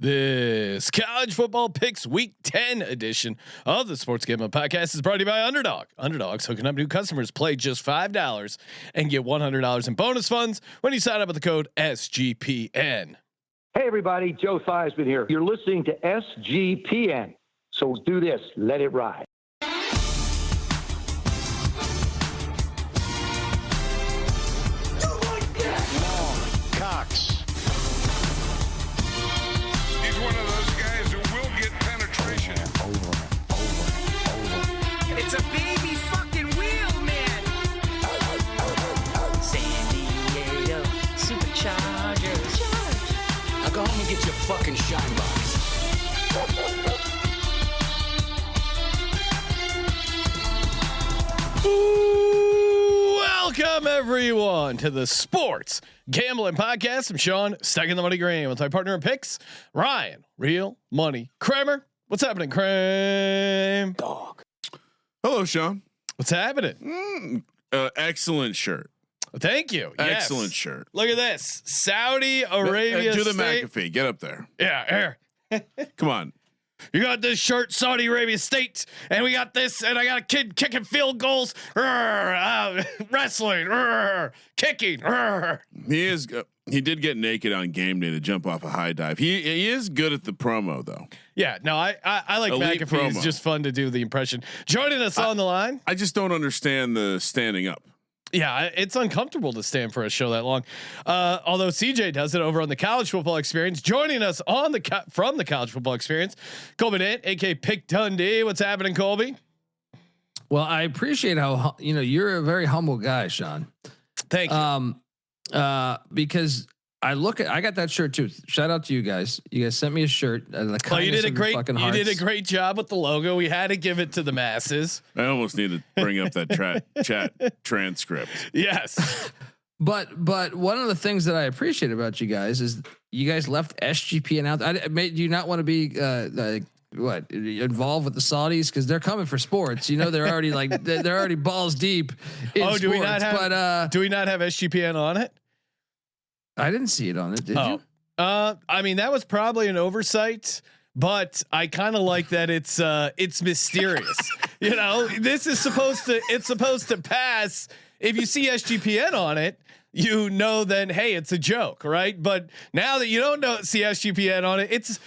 This college football picks week 10 edition of the Sports Gambling Podcast is brought to you by Underdog. Underdog's hooking up new customers. Play just $5 and get $100 in bonus funds when you sign up with the code SGPN. Hey everybody, Joe Theismann here. You're listening to SGPN. So do this, let it ride. Cox. He's one of those guys who will get penetration. Over. It's a baby fucking wheel, man. San Diego Superchargers. Now go home and get your fucking shine box. Welcome everyone to the Sports Gambling Podcast. I'm Sean, stacking the money green with my partner in picks, Ryan, Real Money Kramer. What's happening, Kramer? Dog. Hello, Sean. What's happening? Excellent shirt. Thank you. Excellent Yes. shirt. Look at this, Saudi Arabia. Do the State. McAfee. Get up there. Yeah, here. Come on. You got this shirt, Saudi Arabia State, and we got this, and I got a kid kicking field goals, wrestling, kicking. He did get naked on game day to jump off a high dive. He is good at the promo though. Yeah, no, I like Elite McAfee. promo. It's just fun to do the impression. Joining us on the line. I just don't understand the standing up. Yeah, it's uncomfortable to stand for a show that long. Although CJ does it over on the College Football Experience. Joining us on the from the College Football Experience, Colby Dant, aka Pick Dundee. What's happening, Colby? Well, I appreciate how you're a very humble guy, Sean. Thank you. Because I got that shirt too. Shout out to you guys. You guys sent me a shirt. You did a great job with the logo. We had to give it to the masses. I almost need to bring up that chat transcript. Yes. But one of the things that I appreciate about you guys is you guys left SGPN out. Do you not want to be involved with the Saudis because they're coming for sports? They're already they're already balls deep. In sports, do we not have? Do we not have SGPN on it? I didn't see it on it. Did you? I mean, that was probably an oversight, but I kind of like that it's mysterious. This is supposed to pass. If you see SGPN on it, then hey, it's a joke, right? But now that you don't see SGPN on it, it's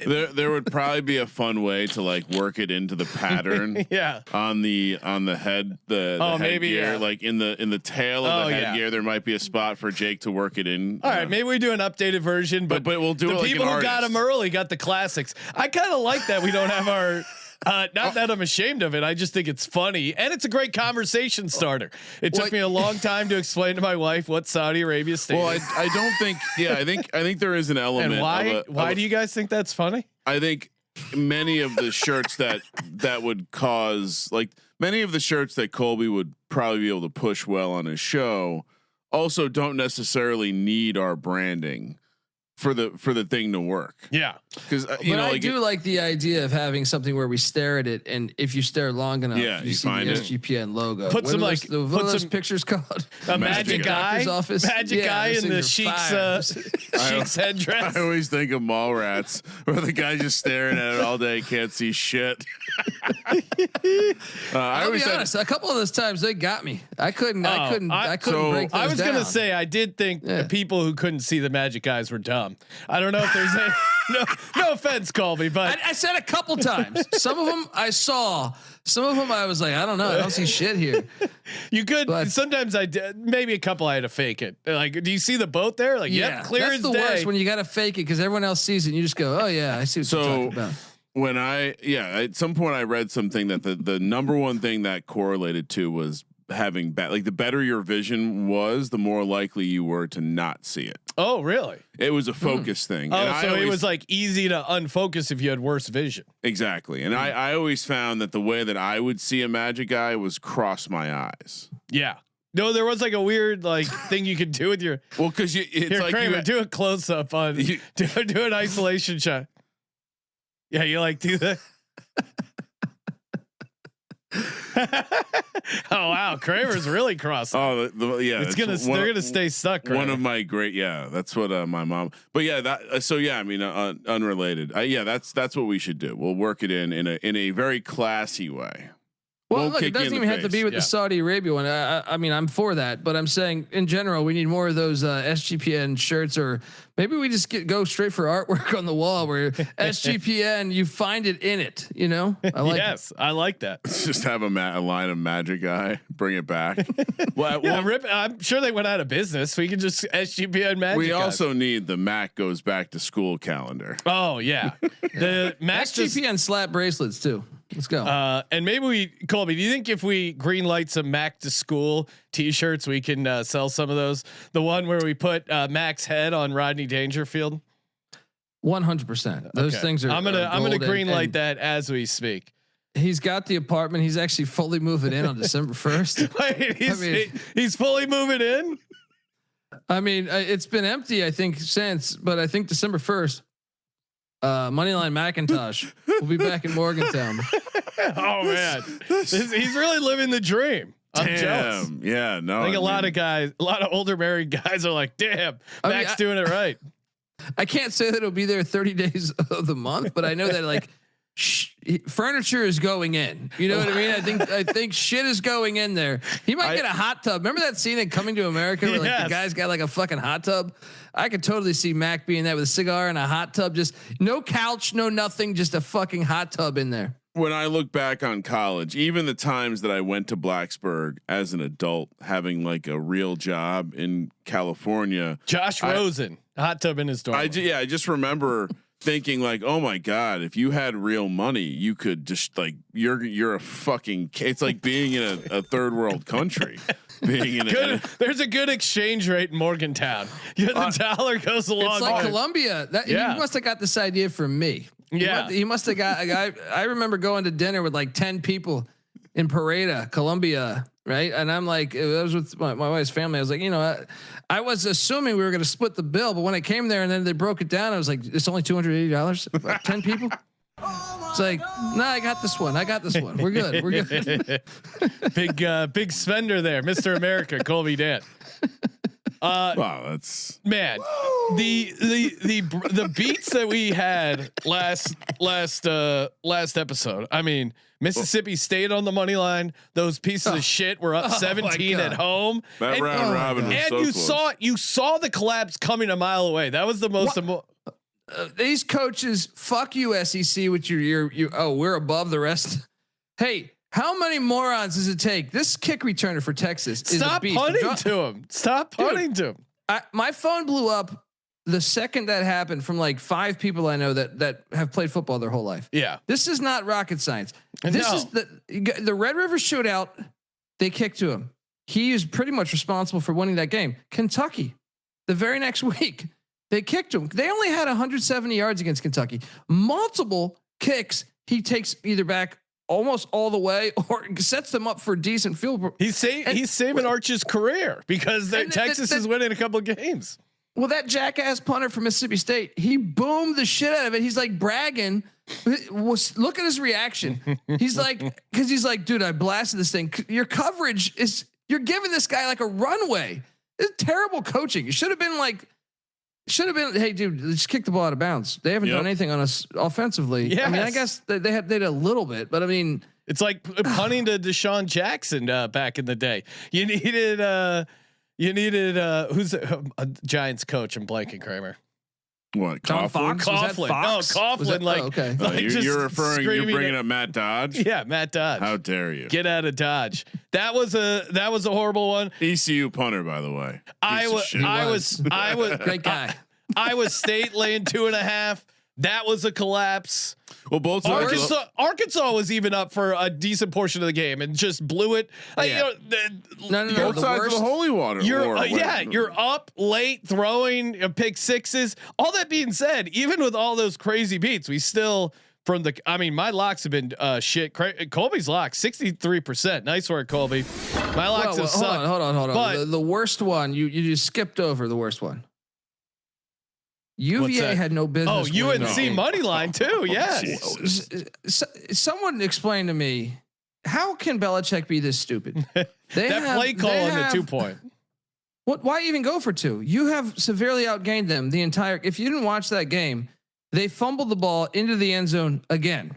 there would probably be a fun way to work it into the pattern. Yeah. On the head, the maybe headgear, yeah. in the tail of the headgear, there might be a spot for Jake to work it in. All right, maybe we do an updated version, but we'll do the it people who got them early got the classics. I kind of like that we don't have our. Not that I'm ashamed of it. I just think it's funny and it's a great conversation starter. It took me a long time to explain to my wife what Saudi Arabia State. Well, is. I don't think. Yeah, I think there is an element. And why do you guys think that's funny? I think many of the shirts that would cause many of the shirts that Colby would probably be able to push well on his show also don't necessarily need our branding for the thing to work. Yeah. Because I do like the idea of having something where we stare at it, and if you stare long enough, you see find the it. SGPN logo. Put some what are those pictures called? A magic guy office. Magic guy in the sheik's headdress. I always think of Mallrats, where the guy's just staring at it all day, can't see shit. I'll be honest. A couple of those times they got me. I couldn't break those I was down. gonna say I did think the people who couldn't see the magic guys were dumb. I don't know if there's any, no offense, Colby, but I said a couple times. Some of them I saw. Some of them I was like, I don't know. I don't see shit here. You could. Sometimes I did. Maybe a couple I had to fake it. Do you see the boat there? Yep, clear that's as the day. worst when you got to fake it because everyone else sees it and you just go, oh yeah, I see what you're talking about. When at some point I read something that the number one thing that correlated to was having the better your vision was, the more likely you were to not see it. Oh, really? It was a focus thing. Oh, so it was easy to unfocus if you had worse vision. Exactly. And I always found that the way that I would see a magic eye was cross my eyes. Yeah. No, there was a weird thing you could do with your. Well, because it's Kramer, do a close up on do an isolation shot. Yeah, you do that. Oh wow, Kramer's really crossing. Oh, They're gonna stay stuck. Kramer. One of my great, that's what my mom. But yeah, I mean, unrelated. That's what we should do. We'll work it in a very classy way. Well, look, it doesn't even have to be with the Saudi Arabia one. I mean, I'm for that, but I'm saying in general, we need more of those SGPN shirts, or maybe we just go straight for artwork on the wall where SGPN, you find it in it. You know, I like I like that. Let's just have a line of Magic Eye. Bring it back. I'm sure they went out of business. We can just SGPN Magic. We also need the Mac goes back to school calendar. Oh yeah, the Mac SGPN slap bracelets too. Let's go. And maybe Colby, do you think if we green light some Mac to school t-shirts, we can sell some of those? The one where we put Mac's head on Rodney Dangerfield. 100%. Those things are. I'm gonna green light that as we speak. He's got the apartment. He's actually fully moving in on December 1st. Wait, he's fully moving in. I mean, it's been empty, I think, since, but I think December 1st. Moneyline Macintosh will be back in Morgantown. Oh man, he's really living the dream. I'm jealous. Yeah, no. I think a lot of older married guys are like, damn, Mac's doing it right. I can't say that it'll be there 30 days of the month, but I know that like furniture is going in. You know what I mean? I think shit is going in there. He might get a hot tub. Remember that scene in Coming to America where like the guy's got like a fucking hot tub? I could totally see Mac being that with a cigar and a hot tub, just no couch, no nothing, just a fucking hot tub in there. When I look back on college, even the times that I went to Blacksburg as an adult, having like a real job in California, Josh Rosen, hot tub in his dorm. I just remember thinking like, oh my God, if you had real money, you could just like, you're a fucking, it's like being in a third world country. There's a good exchange rate in Morgantown. The dollar goes along. It's like Colombia. You must have got this idea from me. He must have got a guy. I remember going to dinner with like 10 people in Pareda, Colombia, right? And I'm like, I was with my wife's family. I was like, I was assuming we were going to split the bill, but when it came there and then they broke it down, I was like, it's only $280, like 10 people. It's like, no, I got this one. We're good. We're good. Big spender there, Mr. America, Colby Dant. Wow, that's man. The beats that we had last episode. I mean, Mississippi State on the money line. Those pieces of shit were up 17 at home. That round robin was so close. You saw the collapse coming a mile away. That was the most. These coaches, fuck you, SEC, with your we're above the rest. Hey, how many morons does it take? This kick returner for Texas is Stop punting to him. Stop punting to him. My phone blew up the second that happened from like 5 people I know that have played football their whole life. Yeah, this is not rocket science. This is the Red River shootout. They kicked to him. He is pretty much responsible for winning that game. Kentucky, the very next week. They kicked him. They only had 170 yards against Kentucky. Multiple kicks. He takes either back almost all the way or sets them up for a decent field. He's saving Arch's career because Texas is winning a couple of games. Well, that jackass punter from Mississippi State, he boomed the shit out of it. He's like bragging. Look at his reaction. He's like, dude, I blasted this thing. Your coverage is, you're giving this guy like a runway. It's terrible coaching. It should have been, hey, dude, just kick the ball out of bounds. They haven't done anything on us offensively. Yes. I mean, I guess they did a little bit, but I mean, it's like punting to Deshaun Jackson back in the day. You needed who's a Giants coach? I'm blanking, Kramer. What? John Fox? Coughlin. No, Coughlin. Okay. You're bringing up Matt Dodge. Yeah, Matt Dodge. How dare you? Get out of Dodge. That was a horrible one. ECU punter, by the way. I was great guy. Iowa State laying 2.5. That was a collapse. Well, both Arkansas was even up for a decent portion of the game and just blew it. No. Both sides of the holy water. You're up late throwing pick sixes. All that being said, even with all those crazy beats, we still my locks have been shit. Colby's locks 63%. Nice work, Colby. My locks have sucked. Hold on. But the worst one you just skipped over the worst one. UVA had no business. Oh, UNC money line too. Yes. Someone explain to me how can Belichick be this stupid? That play call on the 2-point. What? Why even go for 2? You have severely outgained them the entire. If you didn't watch that game, they fumbled the ball into the end zone again,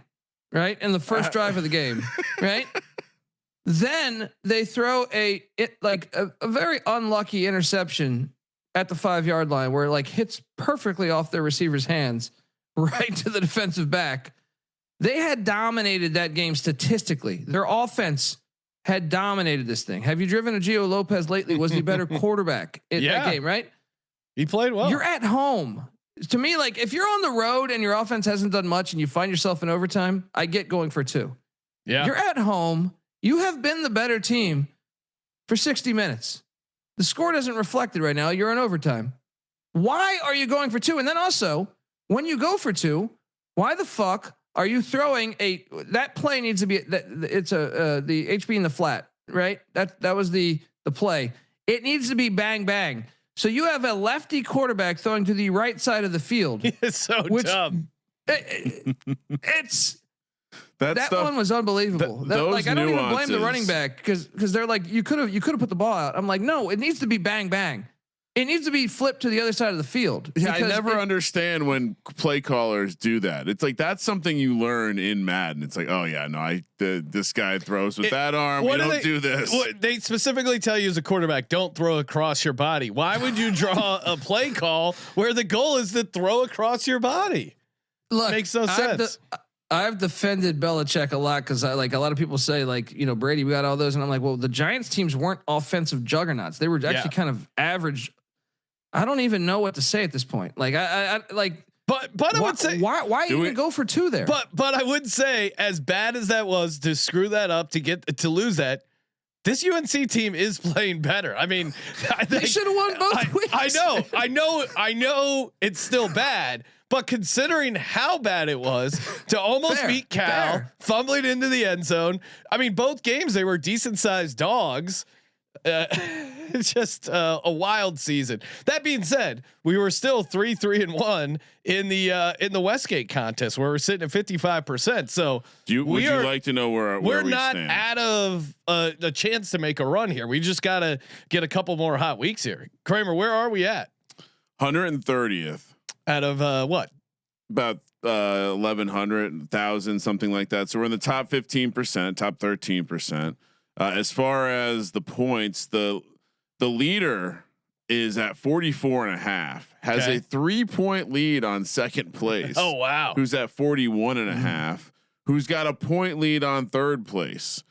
right? In the first drive of the game, right? Then they throw a very unlucky interception at the 5-yard line where it like hits perfectly off their receiver's hands right to the defensive back. They had dominated that game statistically. Their offense had dominated this thing. Have you driven a Gio Lopez lately? Was he better quarterback in that game, right? He played well. You're at home. To me, like if you're on the road and your offense hasn't done much and you find yourself in overtime, I get going for 2. Yeah. You're at home. You have been the better team for 60 minutes. The score doesn't reflect it right now. You're in overtime. Why are you going for 2? And then also, when you go for 2, why the fuck are you throwing that play needs to be it's the HB in the flat, right? That was the play. It needs to be bang bang. So you have a lefty quarterback throwing to the right side of the field. It's so dumb. It's that stuff, one was unbelievable. I don't even blame the running back because they're like you could have put the ball out. I'm like, no, it needs to be bang bang. It needs to be flipped to the other side of the field. Yeah, I never understand when play callers do that. It's like that's something you learn in Madden. It's like, oh yeah, no, this guy throws with that arm. We don't do this. They specifically tell you as a quarterback, don't throw across your body. Why would you draw a play call where the goal is to throw across your body? Look, makes no sense. I've defended Belichick a lot because I like a lot of people say like, you know, Brady, we got all those. And I'm like, well, the Giants teams weren't offensive juggernauts. They were actually kind of average. I don't even know what to say at this point. Like I like, but I would say why even go for 2 there? But I would say as bad as that was to screw that up to lose that, this UNC team is playing better. I mean, they should have won both weeks. I know it's still bad, but considering how bad it was to almost beat Cal, fumbling into the end zone. I mean, both games they were decent sized dogs. It's just a wild season. That being said, we were still 3-1 in the Westgate contest where we're sitting at 55%. So would you like to know where we're we not stand? out of a chance to make a run here. We just got to get a couple more hot weeks here. Kramer, where are we at? 130th out of what? About 1,100, 1,000, something like that. So we're in the top 15%, top 13%. As far as the points, the leader is at 44.5, has a 3-point lead on second place. Oh, wow. Who's at 41.5, who's got a point lead on third place,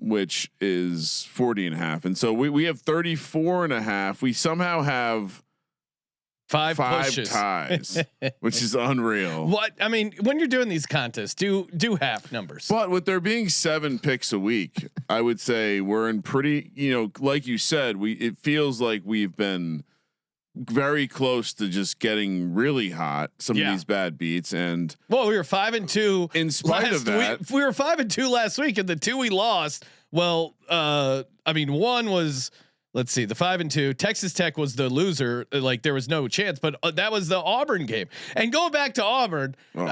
which is 40.5. And so we have 34.5. We somehow have five ties, which is unreal. What I mean, when you're doing these contests, do half numbers. But with there being 7 picks a week, I would say we're in pretty, like you said, it feels like we've been very close to just getting really hot. Some of these bad beats, and we were 5-2. In spite of that, we were 5-2 last week, and the 2 we lost. Well, I mean, one was. Let's see, the 5-2. Texas Tech was the loser. Like there was no chance, but that was the Auburn game. And going back to Auburn, when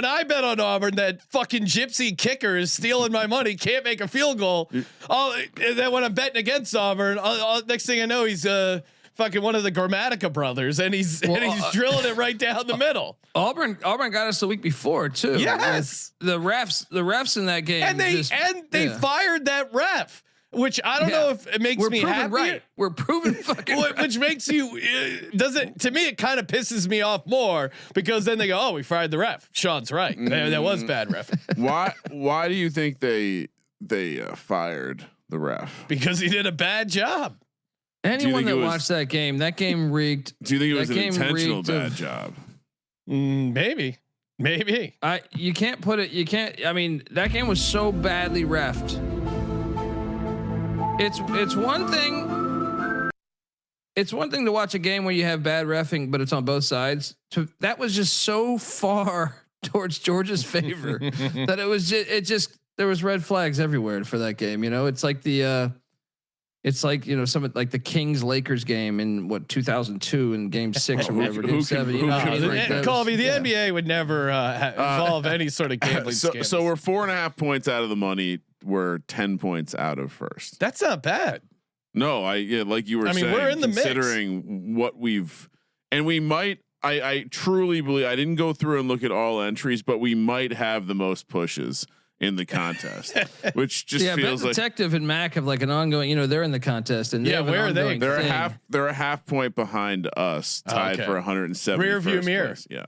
I bet on Auburn, that fucking gypsy kicker is stealing my money, can't make a field goal. Then when I'm betting against Auburn, next thing I know, he's fucking one of the Grammatica brothers, and he's drilling it right down the middle. Auburn got us the week before too. Yes, the refs in that game, and they fired that ref. Which I don't know if it makes me happy. Right. We're proven fucking right. Which makes you to me it kind of pisses me off more because then they go, oh, we fired the ref. Sean's right. That was bad ref. Why do you think they fired the ref? Because he did a bad job. Anyone that watched that game rigged. Do you think it was an intentional bad job? Maybe. You can't put it. You can't. I mean, that game was so badly reffed. It's one thing. It's one thing to watch a game where you have bad reffing, but it's on both sides. That was just so far towards Georgia's favor that it was just there was red flags everywhere for that game. It's like the It's like, you know, some like the Kings Lakers game in what 2002 in Game 6 or whatever, Game 7. Colby, the NBA would never involve any sort of gambling. So we're 4.5 points out of the money. We're 10 points out of first. That's not bad. No, like you were saying, we're in the considering mix. What we might. I truly believe, I didn't go through and look at all entries, but we might have the most pushes in the contest, which just feels like Detective and Mac have like an ongoing, you know, they're in the contest and where are they? They're a half point behind us, tied for 170. Rear view mirror. Place. Yeah.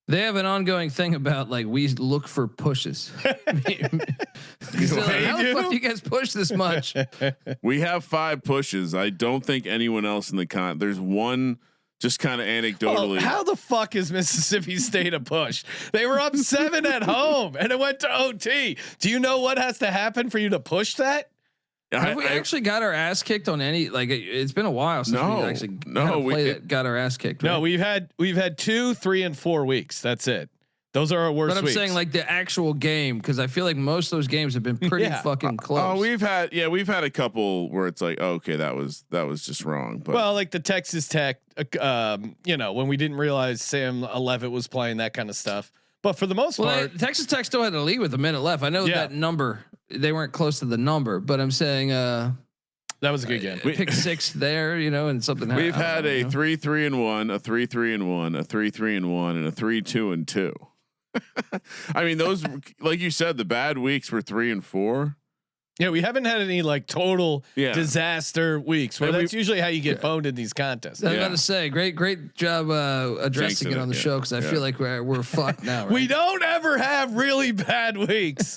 They have an ongoing thing about like we look for pushes. Like, how the fuck do you guys push this much? We have 5 pushes. I don't think anyone else in the there's one. Just kind of anecdotally. Well, how the fuck is Mississippi State a push? They were up 7 at home and it went to OT. Do you know what has to happen for you to push that? Have we actually got our ass kicked on any? Like it's been a while since we actually got our ass kicked. Right? No, we've had 2, 3, and 4 weeks. That's it. Those are our worst. But I'm saying like the actual game, because I feel like most of those games have been pretty fucking close. Oh, we've had a couple where it's like, oh, okay, that was just wrong. But well, like the Texas Tech, you know, when we didn't realize Sam Levitt was playing, that kind of stuff. But for the most part, Texas Tech still had the lead with a minute left. I know that number, they weren't close to the number, but I'm saying that was a good game. Pick 6 there, you know, and something. We've had a 3-3-1, a 3-3-1, a 3-3-1, and a 3-2-2. I mean, those, like you said, the bad weeks were 3 and 4. Yeah, we haven't had any like total disaster weeks. Well, that's usually how you get boned in these contests. I was about to say, great job addressing it on the show, because I feel like we're fucked now. Right? We don't ever have really bad weeks.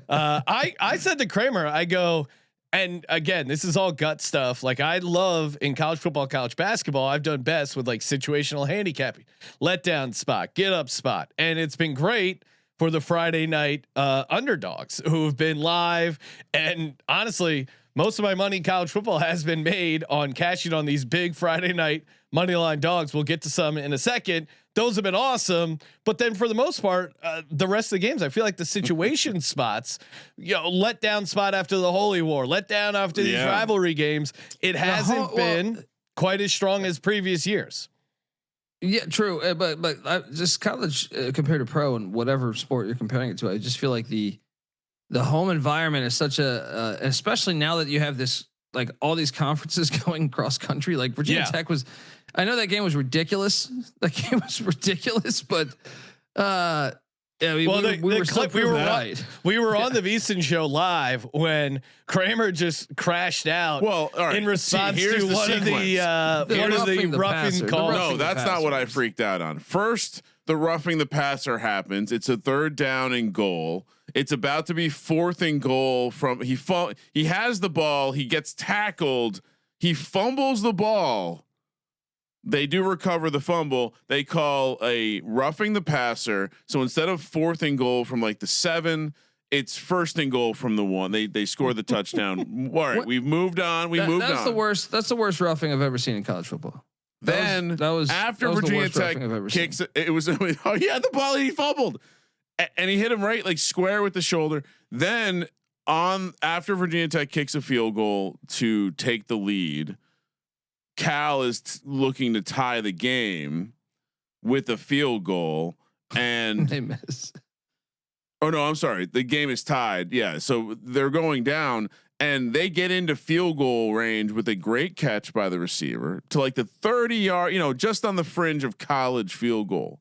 I said to Kramer, I go, and again, this is all gut stuff. Like I love in college football, college basketball, I've done best with like situational handicapping, let down spot, get up spot. And it's been great for the Friday night underdogs who have been live. And honestly, most of my money in college football has been made on cashing on these big Friday night money line dogs. We'll get to some in a second. Those have been awesome. But then for the most part, the rest of the games, I feel like the situation spots, you know, let down spot after the Holy War, let down after these rivalry games. It hasn't been quite as strong as previous years. Yeah, true. But just college compared to pro and whatever sport you're comparing it to, I just feel like the home environment is such a, especially now that you have this, like all these conferences going cross country, like Virginia Tech was, I know that game was ridiculous. But we were on the VSiN show live when Kramer just crashed out. Well, all right. In response to one of the roughing calls. No, that's not what I freaked out on. First, the roughing the passer happens. It's a 3rd down and goal. It's about to be 4th and goal from he has the ball. He gets tackled. He fumbles the ball. They do recover the fumble. They call a roughing the passer. So instead of 4th and goal from like the 7, it's 1st and goal from the 1. They score the touchdown. All right, we've moved on. That's the worst. That's the worst roughing I've ever seen in college football. That was after Virginia Tech kicks. It was he had the ball. He fumbled, and he hit him right like square with the shoulder. Then after Virginia Tech kicks a field goal to take the lead, Cal is looking to tie the game with a field goal, and they miss. Oh no, I'm sorry. The game is tied. Yeah, so they're going down, and they get into field goal range with a great catch by the receiver to like the 30-yard, you know, just on the fringe of college field goal,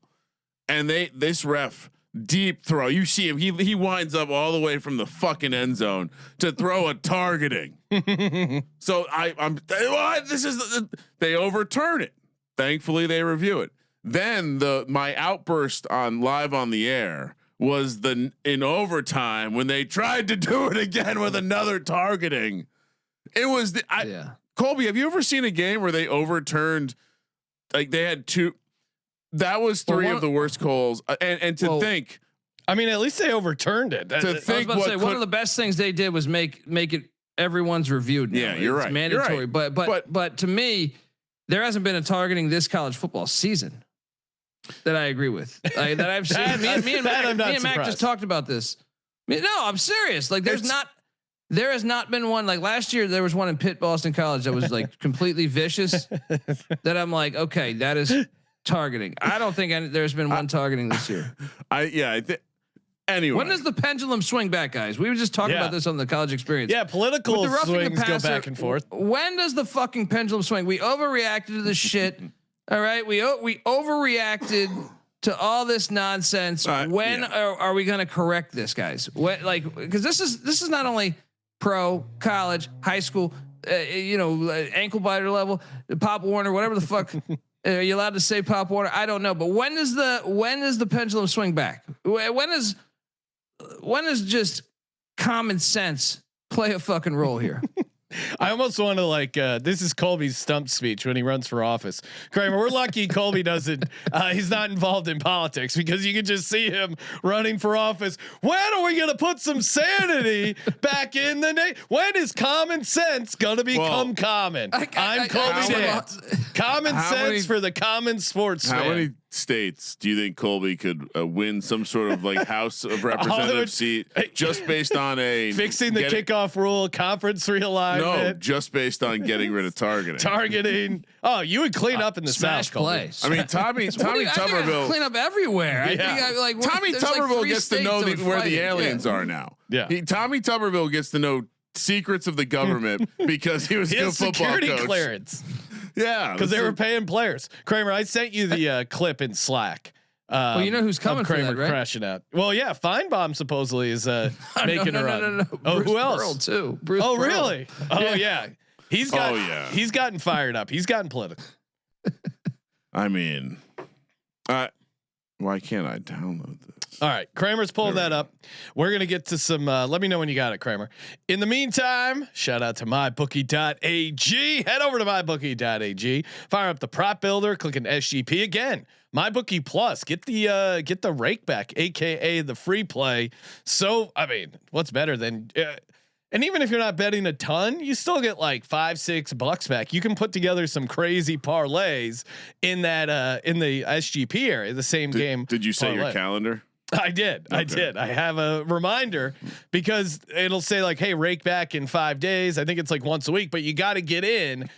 and this ref. Deep throw. You see him. He winds up all the way from the fucking end zone to throw a targeting. So they overturn it. Thankfully they review it. Then my outburst on live on the air was in overtime when they tried to do it again with another targeting. It was Colby, have you ever seen a game where they overturned, like they had 2? That was 3 of the worst calls, and to think, I mean, at least they overturned it. To think, one of the best things they did was make it everyone's reviewed. Now. Yeah, you're it's right. mandatory, You're right. But to me, there hasn't been a targeting this college football season that I agree with. That I've seen. Me and Mac just talked about this. No, I'm serious. Like, there's There has not been one like last year. There was one in Pitt, Boston College that was like completely vicious. That I'm like, okay, that is targeting. I don't think there's been one targeting this year. Anyway, when does the pendulum swing back, guys? We were just talking about this on the college experience. Yeah, political swings go back and forth. When does the fucking pendulum swing? We overreacted to this shit. All right, we overreacted to all this nonsense. When are we going to correct this, guys? When, like, because this is not only pro, college, high school, ankle biter level, Pop Warner, whatever the fuck. Are you allowed to say Pop Warner? I don't know, but when does the pendulum swing back? When is just common sense play a fucking role here? I almost want to this is Colby's stump speech when he runs for office. Kramer, we're lucky Colby doesn't. He's not involved in politics because you can just see him running for office. When are we going to put some sanity back in the name? When is common sense going to become common? I'm Colby Dant. Common sense for the common sports fan. How many states do you think Colby could win some sort of like House of Representative seat just based on fixing the kickoff rule, conference realignment? No, just based on getting rid of targeting. Oh, you would clean up in the Smash South. Play. I mean, Tommy Tuberville clean up everywhere. Yeah. I think Tommy Tuberville gets to know where the aliens are now. Yeah, Tommy Tuberville gets to know secrets of the government because he was a good football security coach. clearance. Yeah, because they were paying players. Kramer, I sent you the clip in Slack. Well, you know who's coming for that, right? Crashing out. Well, yeah, Feinbaum supposedly is making a run. No. Oh, Bruce who else? Pearl too. Bruce Pearl. Really? Oh yeah. He's gotten fired up. He's gotten political. I mean, why can't I download this? All right, Kramer's pulling that up. We're gonna get to some. Let me know when you got it, Kramer. In the meantime, shout out to mybookie.ag. Head over to mybookie.ag. Fire up the prop builder. Click an SGP again. MyBookie Plus. Get the rake back, aka the free play. So I mean, what's better than? And even if you're not betting a ton, you still get like $5-6 back. You can put together some crazy parlays in that in the SGP area, the same game. Did you set parlay. your calendar? I did. Okay. I did. I have a reminder because it'll say like, "Hey, rake back in 5 days." I think it's like once a week, but you got to get in.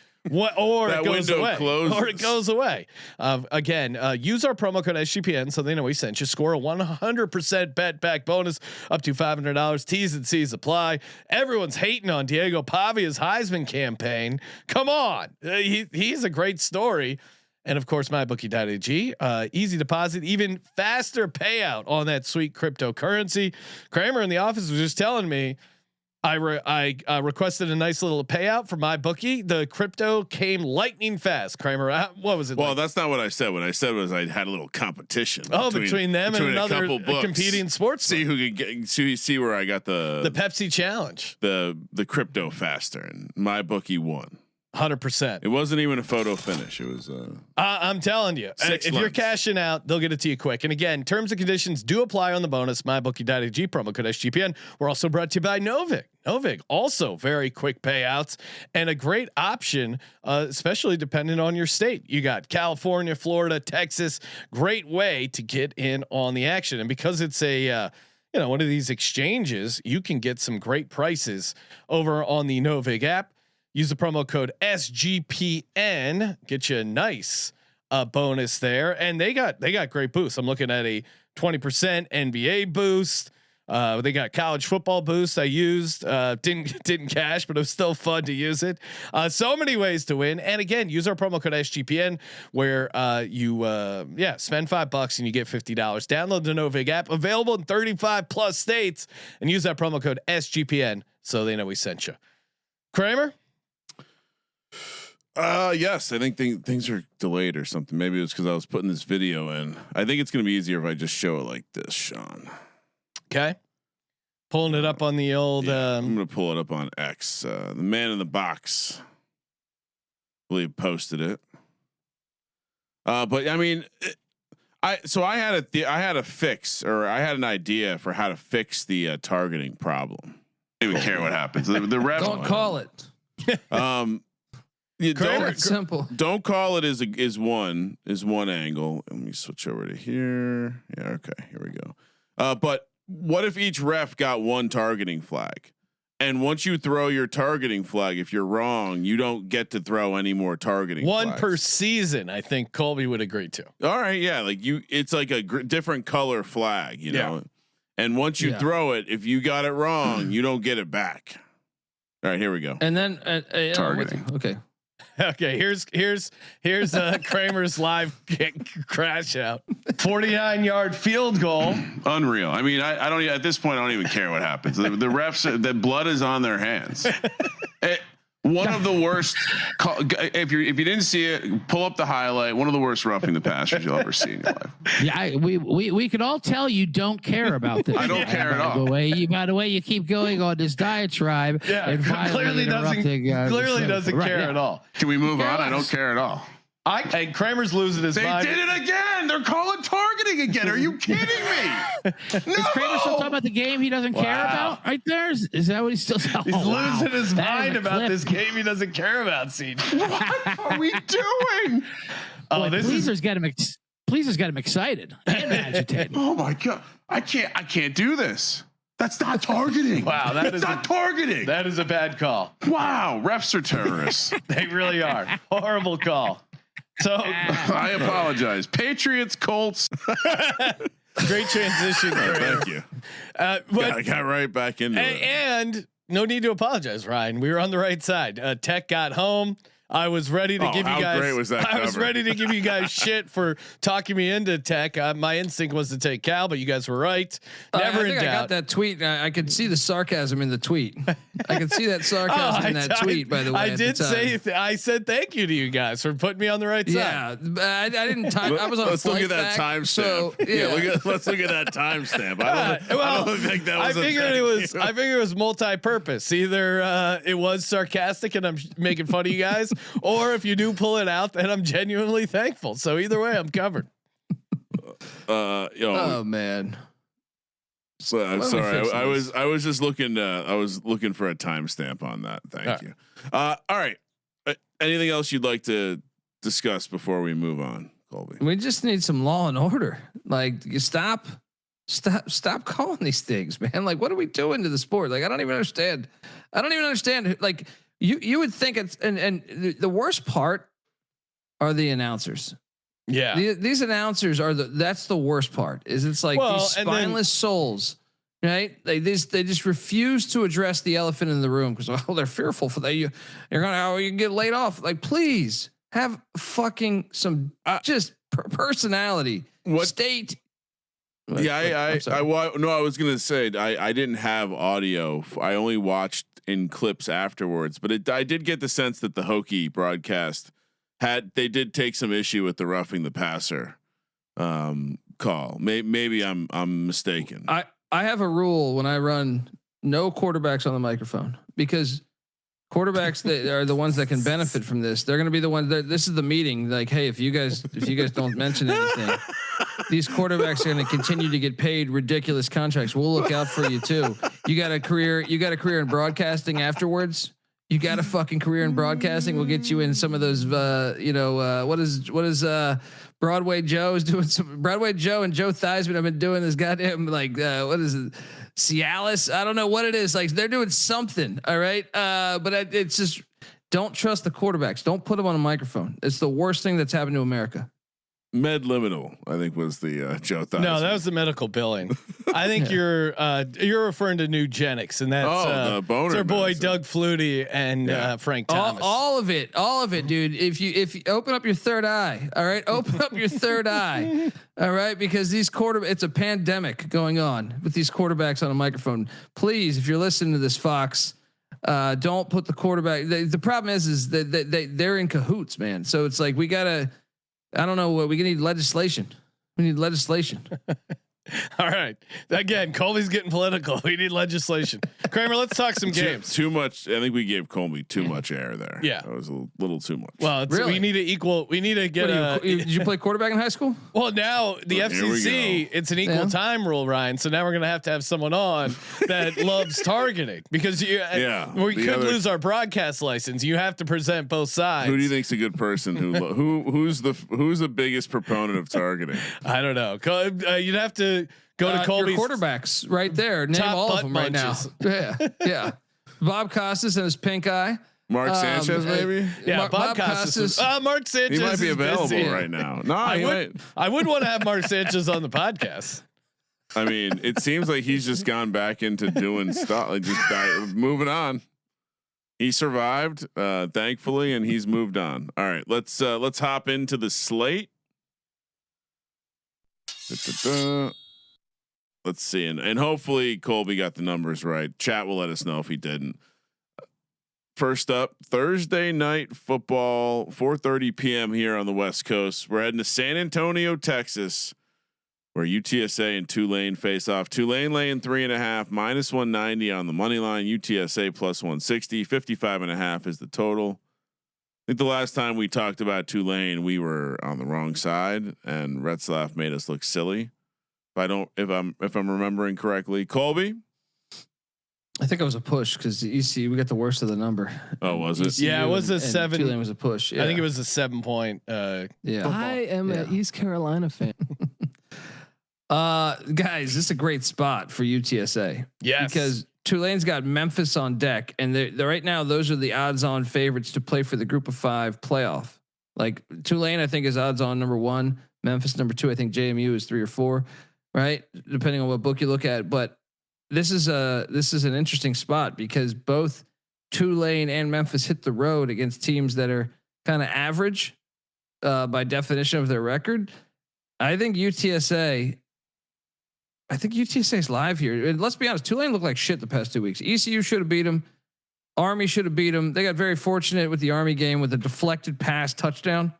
Or it goes away. Or it goes away. Again, use our promo code SGPN so they know we sent you. Score a 100% bet back bonus up to $500. T's and C's apply. Everyone's hating on Diego Pavia's Heisman campaign. Come on, he's a great story. And of course, mybookie.ag, easy deposit, even faster payout on that sweet cryptocurrency. Kramer in the office was just telling me, I requested a nice little payout for my bookie. The crypto came lightning fast. Kramer, what was it? Well, like? that's not what I said. What I said was I had a little competition. Oh, between them and another competing sports. See who could get. See where I got the Pepsi challenge. The crypto faster, and my bookie won. 100%. It wasn't even a photo finish. It was. I'm telling you, if you're cashing out, they'll get it to you quick. And again, terms and conditions do apply on the bonus. MyBookie.ag promo code SGPN. We're also brought to you by Novig. Novig also very quick payouts and a great option, especially depending on your state. You got California, Florida, Texas. Great way to get in on the action, and because it's a one of these exchanges, you can get some great prices over on the Novig app. Use the promo code SGPN, get you a nice bonus there, and they got great boosts. I'm looking at a 20% NBA boost. They got college football boost. I used didn't cash, but it was still fun to use it. So many ways to win, and again, use our promo code SGPN where you spend $5 and you get $50. Download the Novig app, available in 35 plus states, and use that promo code SGPN so they know we sent you. Kramer. Yes, I think things are delayed or something. Maybe it's because I was putting this video in. I think it's going to be easier if I just show it like this, Sean. Okay. Pulling it up on the old. I'm going to pull it up on X. The man in the box, I believe, posted it. But I mean, I had a fix, or I had an idea for how to fix the targeting problem. I don't even care what happens. The ref don't call it. Simple. Don't call it is one angle. Let me switch over to here. Yeah, okay, here we go. But what if each ref got one targeting flag, And once you throw your targeting flag, if you're wrong, you don't get to throw any more targeting. One flags. per season, I think Colby would agree to. All right, yeah, like it's like a different color flag, you know. And once you throw it, if you got it wrong, you don't get it back. All right, here we go. And then Targeting. Okay. Okay, here's Kramer's live crash out. 49-yard field goal. Unreal. I mean, I don't at this point I don't even care what happens. The refs, the blood is on their hands. One of the worst. If you didn't see it, pull up the highlight. One of the worst roughing the passers you'll ever see in your life. Yeah, we can all tell you don't care about this. I don't care at all. By the way, you keep going on this diatribe. Yeah, and clearly doesn't care at all. Can we move on? I don't care at all. And Kramer's losing his mind. They did it again. They're calling targeting again. Are you kidding me? No. Is Kramer still talking about the game he doesn't care about? Right there, is that what he's still talking? He's losing his mind about this game he doesn't care about. CJ, what are we doing? Oh, this Pleaser's got him excited and agitated. Oh my god, I can't do this. That's not targeting. Wow, that's not targeting. That is a bad call. Wow, refs are terrorists. They really are. Horrible call. So I apologize. Patriots, Colts. Great transition. Thank you. But I got right back into it. And no need to apologize, Ryan. We were on the right side. Tech got home. I was ready to give you guys. How great was that I was cover? ready to give you guys shit for talking me into Tech. My instinct was to take Cal, but you guys were right. Never in doubt. I got that tweet. I could see the sarcasm in the tweet. I could see that sarcasm in that tweet. By the way, I did say I said thank you to you guys for putting me on the right side. Yeah, I didn't time. I was on. Let's look at that timestamp. So, let's look at that timestamp. I don't think that was. I figured it was multi-purpose. Either it was sarcastic and I'm making fun of you guys, or if you do pull it out, then I'm genuinely thankful. So either way, I'm covered. Oh man. So I'm sorry. I was just looking. I was looking for a timestamp on that. Thank you. All right. Anything else you'd like to discuss before we move on, Colby? We just need some law and order. Like, you stop calling these things, man. Like, what are we doing to the sport? Like, I don't even understand. Like, you would think it's and the worst part are the announcers. Yeah, these announcers are that's the worst part. Is it's like these spineless souls, right? They just refuse to address the elephant in the room because they're fearful for that. You can get laid off. Like, please have fucking some just personality. What state? Yeah, I was gonna say I didn't have audio. I only watched in clips afterwards, but I did get the sense that the Hokie broadcast they did take some issue with the roughing the passer call. Maybe I'm mistaken. I have a rule when I run: no quarterbacks on the microphone, because quarterbacks that are the ones that can benefit from this. They're going to be the ones that this is the meeting. Like, hey, if you guys don't mention anything, these quarterbacks are going to continue to get paid ridiculous contracts. We'll look out for you too. You got a career in broadcasting afterwards. You got a fucking career in broadcasting. We'll get you in some of those, what is Broadway Joe is doing some Broadway Joe and Joe Theismann have been doing this goddamn what is it? Cialis. I don't know what it is. Like, they're doing something. All right. But it's just, don't trust the quarterbacks. Don't put them on a microphone. It's the worst thing that's happened to America. Med-liminal, I think, was the Joe Theismann. No, that was the medical billing. I think you're referring to Nugenics, and that's the boner. It's our boy medicine. Doug Flutie and Frank Thomas. All of it, dude. If you open up your third eye, all right, open up your third eye, all right, because these it's a pandemic going on with these quarterbacks on a microphone. Please, if you're listening to this, Fox, don't put the quarterback. The problem is that they're in cahoots, man. So it's like we gotta. I don't know what we need legislation. We need legislation. All right. Again, Colby's getting political. We need legislation. Kramer, let's talk some games. Too much. I think we gave Colby too much air there. Yeah, that was a little too much. Well, really? We need to equal. We need to get did you play quarterback in high school? Well, now the FCC, it's an equal time rule, Ryan. So now we're gonna have someone on that loves targeting, because we could lose our broadcast license. You have to present both sides. Who do you think's a good person? Who's the biggest proponent of targeting? I don't know. You'd have to go to Colby's quarterbacks right there. Name all of them right now. Yeah. Bob Costas and his pink eye. Mark Sanchez, maybe. Yeah, Bob Costas. Mark Sanchez. He might be is available busy. right now. No, I would want to have Mark Sanchez on the podcast. I mean, it seems like he's just gone back into doing stuff, like just moving on. He survived, thankfully, and he's moved on. All right, let's hop into the slate. Let's see, and hopefully Colby got the numbers right. Chat will let us know if he didn't. First up, Thursday night football, 4:30 p.m. here on the West Coast. We're heading to San Antonio, Texas, where UTSA and Tulane face off. Tulane laying 3.5, -190 on the money line. UTSA +160, 55.5 is the total. I think the last time we talked about Tulane, we were on the wrong side, and Retzlaff made us look silly. If I'm remembering correctly, Colby. I think it was a push because EC we got the worst of the number. Oh, was it? Yeah, it was a 7. Tulane was a push. Yeah. I think it was a 7 point. Yeah, I am an East Carolina fan. Guys, this is a great spot for UTSA. Yes, because Tulane's got Memphis on deck, and they're right now those are the odds-on favorites to play for the Group of 5 playoff. Like Tulane, I think is odds-on number 1. Memphis number 2. I think JMU is 3 or 4, right? Depending on what book you look at, but. This is an interesting spot because both Tulane and Memphis hit the road against teams that are kind of average by definition of their record. I think UTSA is live here. And let's be honest, Tulane looked like shit the past 2 weeks. ECU should have beat them. Army should have beat them. They got very fortunate with the Army game with a deflected pass touchdown.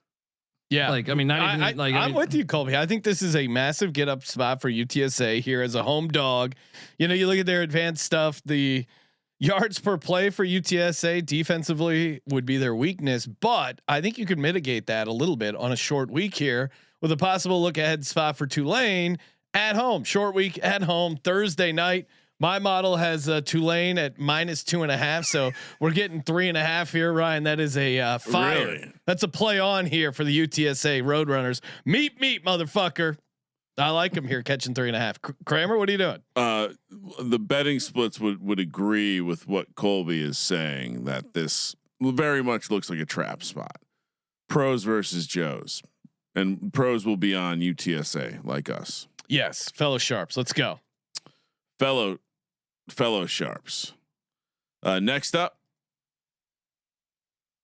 Yeah, like I mean, not even like I'm with you, Colby. I think this is a massive get up spot for UTSA here as a home dog. You know, you look at their advanced stuff. The yards per play for UTSA defensively would be their weakness, but I think you could mitigate that a little bit on a short week here with a possible look ahead spot for Tulane at home. Short week at home Thursday night. My model has Tulane at -2.5, so we're getting 3.5 here, Ryan. That is a fire. Really? That's a play on here for the UTSA Roadrunners. Meet, motherfucker. I like him here catching 3.5. Kramer, what are you doing? The betting splits would agree with what Colby is saying, that this very much looks like a trap spot. Pros versus Joes, and pros will be on UTSA like us. Yes, fellow sharps. Let's go. Fellow sharps. Next up,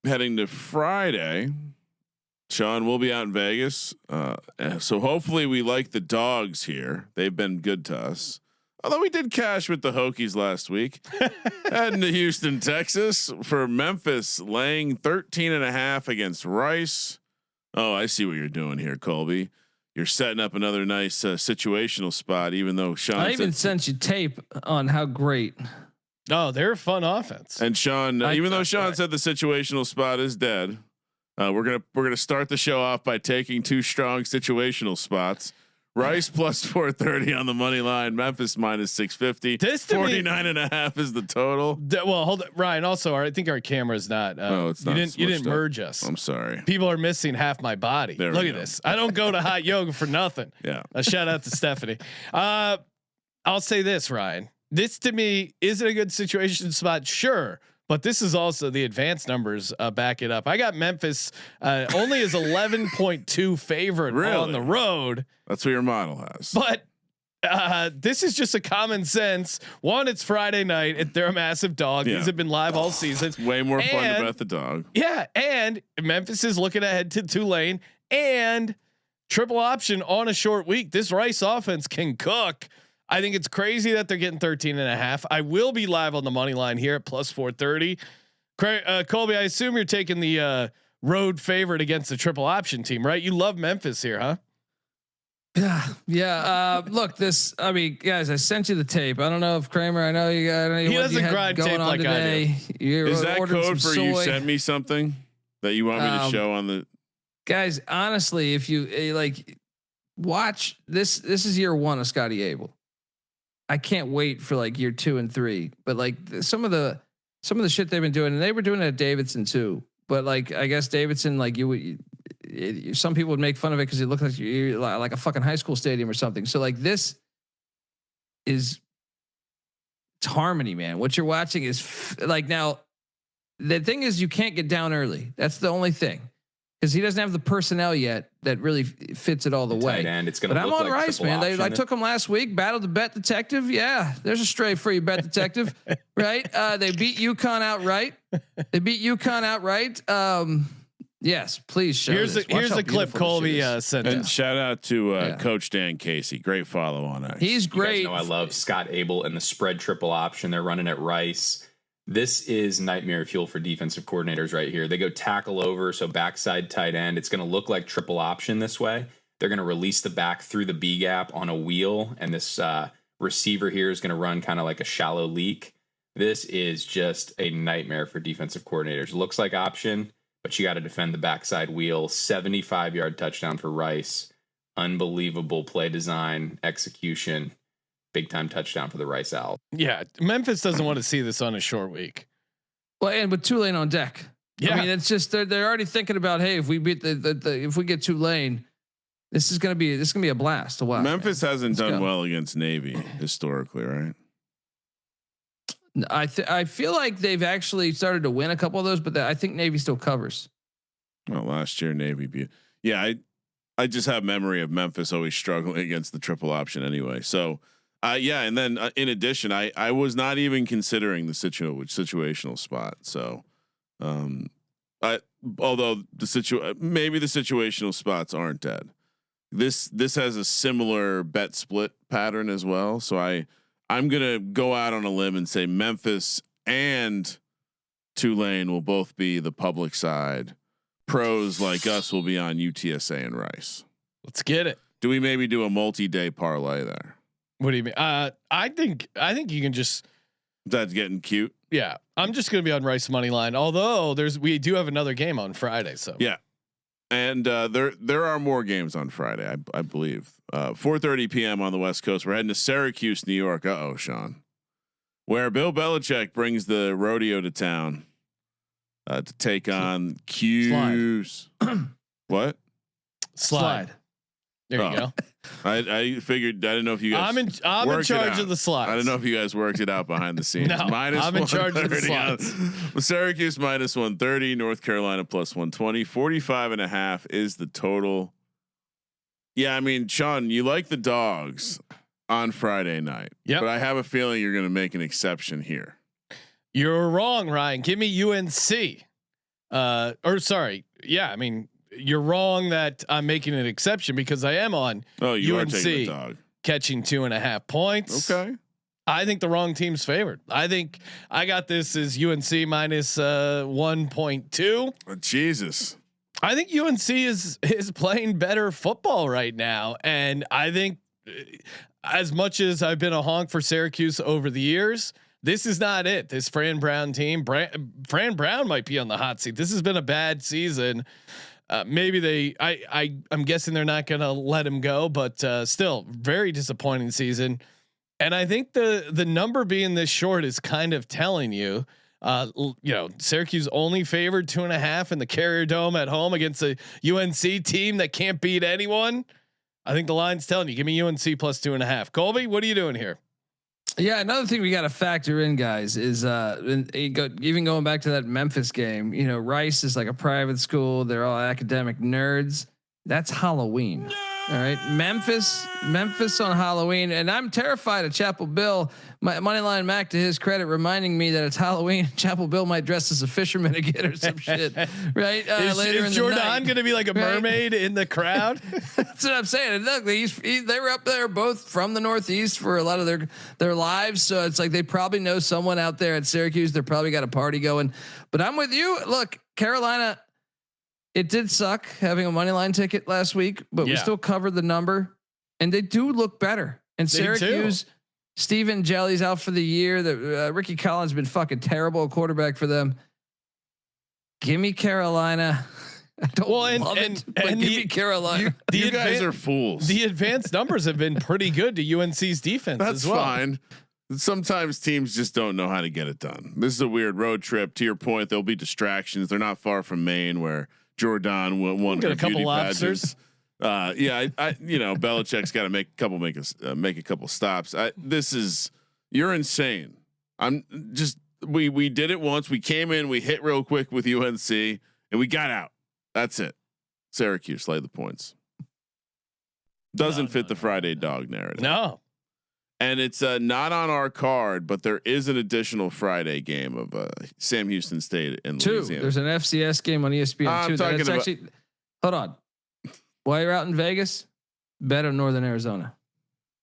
heading to Friday. Sean will be out in Vegas, so hopefully we like the dogs here. They've been good to us. Although we did cash with the Hokies last week. Heading to Houston, Texas for Memphis, laying 13.5 against Rice. Oh, I see what you're doing here, Colby. You're setting up another nice situational spot, even though Sean. I even sent you tape on how great. Oh, they're a fun offense. And Sean, even though Sean said the situational spot is dead, we're gonna start the show off by taking 2 strong situational spots. Rice +430 on the money line. Memphis -650. 49.5 is the total. Well, hold on, Ryan. Also, I think our camera's not. No, it's not. You didn't merge us. I'm sorry. People are missing half my body. Look at this. I don't go to hot yoga for nothing. Yeah. A shout out to Stephanie. I'll say this, Ryan. This to me is it a good situation spot? Sure. But this is also the advanced numbers back it up. I got Memphis only as 11.2 favorite on the road. That's what your model has. But this is just a common sense. One, it's Friday night. They're a massive dog. Yeah. These have been live all season. It's way more fun to bet the dog. Yeah, and Memphis is looking ahead to Tulane and triple option on a short week. This Rice offense can cook. I think it's crazy that they're getting 13.5. I will be live on the money line here at +430. Colby, I assume you're taking the road favorite against the triple option team, right? You love Memphis here, huh? Yeah. Look, I mean, guys, I sent you the tape. I don't know if Kramer. I know you got. He doesn't grind tape like today. I do. Is that code for you sent me something that you want me to show on the? Guys, honestly, if you like, watch this. This is year 1 of Scotty Abel. I can't wait for like year 2 and 3. But like some of the shit they've been doing, and they were doing it at Davidson too. But like, I guess Davidson, like some people would make fun of it because it looked like you're like a fucking high school stadium or something. So like this is harmony, man. What you're watching is like now. The thing is, you can't get down early. That's the only thing, because he doesn't have the personnel yet that really fits it all the way. And it's going to. But I'm on like Rice, man. I took him last week. Battled the bet detective. Yeah, there's a stray for you, bet detective. Right? They beat UConn outright. Yes, please show. Here's a clip Colby sent. And shout out to Coach Dan Casey. Great follow on X. He's great. You guys know I love Scott Abel and the spread triple option they're running at Rice. This is nightmare fuel for defensive coordinators right here. They go tackle over, so backside tight end. It's going to look like triple option this way. They're going to release the back through the B gap on a wheel, and this receiver here is going to run kind of like a shallow leak. This is just a nightmare for defensive coordinators. Looks like option, but you got to defend the backside wheel. 75-yard touchdown for Rice. Unbelievable play design, execution. Big time touchdown for the Rice Owls. Yeah, Memphis doesn't want to see this on a short week. Well, and with Tulane on deck. Yeah, I mean, it's just they're already thinking about, hey, if we beat if we get Tulane, this is gonna be a blast to watch. Memphis hasn't done well against Navy historically, right? I feel like they've actually started to win a couple of those, but I think Navy still covers. Well, last year Navy beat. Yeah, I just have memory of Memphis always struggling against the triple option anyway. So. And then in addition, I was not even considering the situational spot. So, although maybe the situational spots aren't dead. This has a similar bet split pattern as well. So I'm gonna go out on a limb and say Memphis and Tulane will both be the public side. Pros like us will be on UTSA and Rice. Let's get it. Do we maybe do a multi-day parlay there? What do you mean? I think you can just. That's getting cute. Yeah, I'm just gonna be on Rice money line. Although we do have another game on Friday, so yeah, and there are more games on Friday, I believe. 4:30 p.m. on the West Coast. We're heading to Syracuse, New York. Sean, where Bill Belichick brings the rodeo to town to take on Q's. What? Slide. There you go. I figured. I didn't know if you guys. I'm in charge of the slides. I don't know if you guys worked it out behind the scenes. No, I'm in charge of the slides. Syracuse minus 130, North Carolina plus 120, 45.5 is the total. Yeah, I mean, Sean, you like the dogs on Friday night. Yeah, but I have a feeling you're going to make an exception here. You're wrong, Ryan. Give me UNC. Yeah, I mean. You're wrong that I'm making an exception because I am on you UNC are taking the dog. Catching 2.5 points. Okay. I think the wrong team's favored. I think I got this as UNC minus 1.2. Oh, Jesus. I think UNC is playing better football right now. And I think as much as I've been a honk for Syracuse over the years, this is not it. This Fran Brown team, Fran Brown might be on the hot seat. This has been a bad season. Maybe I'm guessing they're not going to let him go, but still very disappointing season. And I think the number being this short is kind of telling you, Syracuse only favored 2.5 in the Carrier Dome at home against a UNC team that can't beat anyone. I think the line's telling you, give me UNC plus 2.5. Colby, what are you doing here? Yeah, another thing we got to factor in, guys, is even going back to that Memphis game. Rice is like a private school; they're all academic nerds. That's Halloween. All right, Memphis on Halloween, and I'm terrified of Chapel Bill. Moneyline Mac, to his credit, reminding me that it's Halloween. Chapel Bill might dress as a fisherman again or some shit, right? Later is Jordan going to be like a mermaid in the crowd? That's what I'm saying. And look, they were up there both from the Northeast for a lot of their lives, so it's like they probably know someone out there at Syracuse. They're probably got a party going. But I'm with you. Look, Carolina. It did suck having a money line ticket last week, but we still covered the number, and they do look better. And Syracuse, Stephen Jelly's out for the year. Ricky Collins has been fucking terrible quarterback for them. Give me Carolina. I don't love it, but give me Carolina. You guys are fools. The advanced numbers have been pretty good to UNC's defense. That's as well. Fine. Sometimes teams just don't know how to get it done. This is a weird road trip. To your point, there'll be distractions. They're not far from Maine, where Jordan won her beauty pageants. Belichick's got to make a couple stops. You're insane. I'm just we did it once. We came in, we hit real quick with UNC, and we got out. That's it. Syracuse lay the points. Doesn't fit the Friday dog narrative. No. And it's not on our card, but there is an additional Friday game of Sam Houston State in Louisiana. There's an FCS game on ESPN. I'm talking about. Actually, hold on. While you're out in Vegas, bet on Northern Arizona.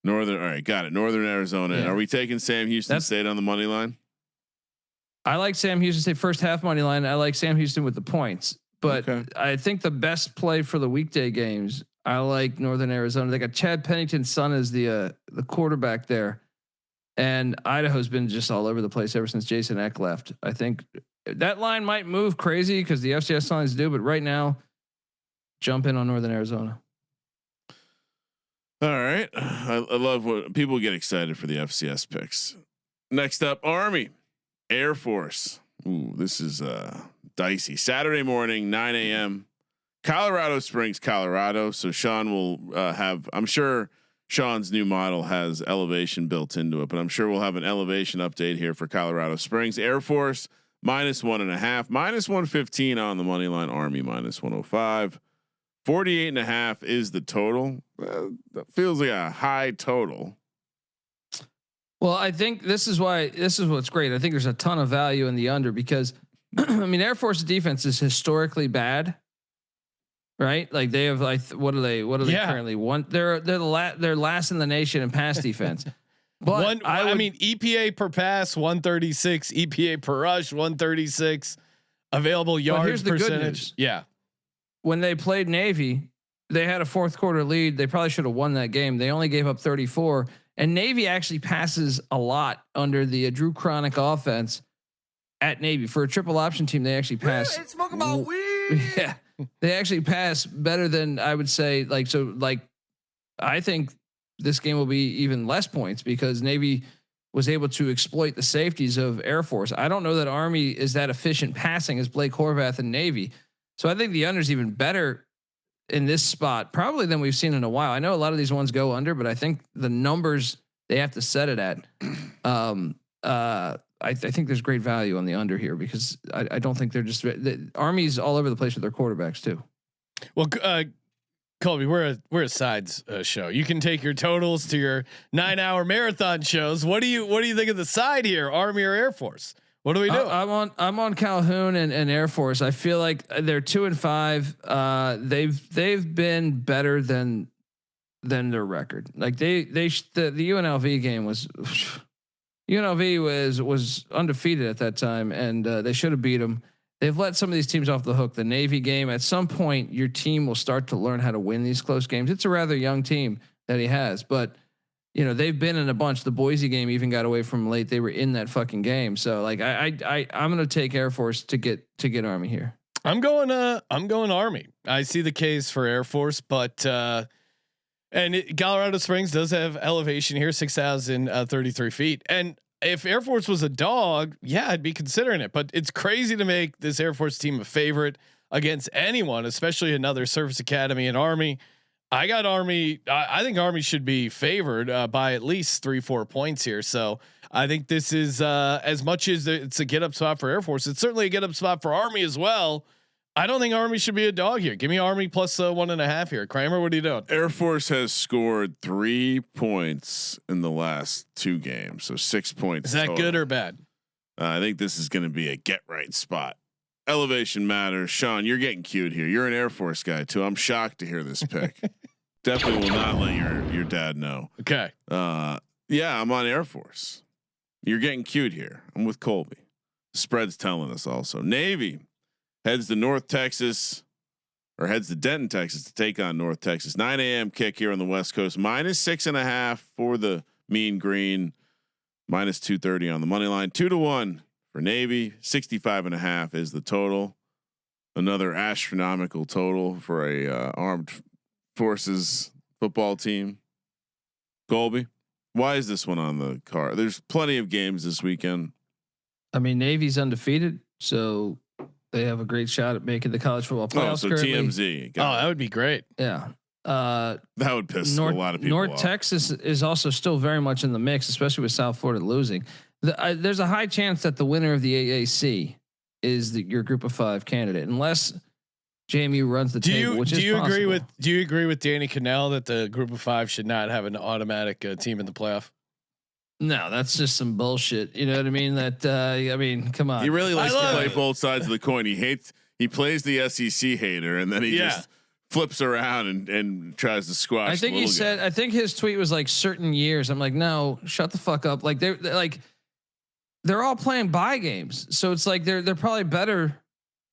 All right, got it. Northern Arizona. Yeah. Are we taking Sam Houston State on the money line? I like Sam Houston State first half money line. I like Sam Houston with the points, but I think the best play for the weekday games, I like Northern Arizona. They got Chad Pennington's son as the quarterback there, and Idaho's been just all over the place ever since Jason Eck left. I think that line might move crazy because the FCS lines do, but right now, jump in on Northern Arizona. All right, I love what people get excited for the FCS picks. Next up, Army, Air Force. Ooh, this is dicey. Saturday morning, 9 a.m. Colorado Springs, Colorado. So Sean will have. I'm sure Sean's new model has elevation built into it, but I'm sure we'll have an elevation update here for Colorado Springs. Air Force -1.5, -115 on the money line. Army -105. 48.5 is the total. That feels like a high total. Well, I think this is what's great. I think there's a ton of value in the under because I mean, Air Force defense is historically bad, right? Like they have like what are they currently one? They're last in the nation in pass defense. But I mean EPA per pass 136, EPA per rush 136, available yards percentage. Yeah. When they played Navy, they had a fourth quarter lead. They probably should have won that game. They only gave up 34. And Navy actually passes a lot under the Drew Chronic offense at Navy. For a triple option team, they actually pass. It's smoking about weed. Yeah, they actually pass better than I would say. I think this game will be even less points because Navy was able to exploit the safeties of Air Force. I don't know that Army is that efficient passing as Blake Horvath and Navy. So I think the under's even better in this spot, probably than we've seen in a while. I know a lot of these ones go under, but I think the numbers they have to set it at. I think there's great value on the under here because I don't think they're just the Army's all over the place with their quarterbacks too. Well, Colby, we're a sides show. You can take your totals to your 9-hour marathon shows. What do you think of the side here, Army or Air Force? What do we do? I'm on Calhoun and Air Force. I feel like they're 2-5. They've been better than their record. Like the UNLV game was UNLV was undefeated at that time, and they should have beat them. They've let some of these teams off the hook. The Navy game, at some point, your team will start to learn how to win these close games. It's a rather young team that he has, but you know they've been in a bunch. The Boise game even got away from late. They were in that fucking game. So like I'm gonna take Air Force to get Army here. I'm going Army. I see the case for Air Force, but Colorado Springs does have elevation here, 6,033 feet. And if Air Force was a dog, yeah, I'd be considering it. But it's crazy to make this Air Force team a favorite against anyone, especially another Service Academy and Army. I got Army. I think Army should be favored by at least 3-4 points here. So I think this is as much as it's a get up spot for Air Force, it's certainly a get up spot for Army as well. I don't think Army should be a dog here. Give me Army plus 1.5 here. Kramer, what are you doing? Air Force has scored 3 points in the last 2 games, so 6 points. Is that total. Good or bad? I think this is going to be a get right spot. Elevation matters. Sean, you're getting cute here. You're an Air Force guy too. I'm shocked to hear this pick. Definitely will not let your dad know. Okay. Yeah, I'm on Air Force. You're getting cute here. I'm with Colby. Spread's telling us also. Navy heads to North Texas, or heads to Denton, Texas, to take on North Texas. 9 a.m. kick here on the West Coast. -6.5 for the Mean Green. -230 on the money line. 2-1 for Navy. 65.5 is the total. Another astronomical total for a armed forces football team. Colby, why is this one on the card? There's plenty of games this weekend. I mean, Navy's undefeated, so they have a great shot at making the college football playoffs. Oh, so currently. TMZ. That would be great. Yeah. That would piss a lot of people North off. Texas is also still very much in the mix, especially with South Florida losing. There's a high chance that the winner of the AAC is your Group of 5 candidate, unless JMU runs the table. Which do is you possible. agree with Danny Cannell that the Group of 5 should not have an automatic team in the playoff? No, that's just some bullshit. You know what I mean? That I mean, come on. He really likes to play both sides of the coin. He plays the SEC hater, and then he just flips around and tries to squash. I think he said. I think his tweet was like certain years. I'm like, no, shut the fuck up. Like they're all playing bye games, so it's like they're probably better.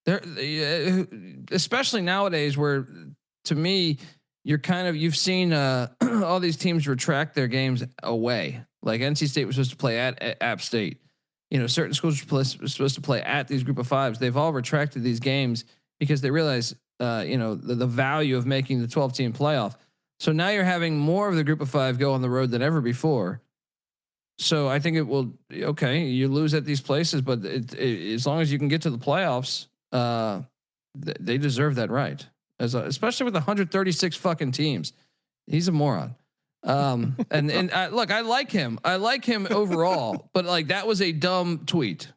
They're especially nowadays where, to me, you've seen all these teams retract their games away. Like NC State was supposed to play at App State. You know, certain schools were supposed to play at these Group of 5s. They've all retracted these games because they realize, the value of making the 12-team playoff. So now you're having more of the Group of 5 go on the road than ever before. So I think it will. Okay, you lose at these places, but as long as you can get to the playoffs, they deserve that right. Especially with 136 fucking teams, he's a moron. And look, I like him. I like him overall, but like that was a dumb tweet.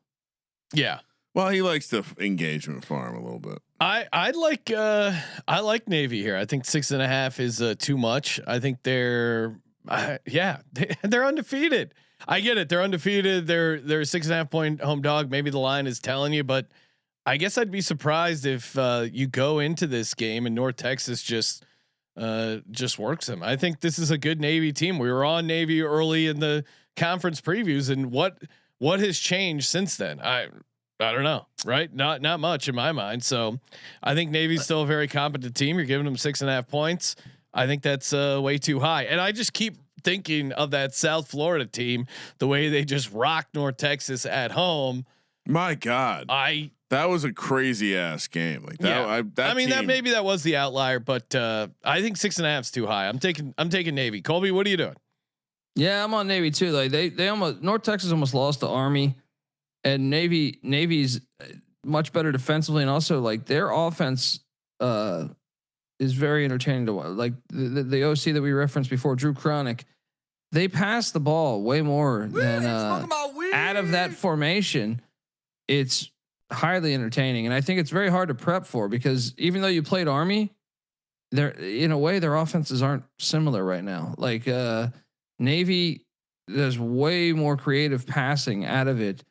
Yeah. Well, he likes the engagement farm a little bit. I like Navy here. I think 6.5 is too much. I think they're undefeated. I get it. They're undefeated. They're a 6.5 point home dog. Maybe the line is telling you, but I guess I'd be surprised if you go into this game and North Texas just works them. I think this is a good Navy team. We were on Navy early in the conference previews, and what has changed since then? I don't know, right? Not much in my mind. So I think Navy's still a very competent team. You're giving them 6.5 points. I think that's way too high. And I just keep thinking of that South Florida team, the way they just rocked North Texas at home. My God, that was a crazy ass game. Like that. Yeah. Maybe that was the outlier, but I think 6.5 is too high. I'm taking Navy. Colby, what are you doing? Yeah, I'm on Navy too. Like they almost, North Texas almost lost to Army, and Navy's much better defensively, and also like their offense is very entertaining to watch. Like the OC that we referenced before, Drew Cronick, they pass the ball way more than out of that formation. It's highly entertaining, and I think it's very hard to prep for, because even though you played Army, they're in a way their offenses aren't similar right now. Like Navy, there's way more creative passing out of it.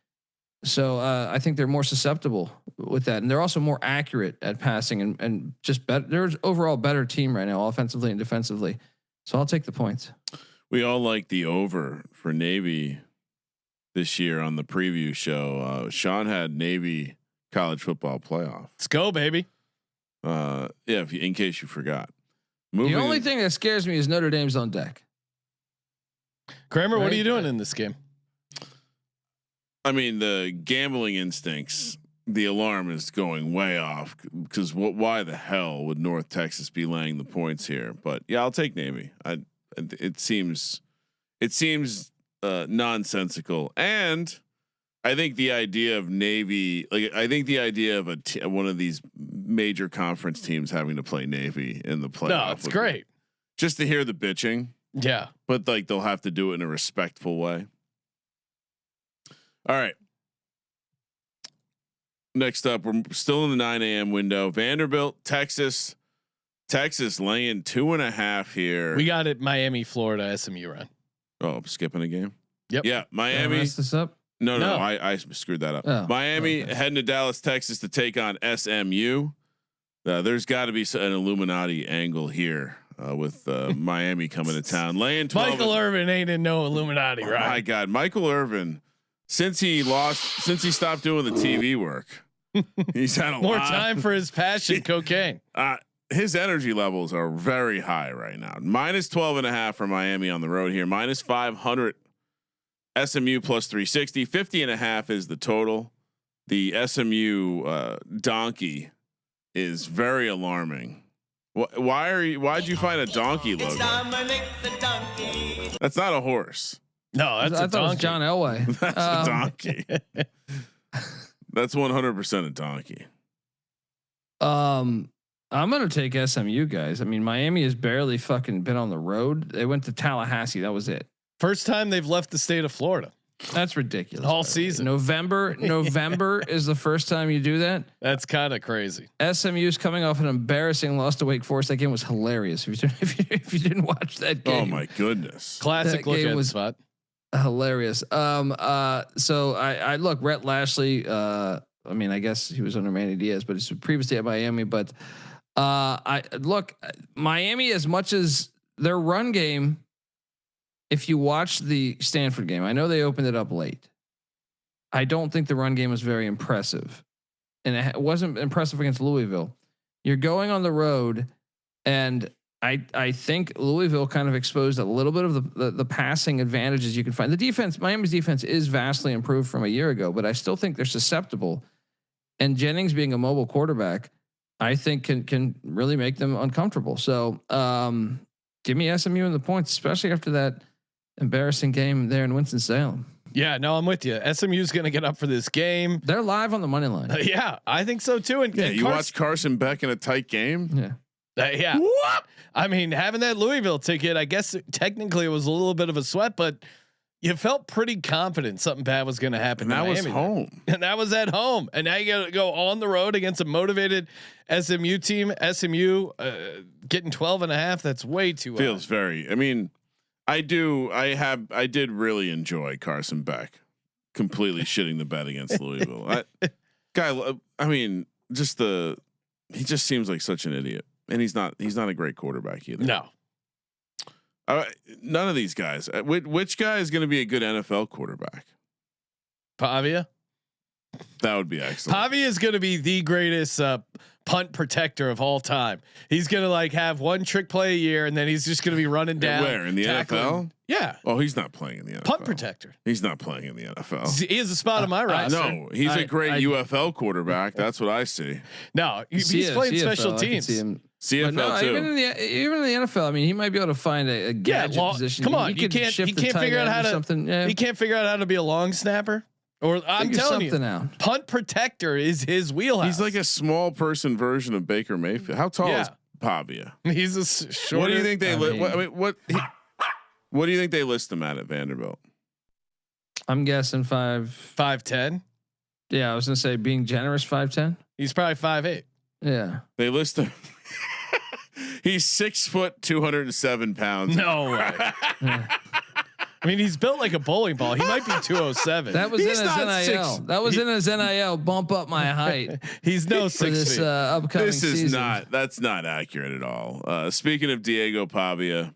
So I think they're more susceptible with that, and they're also more accurate at passing and just better. They're overall better team right now, offensively and defensively. So I'll take the points. We all like the over for Navy this year on the preview show. Sean had Navy college football playoff. Let's go, baby. In case you forgot. The only thing that scares me is Notre Dame's on deck. Kramer, right? What are you doing in this game? I mean, the gambling instincts, the alarm is going way off, because why the hell would North Texas be laying the points here? But yeah, I'll take Navy. It seems nonsensical, and I think the idea of Navy, one of these major conference teams having to play Navy in the playoff. No, it's great. Just to hear the bitching. Yeah, but like they'll have to do it in a respectful way. All right. Next up, we're still in the 9 a.m. window. Vanderbilt, Texas laying 2.5 here. We got it. Miami, Florida, SMU run. Oh, I'm skipping a game. Yep. Yeah, Miami. Mess this up? No. I screwed that up. Oh, Miami heading to Dallas, Texas to take on SMU. There's got to be an Illuminati angle here with Miami coming to town. Laying 12. Michael Irvin ain't in no Illuminati, right? My God, Michael Irvin. Since he stopped doing the TV work, he's had a more lot time for his passion, cocaine. His energy levels are very high right now. -12.5 for Miami on the road here. -500 SMU +360. 50.5 is the total. The SMU donkey is very alarming. Why'd you find a donkey logo? That's not a horse. No, that's I a thought it was donkey. John Elway. That's a donkey. That's 100% a donkey. I'm gonna take SMU, guys. I mean, Miami has barely fucking been on the road. They went to Tallahassee. That was it. First time they've left the state of Florida. That's ridiculous. All season. November is the first time you do that. That's kind of crazy. SMU's coming off an embarrassing loss to Wake Forest. That game was hilarious. If you didn't watch that game, Oh my goodness! Classic That look game at was spot. hilarious. So I look, Rhett Lashley. I mean, I guess he was under Manny Diaz, but he's previously at Miami. But I look, Miami, as much as their run game. If you watch the Stanford game, I know they opened it up late. I don't think the run game was very impressive, and it wasn't impressive against Louisville. You're going on the road, and I think Louisville kind of exposed a little bit of the passing advantages you can find. The defense, Miami's defense, is vastly improved from a year ago, but I still think they're susceptible. And Jennings being a mobile quarterback, I think can really make them uncomfortable. So give me SMU in the points, especially after that embarrassing game there in Winston-Salem. Yeah, no, I'm with you. SMU's going to get up for this game. They're live on the money line. Yeah, I think so too. And you watch Carson Beck in a tight game. Yeah. Yeah. What? I mean, having that Louisville ticket, I guess technically it was a little bit of a sweat, but you felt pretty confident something bad was going to happen. And that was home. And that was at home. And now you got to go on the road against a motivated SMU team. SMU getting 12.5. That's way too feels very. I mean, I did really enjoy Carson Beck completely shitting the bed against Louisville. I mean, he just seems like such an idiot, and he's not a great quarterback either. No. None of these guys. Which guy is going to be a good NFL quarterback? Pavia. That would be excellent. Pavia is going to be the greatest punt protector of all time. He's going to have one trick play a year, and then he's just going to be running down. Where in the NFL? Yeah. Oh, he's not playing in the NFL. Punt protector. He's not playing in the NFL. He has a spot on my roster. No, he's a great UFL quarterback. That's what I see. No, he's playing CFL, special teams. CFL too. Even in the NFL, I mean, he might be able to find a gadget position. Come on, he can't figure out how to something. Yeah. He can't figure out how to be a long snapper. Or I'm telling you, out. Punt protector is his wheelhouse. He's like a small person version of Baker Mayfield. How tall is Pavia? He's a short. What do you think they? What do you think they list him at Vanderbilt? I'm guessing 5'10". Yeah, I was gonna say being generous 5'10". He's probably 5'8". Yeah, they list him. He's 6 foot 207 pounds. No way. I mean, he's built like a bowling ball. He might be 207. That was in his NIL. That was in his NIL. Bump up my height. He's no 6 feet. Upcoming this is season. That's not accurate at all. Speaking of Diego Pavia,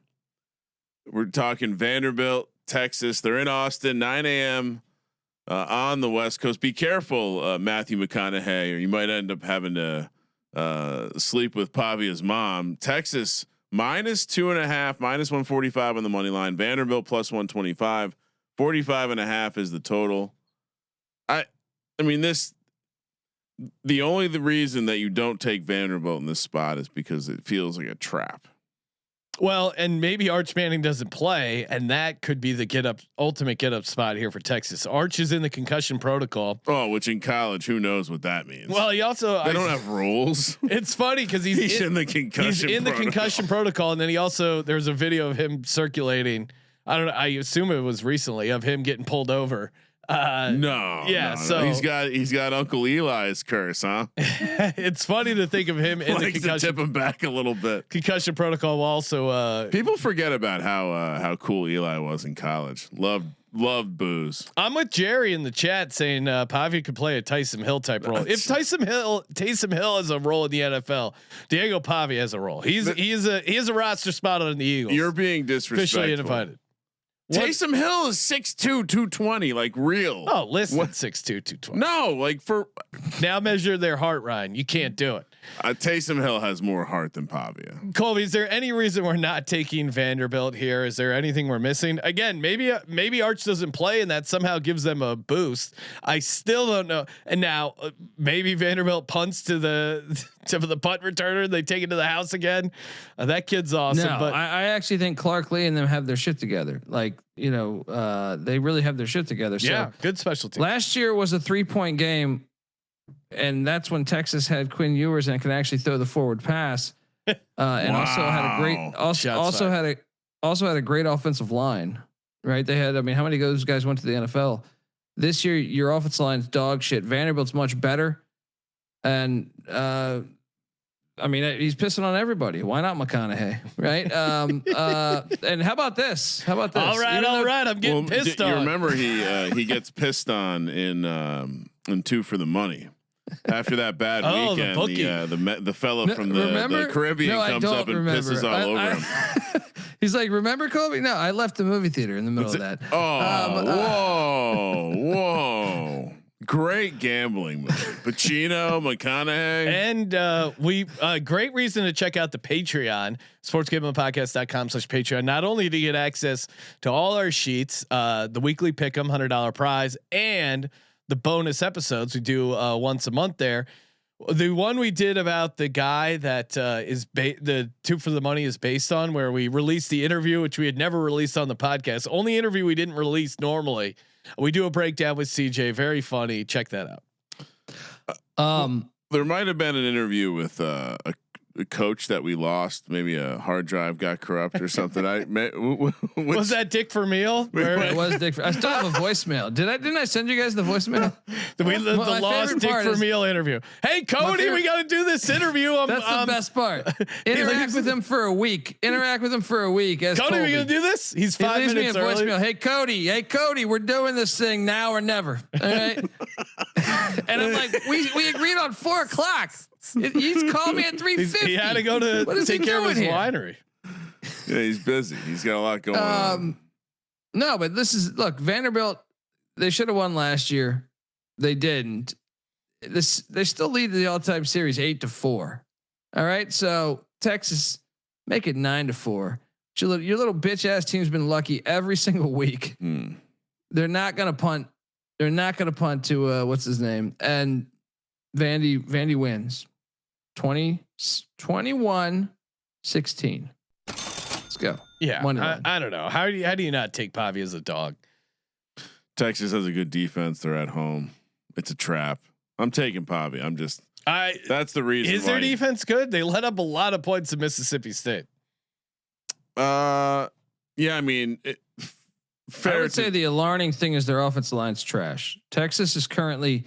we're talking Vanderbilt, Texas. They're in Austin, 9 a.m. On the West Coast. Be careful, Matthew McConaughey, or you might end up having to sleep with Pavia's mom. Texas -2.5, -145 on the money line. Vanderbilt +125, 45.5 is the total. I mean, the reason that you don't take Vanderbilt in this spot is because it feels like a trap. Well, and maybe Arch Manning doesn't play, and that could be the ultimate get up spot here for Texas. Arch is in the concussion protocol. Oh, which in college, who knows what that means? Well, he also they don't have rules. It's funny because he's in the concussion. He's in the concussion protocol, and then there's a video of him circulating. I don't know. I assume it was recently of him getting pulled over. So he's got Uncle Eli's curse, huh? It's funny to think of him in the concussion. To tip him back a little bit. Concussion protocol. Also, people forget about how cool Eli was in college. Loved booze. I'm with Jerry in the chat saying Pavia could play a Taysom Hill type role. If Taysom Hill has a role in the NFL, Diego Pavia has a role. He is a roster spot on the Eagles. You're being disrespectful. Officially invited. Taysom Hill is 6'2", 220, like real. Oh, listen, 6'2", 220. No, like for now measure their heart, Ryan. You can't do it. Taysom Hill has more heart than Pavia. Colby, is there any reason we're not taking Vanderbilt here? Is there anything we're missing? Again, maybe Arch doesn't play and that somehow gives them a boost. I still don't know. And now maybe Vanderbilt punts to the punt returner. They take it to the house again. That kid's awesome. No, but I actually think Clark Lee and them have their shit together. Like, they really have their shit together. So yeah, good special team. Last year was a 3-point game. And that's when Texas had Quinn Ewers and can actually throw the forward pass, and also had a great also had a great offensive line. right? They had. I mean, how many of those guys went to the NFL? This year, your offensive line's dog shit. Vanderbilt's much better, and I mean, he's pissing on everybody. Why not McConaughey, right? And how about this? All right. I'm getting pissed on. You remember he gets pissed on in Two for the Money. After that bad weekend, the fellow from the Caribbean comes up and pisses all over him. He's like, "Remember Colby? No, I left the movie theater in the middle of that." Whoa. Great gambling movie. Pacino, McConaughey. And we great reason to check out the Patreon, sportsgamblingpodcast.com/Patreon. Not only do you get access to all our sheets, the weekly pick'em $100 prize, and the bonus episodes we do once a month there. The one we did about the guy that is the Two for the Money is based on, where we released the interview, which we had never released on the podcast. Only interview we didn't release normally. We do a breakdown with CJ. Very funny. Check that out. There might have been an interview with a coach that we lost. Maybe a hard drive got corrupt or something. Was that Dick Vermeil? It was Dick. I still have a voicemail. Didn't I send you guys the voicemail? The lost Dick Vermeil interview. Hey Cody, we got to do this interview. That's the best part. Interact with him for a week. As Cody, we gonna do this? He's 5 minutes me a early. Voicemail. Hey Cody, we're doing this thing now or never. All right. And I'm like, we agreed on 4:00. He's called me at 3:50. He had to go to take care of his winery. Yeah, he's busy. He's got a lot going on. No, but look, Vanderbilt, they should have won last year. They didn't. They still lead the all-time series 8-4. All right. So Texas, make it 9-4. Your little bitch ass team's been lucky every single week. They're not going to punt. They're not going to punt to what's his name? And Vandy wins 21-16. Let's go. Yeah. I don't know. How do you not take Pavi as a dog? Texas has a good defense. They're at home. It's a trap. I'm taking Pavi. That's the reason. Is their defense good? They let up a lot of points to Mississippi State. Yeah. I mean, I would say the alarming thing is their offensive line's trash. Texas is currently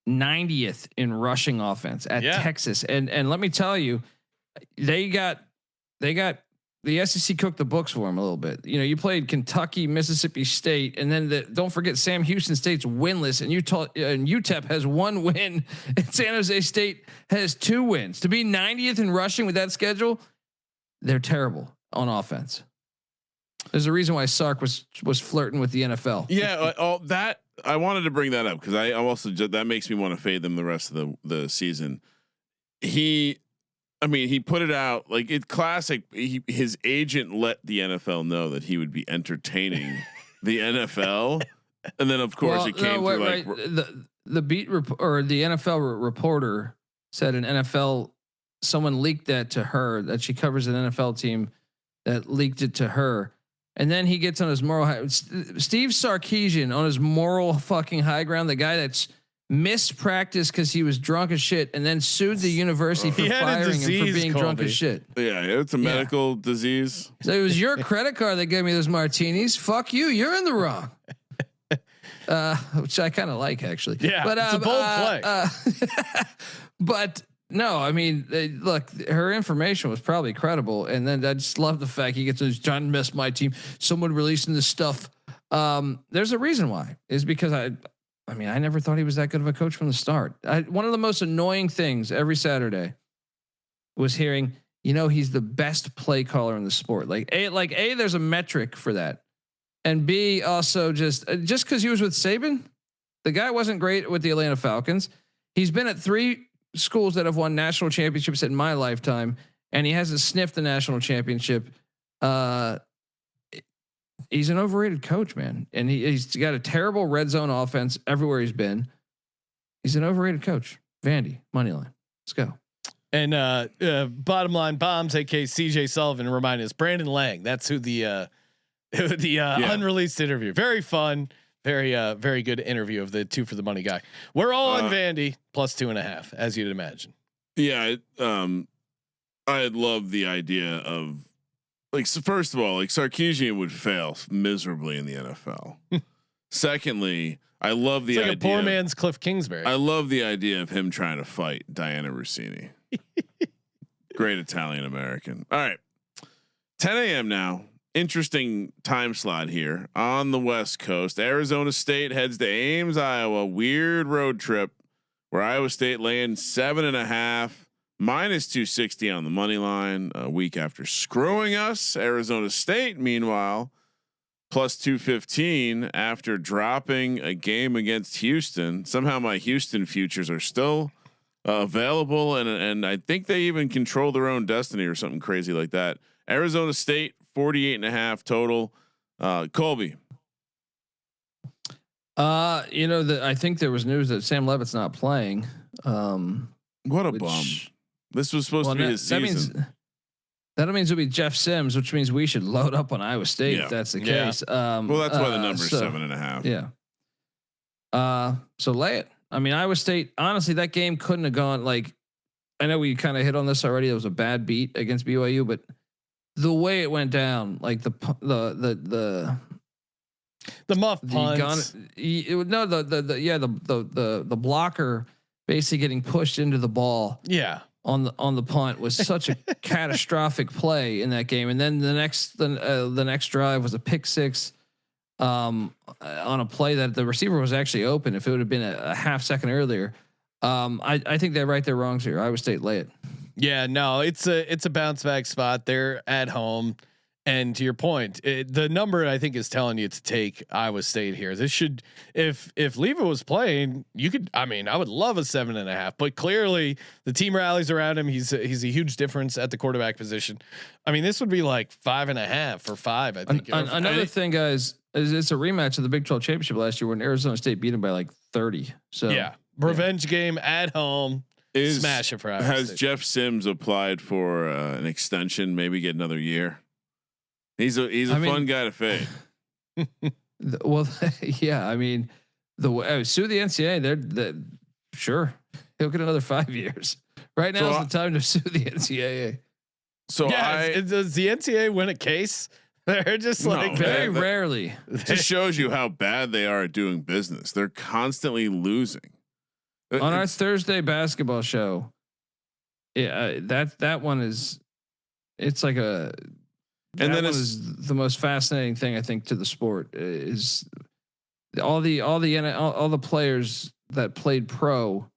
90th in rushing offense at Texas. And let me tell you, they got the SEC cooked the books for them a little bit. You know, you played Kentucky, Mississippi State, and then don't forget Sam Houston State's winless, and UTEP has 1 win, and San Jose State has 2 wins. To be 90th in rushing with that schedule, they're terrible on offense. There's a reason why Sark was flirting with the NFL. Yeah, that I wanted to bring that up because I also that makes me want to fade them the rest of the season. He put it out like it's classic. His agent let the NFL know that he would be entertaining the NFL, and then of course it came through the beat or the NFL reporter said someone leaked that to her, that she covers an NFL team that leaked it to her. And then he gets on his Steve Sarkisian on his moral fucking high ground. The guy that's missed practice because he was drunk as shit, and then sued the university for firing him for being drunk as shit. Yeah, it's a medical disease. So it was your credit card that gave me those martinis. Fuck you. You're in the wrong. Which I kind of like actually. Yeah, but it's a bold play. But no, I mean, look, her information was probably credible, and then I just love the fact he gets trying to mess my team. Someone releasing this stuff. There's a reason why. Is because I never thought he was that good of a coach from the start. One of the most annoying things every Saturday was hearing, he's the best play caller in the sport. Like A, there's a metric for that, and B, also just because he was with Saban, the guy wasn't great with the Atlanta Falcons. He's been at 3 schools that have won national championships in my lifetime, and he hasn't sniffed the national championship. He's an overrated coach, man, and he's got a terrible red zone offense everywhere he's been. He's an overrated coach. Vandy moneyline. Let's go. And bottom line bombs, aka CJ Sullivan, remind us Brandon Lang. That's who the unreleased interview. Very fun. Very good interview of the Two for the Money guy. We're all on Vandy plus 2.5, as you'd imagine. Yeah. I love the idea of like, so first of all, like Sarkisian would fail miserably in the NFL. Secondly, I love the idea. Like a poor man's Cliff Kingsbury. I love the idea of him trying to fight Diana Rossini. Great Italian American. All right. 10 a.m. now. Interesting time slot here on the West Coast. Arizona State heads to Ames, Iowa. Weird road trip where Iowa State laying 7.5, minus 260 on the money line a week after screwing us. Arizona State, meanwhile, plus 215 after dropping a game against Houston. Somehow my Houston futures are still available, and I think they even control their own destiny or something crazy like that. Arizona State 48.5 total. Colby. I think there was news that Sam Levitt's not playing. What a bum. This was supposed to be his season. That means it'll be Jeff Sims, which means we should load up on Iowa State if that's the case. Well, that's why the number is 7.5. Yeah. So lay it. I mean, Iowa State, honestly, that game couldn't have gone like, I know we kind of hit on this already. It was a bad beat against BYU, but the way it went down, like the muff punt, the blocker basically getting pushed into the ball. Yeah. On the punt was such a catastrophic play in that game. And then the next drive was a pick six on a play that the receiver was actually open. If it would have been a half second earlier, I think they right their wrongs here. Iowa State lay it. Yeah, no, it's a bounce back spot. They're at home, and to your point, the number I think is telling you to take Iowa State here. This should, if Leva was playing, you could. I mean, I would love a 7.5, but clearly the team rallies around him. He's a huge difference at the quarterback position. I mean, this would be like 5.5 or 5. I think. Another thing, guys, is it's a rematch of the Big 12 championship last year when Arizona State beat him by like 30. So yeah, revenge game at home. Smash it for Iowa Has State. Jeff Sims applied for an extension? Maybe get another year. He's a fun guy to fade. Well, yeah. I mean, sue the NCAA. They're sure he'll get another 5 years. Right now is the time to sue the NCAA. So yeah, does the NCAA win a case? They're just like very rarely. Just shows you how bad they are at doing business. They're constantly losing. On our Thursday basketball show, that one is, it's like a, and then is the most fascinating thing I think to the sport is all the players that played pro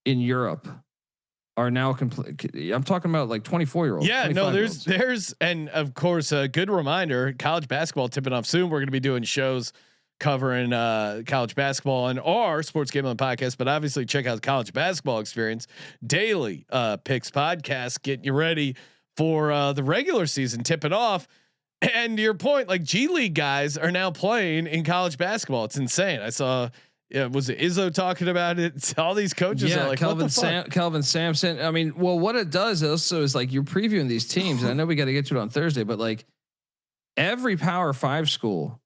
in Europe are now complete. I'm talking about like 24-year-olds. Yeah, no, there's, and of course, a good reminder, college basketball tipping off soon. We're going to be doing shows covering college basketball on our Sports Gambling podcast, but obviously check out the College Basketball Experience daily picks podcast, getting you ready for the regular season tipping off. And to your point, like G League guys are now playing in college basketball. It's insane. I saw, was it Izzo talking about it? It's all these coaches are like, Kelvin Sampson. I mean, well, what it does also is like you're previewing these teams, and I know we got to get to it on Thursday, but like every Power 5 school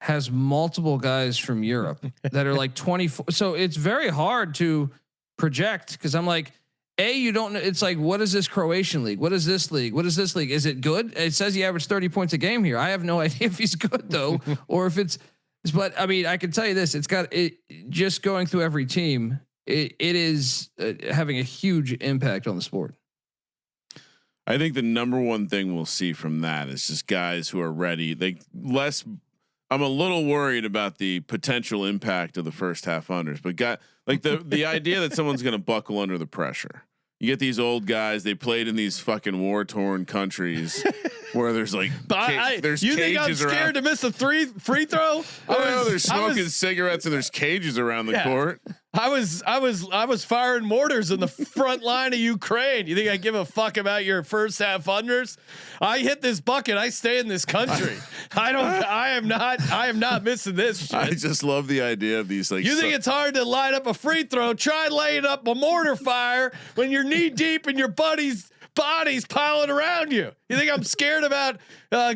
has multiple guys from Europe that are like 24. So it's very hard to project because I'm like, you don't know. It's like, what is this Croatian league? What is this league? What is this league? Is it good? It says he averaged 30 points a game here. I have no idea if he's good though, or if it's, but I mean, I can tell you this, it's got it just going through every team. It is having a huge impact on the sport. I think the number one thing we'll see from that is just guys who are ready. I'm a little worried about the potential impact of the first half unders, but like the idea that someone's going to buckle under the pressure. You get these old guys, they played in these fucking war torn countries where there's like, there's you think I'm scared around. to miss a free throw? They're smoking cigarettes and there's cages around the court. I was firing mortars in the front line of Ukraine. You think I give a fuck about your first half unders? I hit this bucket. I stay in this country. I am not missing this shit. I just love the idea of these like. You think it's hard to line up a free throw? Try laying up a mortar fire when you're knee deep in your buddy's bodies piling around you. You think I'm scared about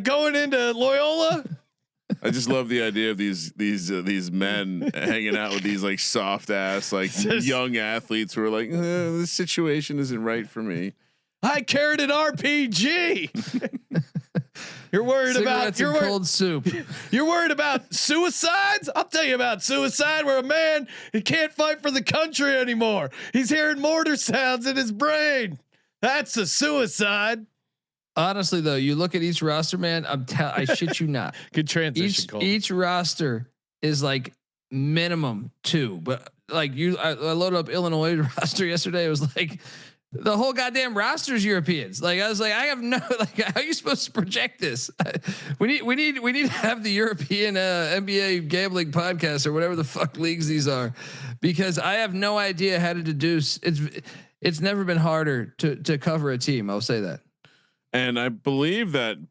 going into Loyola? I just love the idea of these men hanging out with these like soft ass like young athletes who are like, this situation isn't right for me. I carried an RPG. You're worried about cold soup. You're worried about suicides? I'll tell you about suicide where a man he can't fight for the country anymore. He's hearing mortar sounds in his brain. That's a suicide. Honestly, though, you look at each roster, man. I shit you not. Good transition. Each roster is like minimum 2, but like I loaded up Illinois roster yesterday. It was like the whole goddamn roster is Europeans. Like I was like, I have no like. How are you supposed to project this? We need to have the European NBA gambling podcast or whatever the fuck leagues these are, because I have no idea how to deduce. It's never been harder to cover a team. I'll say that. And I believe that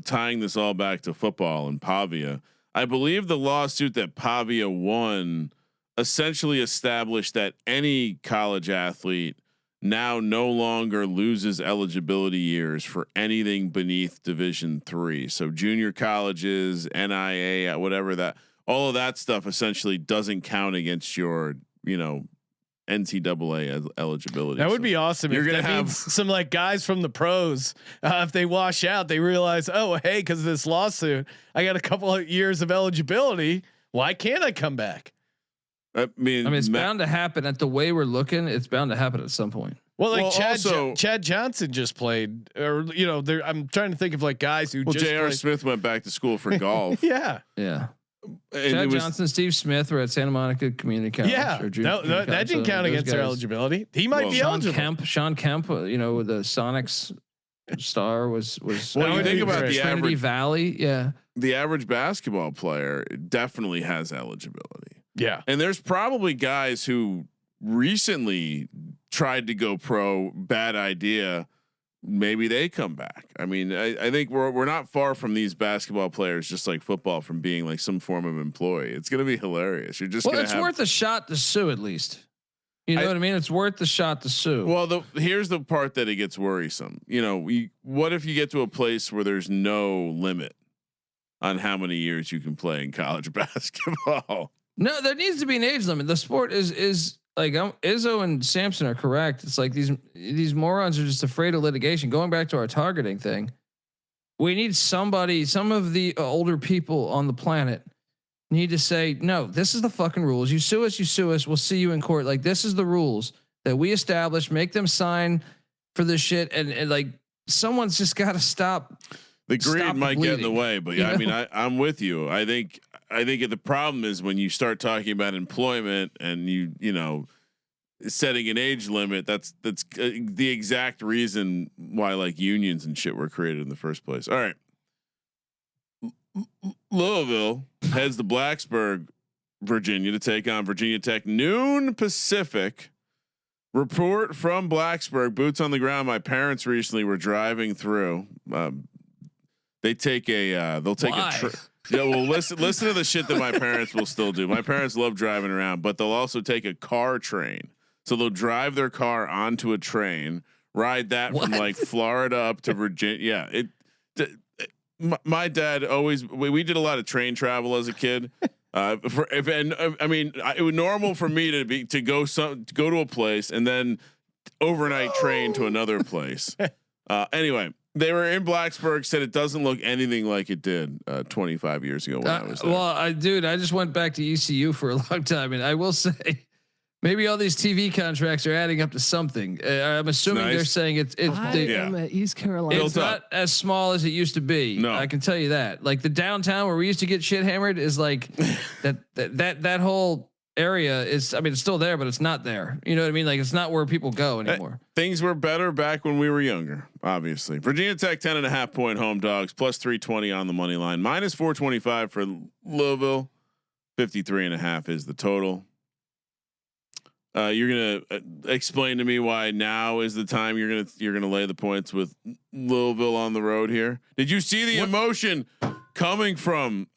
tying this all back to football and Pavia, I believe the lawsuit that Pavia won essentially established that any college athlete now no longer loses eligibility years for anything beneath Division III. So junior colleges, NIA, whatever that, all of that stuff essentially doesn't count against your, NCAA eligibility. That would be awesome. You're going to have some like guys from the pros. If they wash out, they realize, oh, hey, because of this lawsuit, I got a couple of years of eligibility. Why can't I come back? I mean, it's bound to happen. At the way we're looking, it's bound to happen at some point. Well, like Chad Johnson just played, or I'm trying to think of like guys who. Well, just J.R. played. Smith went back to school for golf. Yeah. Chad Johnson, Steve Smith were at Santa Monica Community College. Yeah, that didn't count against their eligibility. He might be eligible. Sean Kemp, with the Sonics star was. Well, you think about the Trinity average Valley, yeah. The average basketball player definitely has eligibility. Yeah, and there's probably guys who recently tried to go pro. Bad idea. Maybe they come back. I mean, I think we're not far from these basketball players, just like football, from being like some form of employee. It's going to be hilarious. You're just it's worth a shot to sue at least. You know what I mean? It's worth the shot to sue. Well, here's the part that it gets worrisome. What if you get to a place where there's no limit on how many years you can play in college basketball? No, there needs to be an age limit. The sport is like Izzo and Sampson are correct. It's like these morons are just afraid of litigation. Going back to our targeting thing, we need some of the older people on the planet need to say, no, this is the fucking rules. You sue us. We'll see you in court. Like, this is the rules that we established. Make them sign for this shit. And like, someone's just got to stop. The greed might get in the way, but yeah, I mean, I'm with you. I think the problem is when you start talking about employment and setting an age limit. That's the exact reason why like unions and shit were created in the first place. All right, Louisville heads to Blacksburg, Virginia, to take on Virginia Tech, noon Pacific. Report from Blacksburg, boots on the ground. My parents recently were driving through. They'll take a trip. Yeah, well, listen to the shit that my parents will still do. My parents love driving around, but they'll also take a car train. So they'll drive their car onto a train, ride that from like Florida up to Virginia. Yeah, my dad always. We did a lot of train travel as a kid. It was normal for me to go to a place and then overnight train to another place. Anyway. They were in Blacksburg. Said it doesn't look anything like it did 25 years ago when I was there. Well, I just went back to ECU for a long time, and I will say, maybe all these TV contracts are adding up to something. I'm assuming they're saying it's. I am at East Carolina. It's not as small as it used to be. No, I can tell you that. Like the downtown where we used to get shit hammered is like that whole area is. I mean, it's still there, but it's not there. You know what I mean? Like it's not where people go anymore. Things were better back when we were younger. Obviously, Virginia Tech 10.5 point home dogs plus 320 on the money line, minus 425 for Louisville. 53.5 is the total. You're gonna explain to me why now is the time you're gonna lay the points with Louisville on the road here. Did you see the emotion coming from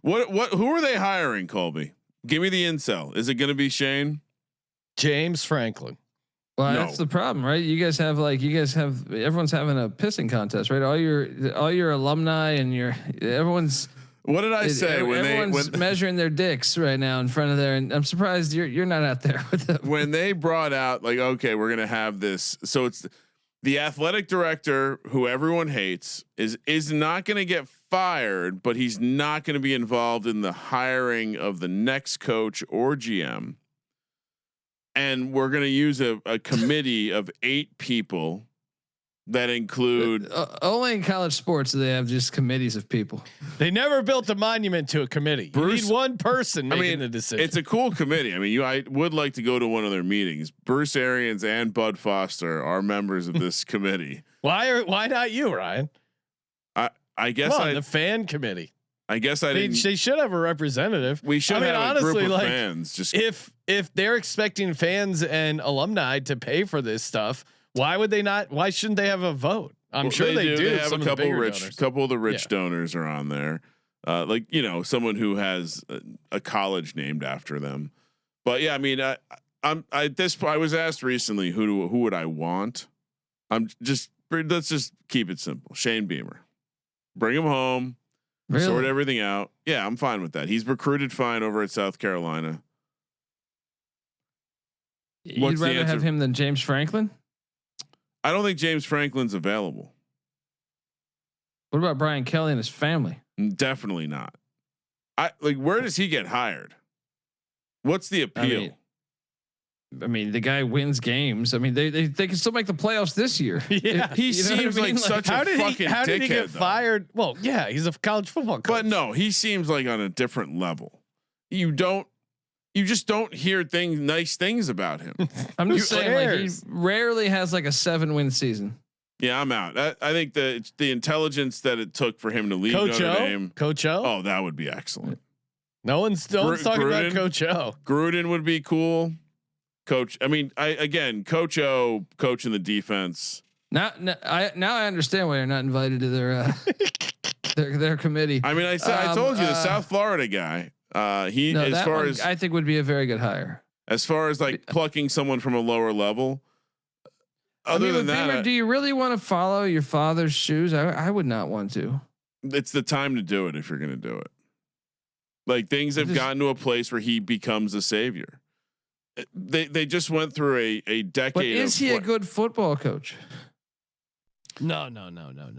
who are they hiring, Colby? Give me the incel. Is it going to be Shane? James Franklin. Well, that's the problem, right? Everyone's having a pissing contest, right? All your alumni and everyone's. What did I say everyone's measuring their dicks right now in front of there, and I'm surprised you're not out there with them. When they brought out like, okay, we're gonna have this. So it's the athletic director, who everyone hates, is not going to get fired, but he's not going to be involved in the hiring of the next coach or GM. And we're going to use a committee of 8 people that include only in college sports do they have just committees of people. They never built a monument to a committee. You need one person making the decision. It's a cool committee. I mean, I would like to go to one of their meetings. Bruce Arians and Bud Foster are members of this committee. Why not you, Ryan? I guess the fan committee. I guess they should have a representative. We should have honestly, a group of like, fans. Just if they're expecting fans and alumni to pay for this stuff, why would they not? Why shouldn't they have a vote? I'm sure they do. They have a couple of the rich donors are on there, like someone who has a college named after them. But yeah, I mean, I was asked recently who would I want. Let's just keep it simple. Shane Beamer, bring him home. Really? Sort everything out. Yeah, I'm fine with that. He's recruited fine over at South Carolina. You'd rather have him than James Franklin? I don't think James Franklin's available. What about Brian Kelly and his family? Definitely not. Where does he get hired? What's the appeal? I mean, the guy wins games. I mean, they can still make the playoffs this year. Yeah, he seems like such a fucking how did he get though. fired? Well, yeah, he's a college football coach. But no, he seems like on a different level. You just don't hear nice things about him. I'm just saying, he rarely has like a 7-win season. Yeah, I'm out. I think the intelligence that it took for him to leave Notre Dame. Coach O. Oh, that would be excellent. No one's talking about Coach O. Gruden would be cool. Coach. I mean, Coach O coaching the defense. Now I understand why you're not invited to their committee. I mean, I told you the South Florida guy. I think would be a very good hire. As far as like plucking someone from a lower level. Other than that, Beamer, do you really want to follow your father's shoes? I would not want to. It's the time to do it if you're going to do it. Like things have gotten to a place where he becomes a savior. They just went through a decade. But is he a good football coach? No.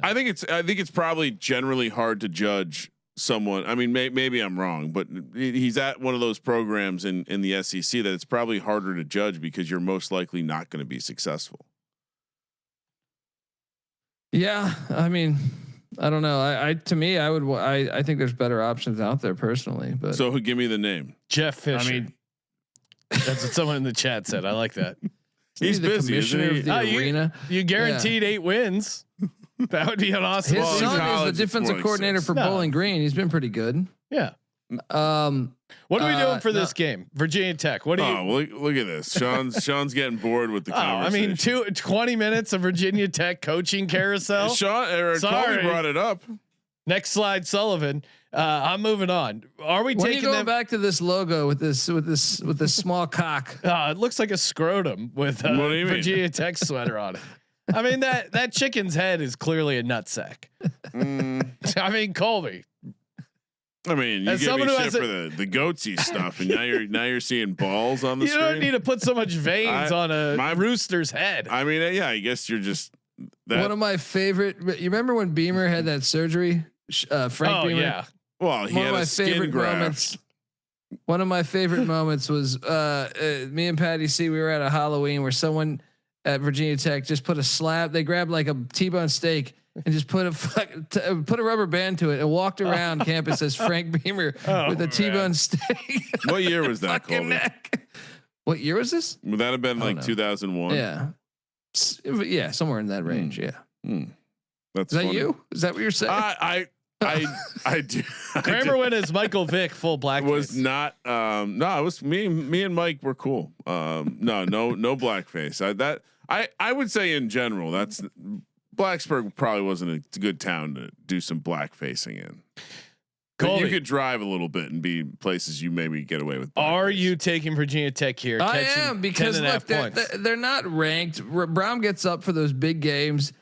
I think it's probably generally hard to judge someone. I mean, maybe I'm wrong, but he's at one of those programs in the SEC that it's probably harder to judge because you're most likely not going to be successful. Yeah, I mean, I don't know. I think there's better options out there personally. But so give me the name. Jeff Fisher. I mean, that's what someone in the chat said. I like that. He's busy. Commissioner of the arena. You guaranteed 8 wins. That would be an awesome. His son is the defensive coordinator for Bowling Green. He's been pretty good. Yeah. What are we doing for this game? Virginia Tech. What do you? Oh, look at this. Sean's getting bored with the conversation. I mean, 20 minutes of Virginia Tech coaching carousel. Colby brought it up. Next slide, Sullivan. I'm moving on. Are we taking them back to this logo with this small cock? It looks like a scrotum with a Virginia Tech sweater on it. I mean that chicken's head is clearly a nutsack. I mean, Colby. I mean, you give me shit for the goatsy stuff, and now you're seeing balls on the screen. You don't need to put so much veins on my rooster's head. I mean, yeah, I guess you're just one of my favorite. You remember when Beamer had that surgery? Frank Beamer. Yeah. Well, he had a skin graft. One of my favorite moments was me and Patty C. We were at a Halloween where someone at Virginia Tech just put a slab. They grabbed like a T-bone steak and just put a rubber band to it and walked around campus as Frank Beamer with a T-bone steak. What year was that, Colby? What year was this? Would that have been like 2001? Yeah, somewhere in that range. Yeah. That's is that funny. you? Is that what you're saying? I do. Kramer went as Michael Vick full blackface. Was not. No, it was me. Me and Mike were cool. No blackface. I would say in general that's Blacksburg probably wasn't a good town to do some blackfacing in. You could drive a little bit and be places you maybe get away with. Are you taking Virginia Tech here? I am, because look, they're not ranked. Brown gets up for those big games.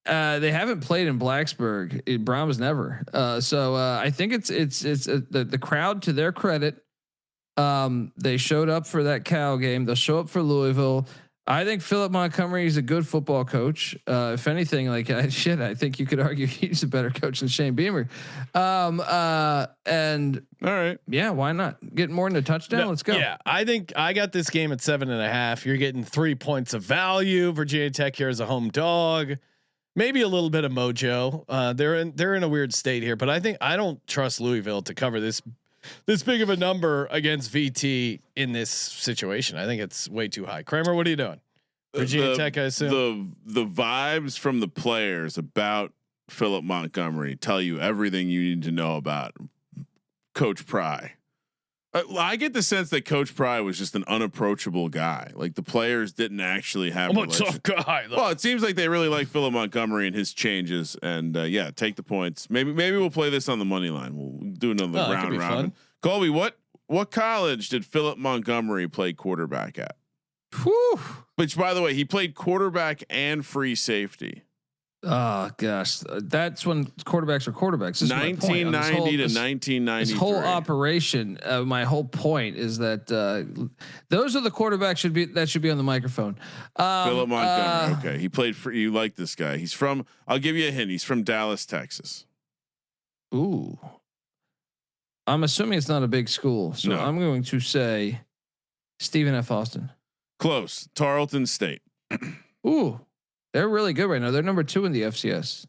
They haven't played in Blacksburg. Brown was never. So I think it's the crowd, to their credit. They showed up for that Cal game. They'll show up for Louisville. I think Philip Montgomery is a good football coach. If anything, I think you could argue he's a better coach than Shane Beamer. And all right, yeah, why not get more than a touchdown? Let's go. Yeah, I think I got this game at 7.5. You're getting 3 points of value. Virginia Tech here as a home dog. Maybe a little bit of mojo. They're in a weird state here, but I don't trust Louisville to cover this big of a number against VT in this situation. I think it's way too high. Kramer, what are you doing? Virginia Tech, I assume. The vibes from the players about Philip Montgomery tell you everything you need to know about Coach Pry. I get the sense that Coach Pry was just an unapproachable guy. Like the players didn't actually have. I'm a tough guy. Though. Well, it seems like they really like Philip Montgomery and his changes. And yeah, take the points. Maybe we'll play this on the money line. We'll do another round robin. Colby, what college did Philip Montgomery play quarterback at? Whew. Which, by the way, he played quarterback and free safety. Oh gosh, that's when quarterbacks are quarterbacks. 1990 to 1993. This whole operation. My whole point is that those are the quarterbacks that should be on the microphone. Philip Montgomery. Okay, he played for. You like this guy? He's from. I'll give you a hint. He's from Dallas, Texas. Ooh. I'm assuming it's not a big school, so I'm going to say Stephen F. Austin. Close. Tarleton State. Ooh. They're really good right now. They're number 2 in the FCS.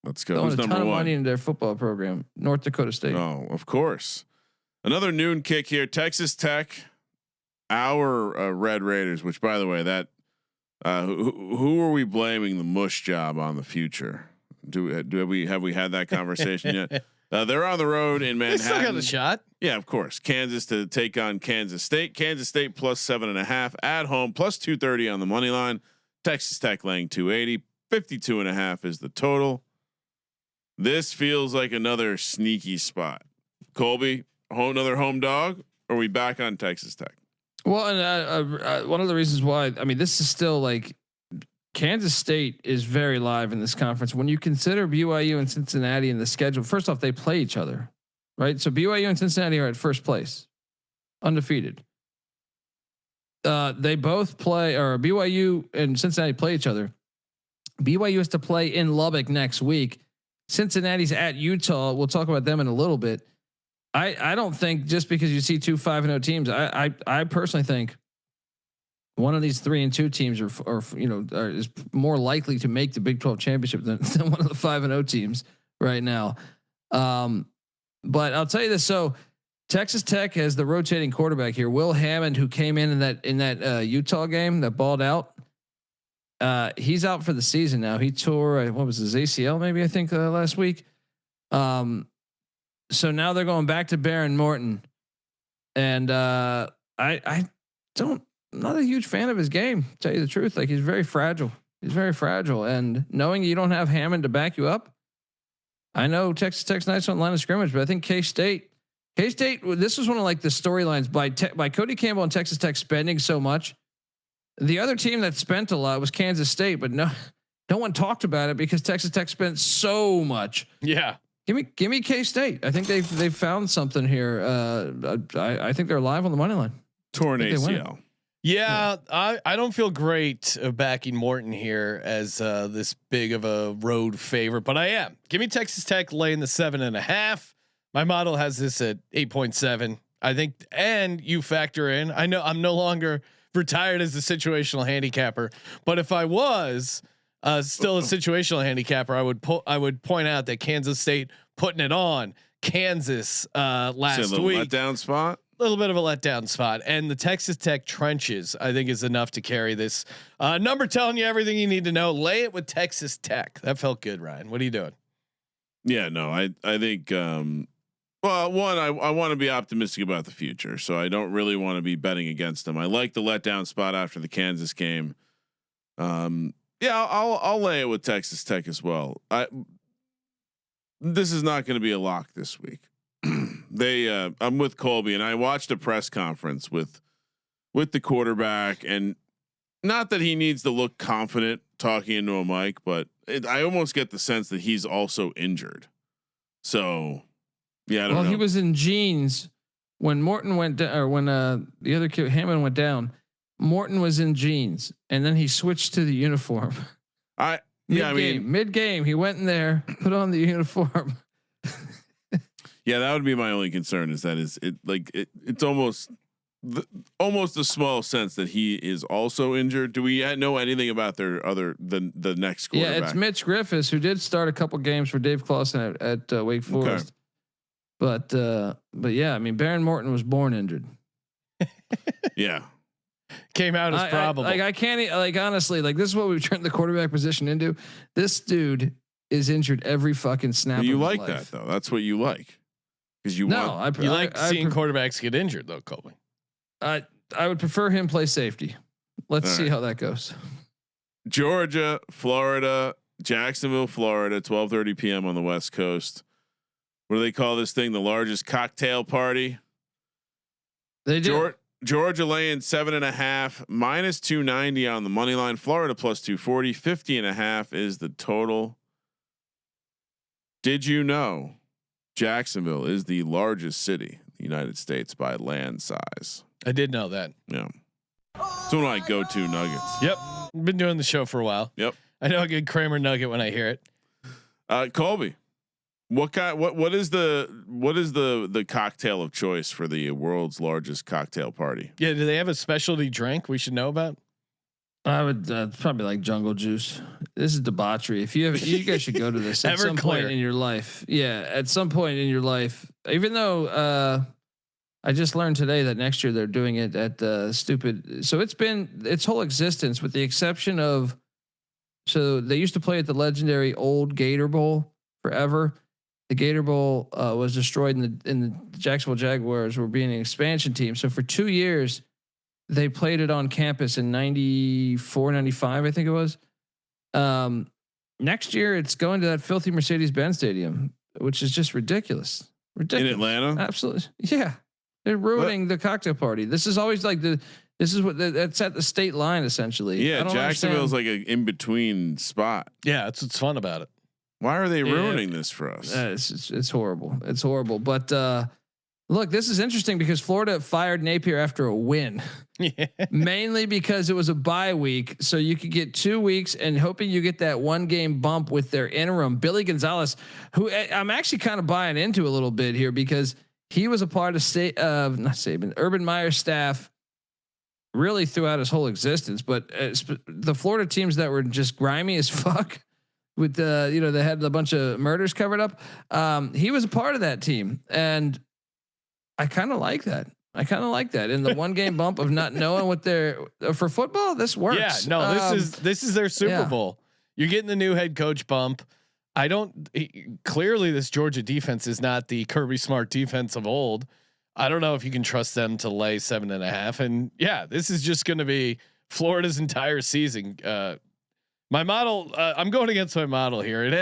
Let's go. Throwing Who's a number ton 1? of money in their football program. North Dakota State. Oh, of course. Another noon kick here. Texas Tech, our Red Raiders. Which, by the way, that who are we blaming the mush job on the future? Have we had that conversation yet? They're on the road in Manhattan. They still got a shot. Yeah, of course. Kansas to take on Kansas State. Kansas State plus 7.5 at home, plus 230 on the money line. Texas Tech laying 280, 52.5 is the total. This feels like another sneaky spot. Colby, another home dog. Or are we back on Texas Tech? Well, and one of the reasons why, I mean, this is still like Kansas State is very live in this conference. When you consider BYU and Cincinnati in the schedule, first off, they play each other, right? So BYU and Cincinnati are at first place, undefeated. They both play, or BYU and Cincinnati play each other. BYU has to play in Lubbock next week. Cincinnati's at Utah. We'll talk about them in a little bit. I don't think just because you see 2 5-0 teams, I personally think one of these 3-2 teams is more likely to make the Big 12 championship than one of the 5-0 teams right now. But I'll tell you this. So Texas Tech has the rotating quarterback here, Will Hammond, who came in that Utah game that balled out. He's out for the season now. He tore what was his ACL maybe I think last week. So now they're going back to Baron Morton, and I'm not a huge fan of his game. To tell you the truth, like he's very fragile. And knowing you don't have Hammond to back you up, I know Texas Tech's nice on line of scrimmage, but I think K-State. This was one of like the storylines by Cody Campbell and Texas Tech spending so much. The other team that spent a lot was Kansas State, but no one talked about it because Texas Tech spent so much. Yeah. Give me K-State. I think they've found something here. I think they're live on the money line. Torn ACL. Yeah, I don't feel great backing Morton here as this big of a road favorite, but I am. Give me Texas Tech laying the 7.5. My model has this at 8.7. I think, and you factor in. I know I'm no longer retired as a situational handicapper, but if I was still a situational handicapper, I would point out that Kansas State putting it on Kansas last week. Letdown spot. A little bit of a letdown spot, and the Texas Tech trenches I think is enough to carry this number, telling you everything you need to know. Lay it with Texas Tech. That felt good, Ryan. What are you doing? Yeah, no, I think. Well, one, I want to be optimistic about the future, so I don't really want to be betting against them. I like the letdown spot after the Kansas game. Yeah, I'll lay it with Texas Tech as well. This is not going to be a lock this week. I'm with Colby, and I watched a press conference with the quarterback, and not that he needs to look confident talking into a mic, but I almost get the sense that he's also injured. So, yeah, I don't know. He was in jeans when Morton went down, or when the other kid Hammond went down. Morton was in jeans, and then he switched to the uniform. Mid game, he went in there, put on the uniform. Yeah, that would be my only concern. It's almost a small sense that he is also injured. Do we know anything about the next quarterback? Yeah, it's Mitch Griffiths, who did start a couple games for Dave Clawson at Wake Forest. Okay. But yeah, I mean, Baron Morton was born injured. Yeah. Came out as probable. I can't honestly, this is what we've turned the quarterback position into. This dude is injured every fucking snap. You of like his life. that though? That's what you like, because you like seeing quarterbacks get injured though, Colby. I would prefer him play safety. Let's see how that goes. Georgia, Florida, Jacksonville, Florida, 12:30 p.m. on the West Coast. What do they call this thing? The largest cocktail party. They do. Georgia laying 7.5, minus 290 on the money line. Florida plus 240, 50.5 is the total. Did you know Jacksonville is the largest city in the United States by land size? I did know that. Yeah. It's one of my go-to nuggets. Yep. Been doing the show for a while. Yep. I know a good Kramer nugget when I hear it. Colby, what is the cocktail of choice for the world's largest cocktail party? Yeah, do they have a specialty drink we should know about? I would probably like jungle juice. This is debauchery. You guys should go to this at some point in your life. Yeah, at some point in your life. Even though I just learned today that next year they're doing it at stupid. So it's been its whole existence, with the exception of. So they used to play at the legendary old Gator Bowl forever. The Gator Bowl was destroyed, in the Jacksonville Jaguars were being an expansion team. So for 2 years, they played it on campus in 94, 95, I think it was. Next year, it's going to that filthy Mercedes-Benz Stadium, which is just ridiculous. Ridiculous. In Atlanta? Absolutely. Yeah. They're ruining the cocktail party. This is always that's at the state line, essentially. Yeah, Jacksonville's like an in-between spot. Yeah, that's what's fun about it. Why are they ruining this for us? It's horrible. It's horrible. But look, this is interesting because Florida fired Napier after a win, mainly because it was a bye week. So you could get 2 weeks and hoping you get that 1 game bump with their interim, Billy Gonzalez, who I'm actually kind of buying into a little bit here because he was a part of Urban Meyer's staff really throughout his whole existence. But the Florida teams that were just grimy as fuck, with they had a bunch of murders covered up. He was a part of that team, and I kind of like that. In the 1 game bump of not knowing what they're for football, this works. Yeah, no, this is their Super Bowl. You're getting the new head coach bump. Clearly this Georgia defense is not the Kirby Smart defense of old. I don't know if you can trust them to lay 7.5. And yeah, this is just going to be Florida's entire season. My model, I'm going against my model here, and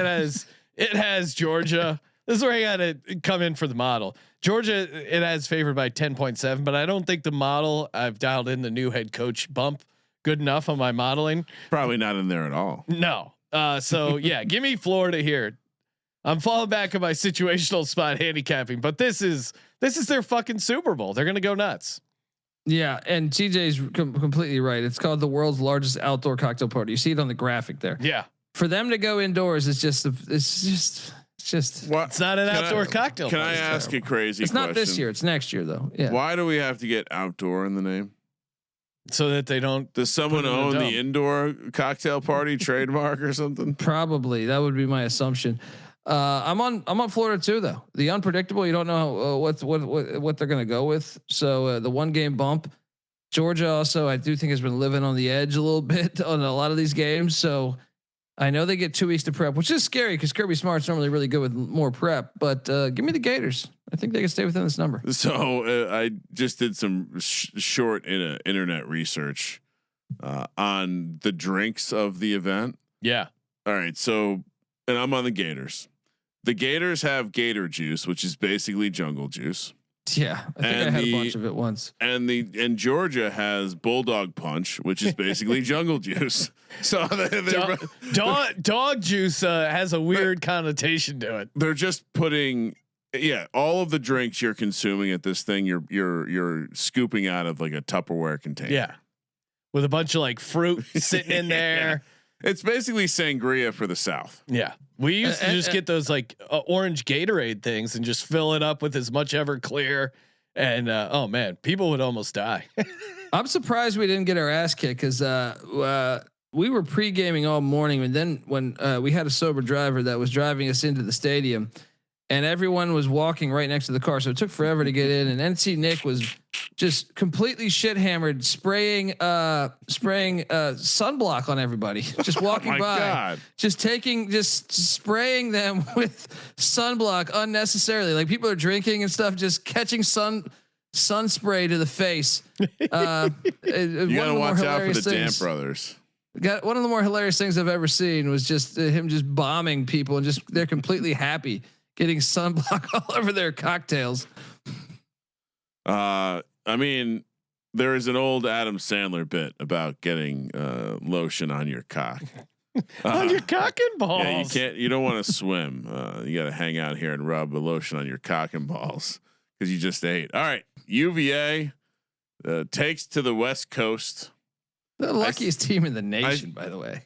it has Georgia. This is where I got to come in for the model. Georgia, it has favored by 10.7, but I don't think the model, I've dialed in the new head coach bump good enough on my modeling. Probably not in there at all. No. So yeah, give me Florida here. I'm falling back on my situational spot handicapping, but this is their fucking Super Bowl. They're going to go nuts. Yeah, and TJ's completely right. It's called the world's largest outdoor cocktail party. You see it on the graphic there. Yeah. For them to go indoors, it's just. What? It's not an outdoor cocktail. Can I ask a crazy? It's question? Not this year. It's next year though. Yeah. Why do we have to get outdoor in the name? So that they don't. Does someone own the indoor cocktail party trademark or something? Probably. That would be my assumption. I'm on Florida too, though. The unpredictable. You don't know what they're going to go with. So the 1 game bump. Georgia also, I do think, has been living on the edge a little bit on a lot of these games. So I know they get 2 weeks to prep, which is scary because Kirby Smart's normally really good with more prep. But give me the Gators. I think they can stay within this number. So I just did some short internet research on the drinks of the event. Yeah. All right. So, and I'm on the Gators. The Gators have Gator juice, which is basically jungle juice. Yeah, I think I had a bunch of it once. And Georgia has Bulldog Punch, which is basically jungle juice. So dog juice has a weird connotation to it. They're just putting, all of the drinks you're consuming at this thing, you're scooping out of like a Tupperware container. Yeah. with a bunch of like fruit sitting in there. It's basically sangria for the South. Yeah. We used to just get those like orange Gatorade things and just fill it up with as much Everclear. And oh man, people would almost die. I'm surprised we didn't get our ass kicked because we were pre-gaming all morning, and then when we had a sober driver that was driving us into the stadium, and everyone was walking right next to the car, so it took forever to get in. And NC Nick was just completely shit hammered, spraying sunblock on everybody, just walking by, God. just spraying them with sunblock unnecessarily. Like people are drinking and stuff, just catching sun spray to the face. You gotta watch out for the Dant brothers. Got one of the more hilarious things I've ever seen was just him just bombing people and just they're completely happy getting sunblock all over their cocktails. I mean, there is an old Adam Sandler bit about getting lotion on your cock. On your cock and balls. Yeah, you don't want to swim. You got to hang out here and rub a lotion on your cock and balls because you just ate. All right, UVA takes to the West Coast. The luckiest team in the nation, by the way.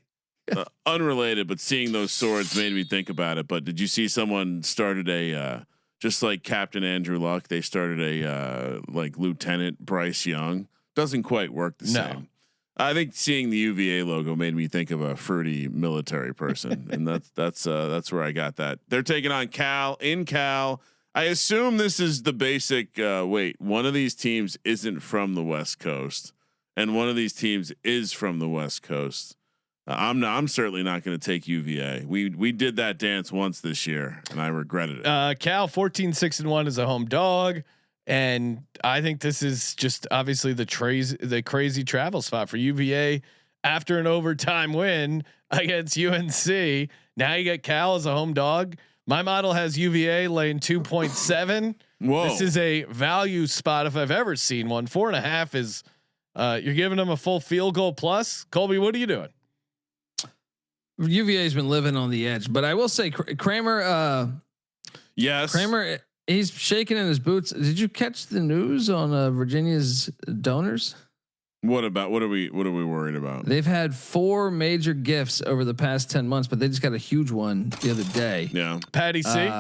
Unrelated, but seeing those swords made me think about it. But did you see someone started a just like Captain Andrew Luck? They started a like Lieutenant Bryce Young. Doesn't quite work the same. I think seeing the UVA logo made me think of a fruity military person, and that's where I got that. They're taking on Cal in Cal. I assume this is the basic. Wait, one of these teams isn't from the West Coast, and one of these teams is from the West Coast. I'm certainly not going to take UVA. We did that dance once this year, and I regretted it. Cal 14-6-1 is a home dog, and I think this is just obviously the crazy travel spot for UVA after an overtime win against UNC. Now you get Cal as a home dog. My model has UVA laying 2.7. Whoa, this is a value spot if I've ever seen one. 4.5 is you're giving them a full field goal plus. Colby, what are you doing? UVA's been living on the edge, but I will say Kramer. Yes, Kramer. He's shaking in his boots. Did you catch the news on Virginia's donors? What are we worried about? They've had 4 major gifts over the past 10 months, but they just got a huge one the other day. Yeah, Patty C.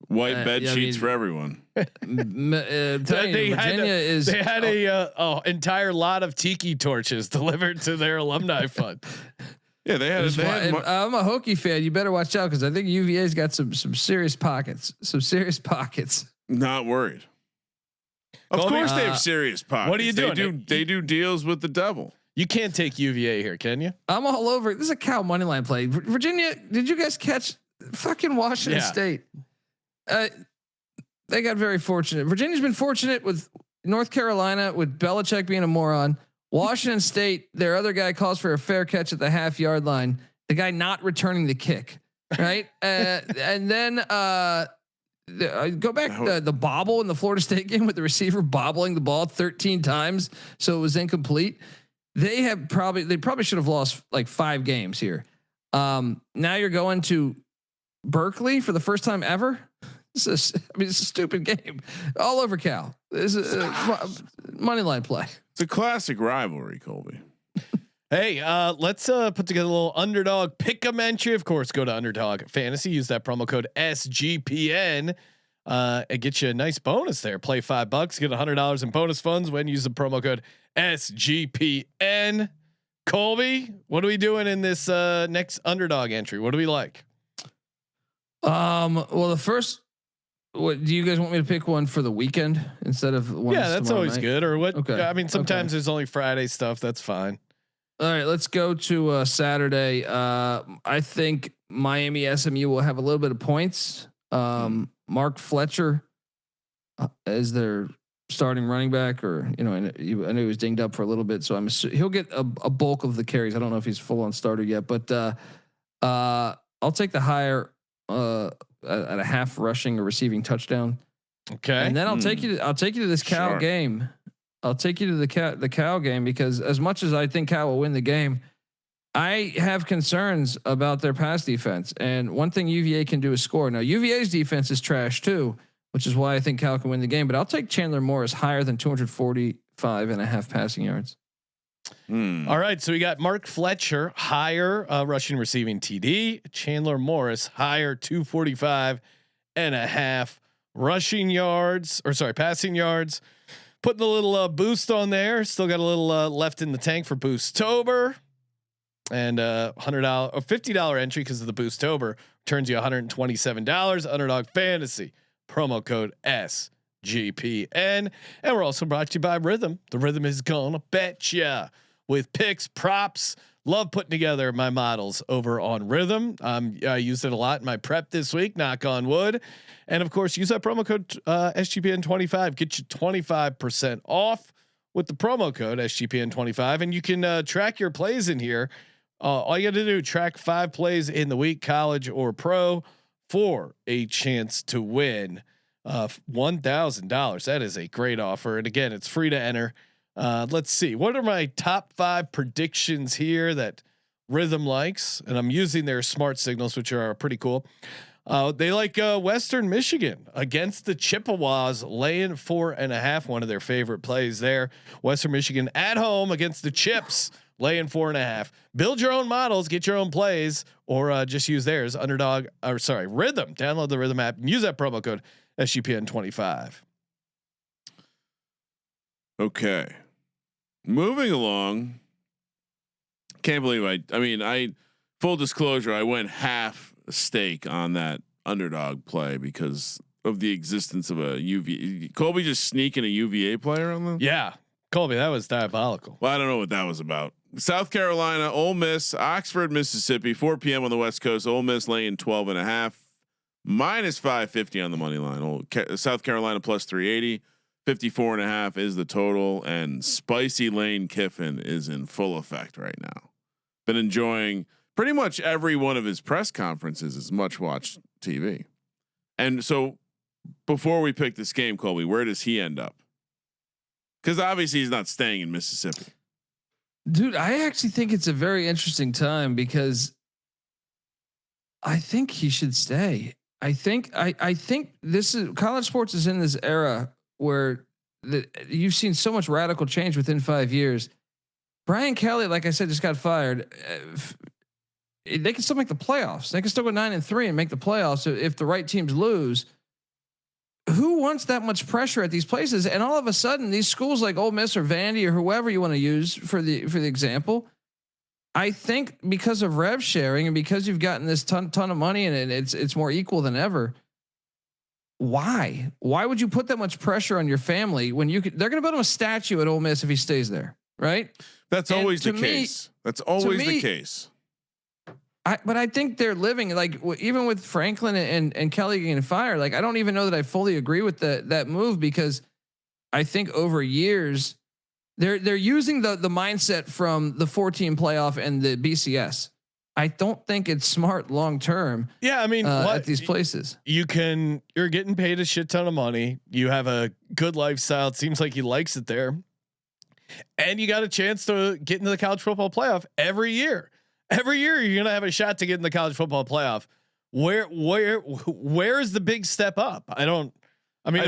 White bed sheets for everyone. They had a entire lot of tiki torches delivered to their alumni fund. Yeah, they had. I'm a Hokie fan. You better watch out because I think UVA's got some serious pockets. Some serious pockets. Not worried. Of course, they have serious pockets. What are you doing? They do deals with the devil. You can't take UVA here, can you? I'm all over. This is a Cal money line play. Virginia. Did you guys catch fucking Washington State? They got very fortunate. Virginia's been fortunate with North Carolina, with Belichick being a moron. Washington State, their other guy calls for a fair catch at the half-yard line. The guy not returning the kick, right? And then go back the bobble in the Florida State game with the receiver bobbling the ball 13 times, so it was incomplete. They probably should have lost like 5 games here. Now you're going to Berkeley for the first time ever. It's a stupid game all over Cal. This is a money line play. It's a classic rivalry, Colby. Hey, let's put together a little underdog pick'em entry. Of course, go to Underdog Fantasy. Use that promo code SGPN. It gets you a nice bonus there. Play $5, get $100 in bonus funds when you use the promo code SGPN. Colby, what are we doing in this next underdog entry? What do we like? Well, the first. What do you guys want me to pick one for the weekend instead of one? Yeah, that's always night? good. Or what? Okay. I mean, sometimes there's only Friday stuff. That's fine. All right, let's go to Saturday. I think Miami SMU will have a little bit of points. Mark Fletcher is their starting running back, or I know he was dinged up for a little bit, so he'll get a bulk of the carries. I don't know if he's full on starter yet, but I'll take the higher. At a half rushing or receiving touchdown. Okay. And then I'll take you to this Cal game. I'll take you to the Cal game because as much as I think Cal will win the game, I have concerns about their pass defense. And one thing UVA can do is score. Now UVA's defense is trash too, which is why I think Cal can win the game, but I'll take Chandler Morris higher than 245.5 passing yards. All right, so we got Mark Fletcher higher rushing receiving TD, Chandler Morris higher 245.5 rushing yards passing yards. Putting a little boost on there. Still got a little left in the tank for Boostober, and $100 or $50 entry because of the Boostober turns you $127. Underdog Fantasy promo code SGPN, and we're also brought to you by Rhythm. The Rhythm is gonna bet ya with picks, props. Love putting together my models over on Rhythm. I used it a lot in my prep this week. Knock on wood. And of course, use that promo code SGPN25. Get you 25% off with the promo code SGPN25, and you can track your plays in here. All you got to do, track 5 plays in the week, college or pro, for a chance to win $1,000. That is a great offer, and again, it's free to enter. Let's see, what are my top 5 predictions here that Rhythm likes, and I'm using their smart signals, which are pretty cool. They like Western Michigan against the Chippewas, laying 4.5. One of their favorite plays there. Western Michigan at home against the Chips, laying 4.5. Build your own models, get your own plays, or just use theirs. Rhythm. Download the Rhythm app and use that promo code SGPN25. Okay, moving along. Can't believe I full disclosure, I went half a stake on that underdog play because of the existence of a UVA. Colby just sneaking a UVA player on them. Yeah, Colby, that was diabolical. Well, I don't know what that was about. South Carolina, Ole Miss, Oxford, Mississippi, 4 p.m. on the West Coast. Ole Miss laying 12.5, minus 550 on the money line. South Carolina plus 380, 54.5 is the total, and Spicy Lane Kiffin is in full effect right now. Been enjoying pretty much every one of his press conferences is much watched TV. And so before we pick this game, Colby, where does he end up? Because obviously he's not staying in Mississippi. Dude, I actually think it's a very interesting time because I think he should stay. I think this is college sports is in this era where you've seen so much radical change within 5 years. Brian Kelly, like I said, just got fired. They can still make the playoffs. They can still go 9-3 and make the playoffs if the right teams lose. Who wants that much pressure at these places? And all of a sudden, these schools like Ole Miss or Vandy or whoever you want to use for the example, I think because of rev sharing and because you've gotten this ton of money and it's more equal than ever. Why would you put that much pressure on your family when they're going to build him a statue at Ole Miss if he stays there, right? That's always the case. That's always the case. But I think they're living like even with Franklin and Kelly getting fired. Like I don't even know that I fully agree with that move because I think over years they're using the mindset from the 14 playoff and the BCS. I don't think it's smart long term. Yeah, I mean, at these places, you're getting paid a shit ton of money. You have a good lifestyle. It seems like he likes it there, and you got a chance to get into the college football playoff every year. Every year, you're gonna have a shot to get in the college football playoff. Where's the big step up? I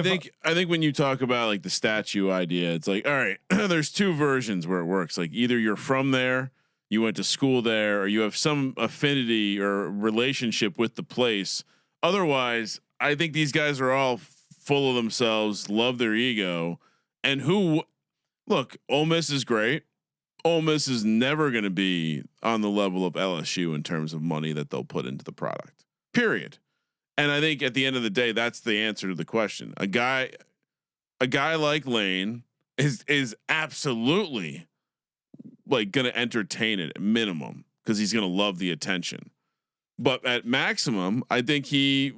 think when you talk about like the statue idea, it's like, all right, there's 2 versions where it works. Like either you're from there, you went to school there, or you have some affinity or relationship with the place. Otherwise, I think these guys are all full of themselves, love their ego, and look, Ole Miss is great. Ole Miss is never going to be on the level of LSU in terms of money that they'll put into the product. Period. And I think at the end of the day, that's the answer to the question. A guy like Lane is absolutely like going to entertain it at minimum because he's going to love the attention. But at maximum, I think he,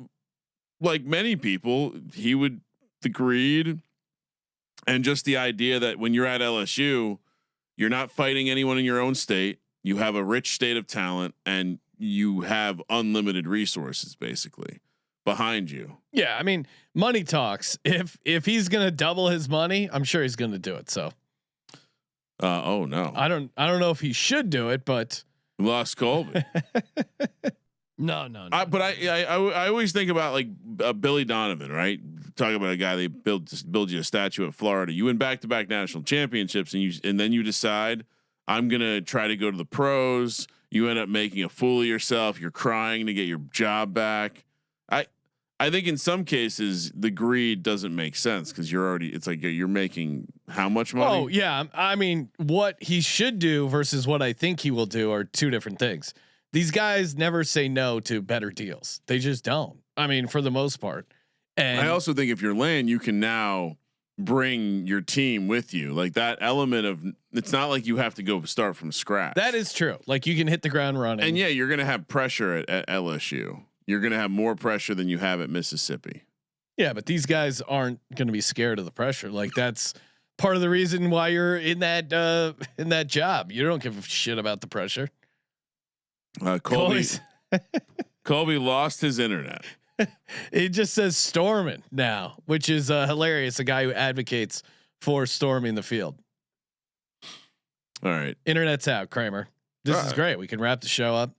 like many people, he would the greed and just the idea that when you're at LSU, you're not fighting anyone in your own state. You have a rich state of talent and you have unlimited resources basically behind you. Yeah. I mean, money talks. If he's going to double his money, I'm sure he's going to do it. So, oh no, I don't know if he should do it, but lost Colby. No. But I always think about like Billy Donovan, right? Talking about a guy they build you a statue of Florida. You win back-to-back national championships, and then you decide I'm gonna try to go to the pros. You end up making a fool of yourself. You're crying to get your job back. I think in some cases the greed doesn't make sense because it's like you're making how much money? Oh yeah. I mean, what he should do versus what I think he will do are two different things. These guys never say no to better deals. They just don't. I mean, for the most part. And I also think if you're Lane, you can now bring your team with you. Like that element of, it's not like you have to go start from scratch. That is true. Like you can hit the ground running. And yeah, you're going to have pressure at LSU. You're going to have more pressure than you have at Mississippi. Yeah, but these guys aren't going to be scared of the pressure. Like that's part of the reason why you're in that job. You don't give a shit about the pressure. Colby lost his internet. It just says storming now, which is hilarious. A guy who advocates for storming the field. All right, internet's out, Kramer. This is great. We can wrap the show up.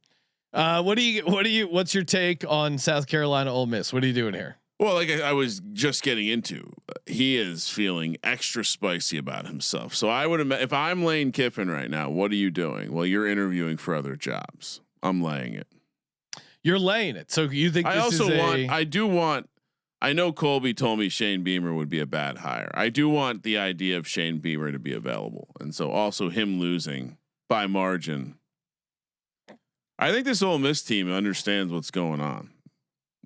What's your take on South Carolina Ole Miss? What are you doing here? Well, like I was just getting into, he is feeling extra spicy about himself. So I would if I'm Lane Kiffin right now, what are you doing? Well, you're interviewing for other jobs. I'm laying it. You're laying it. So you think I know Colby told me Shane Beamer would be a bad hire. I do want the idea of Shane Beamer to be available. And so also him losing by margin. I think this Ole Miss team understands what's going on.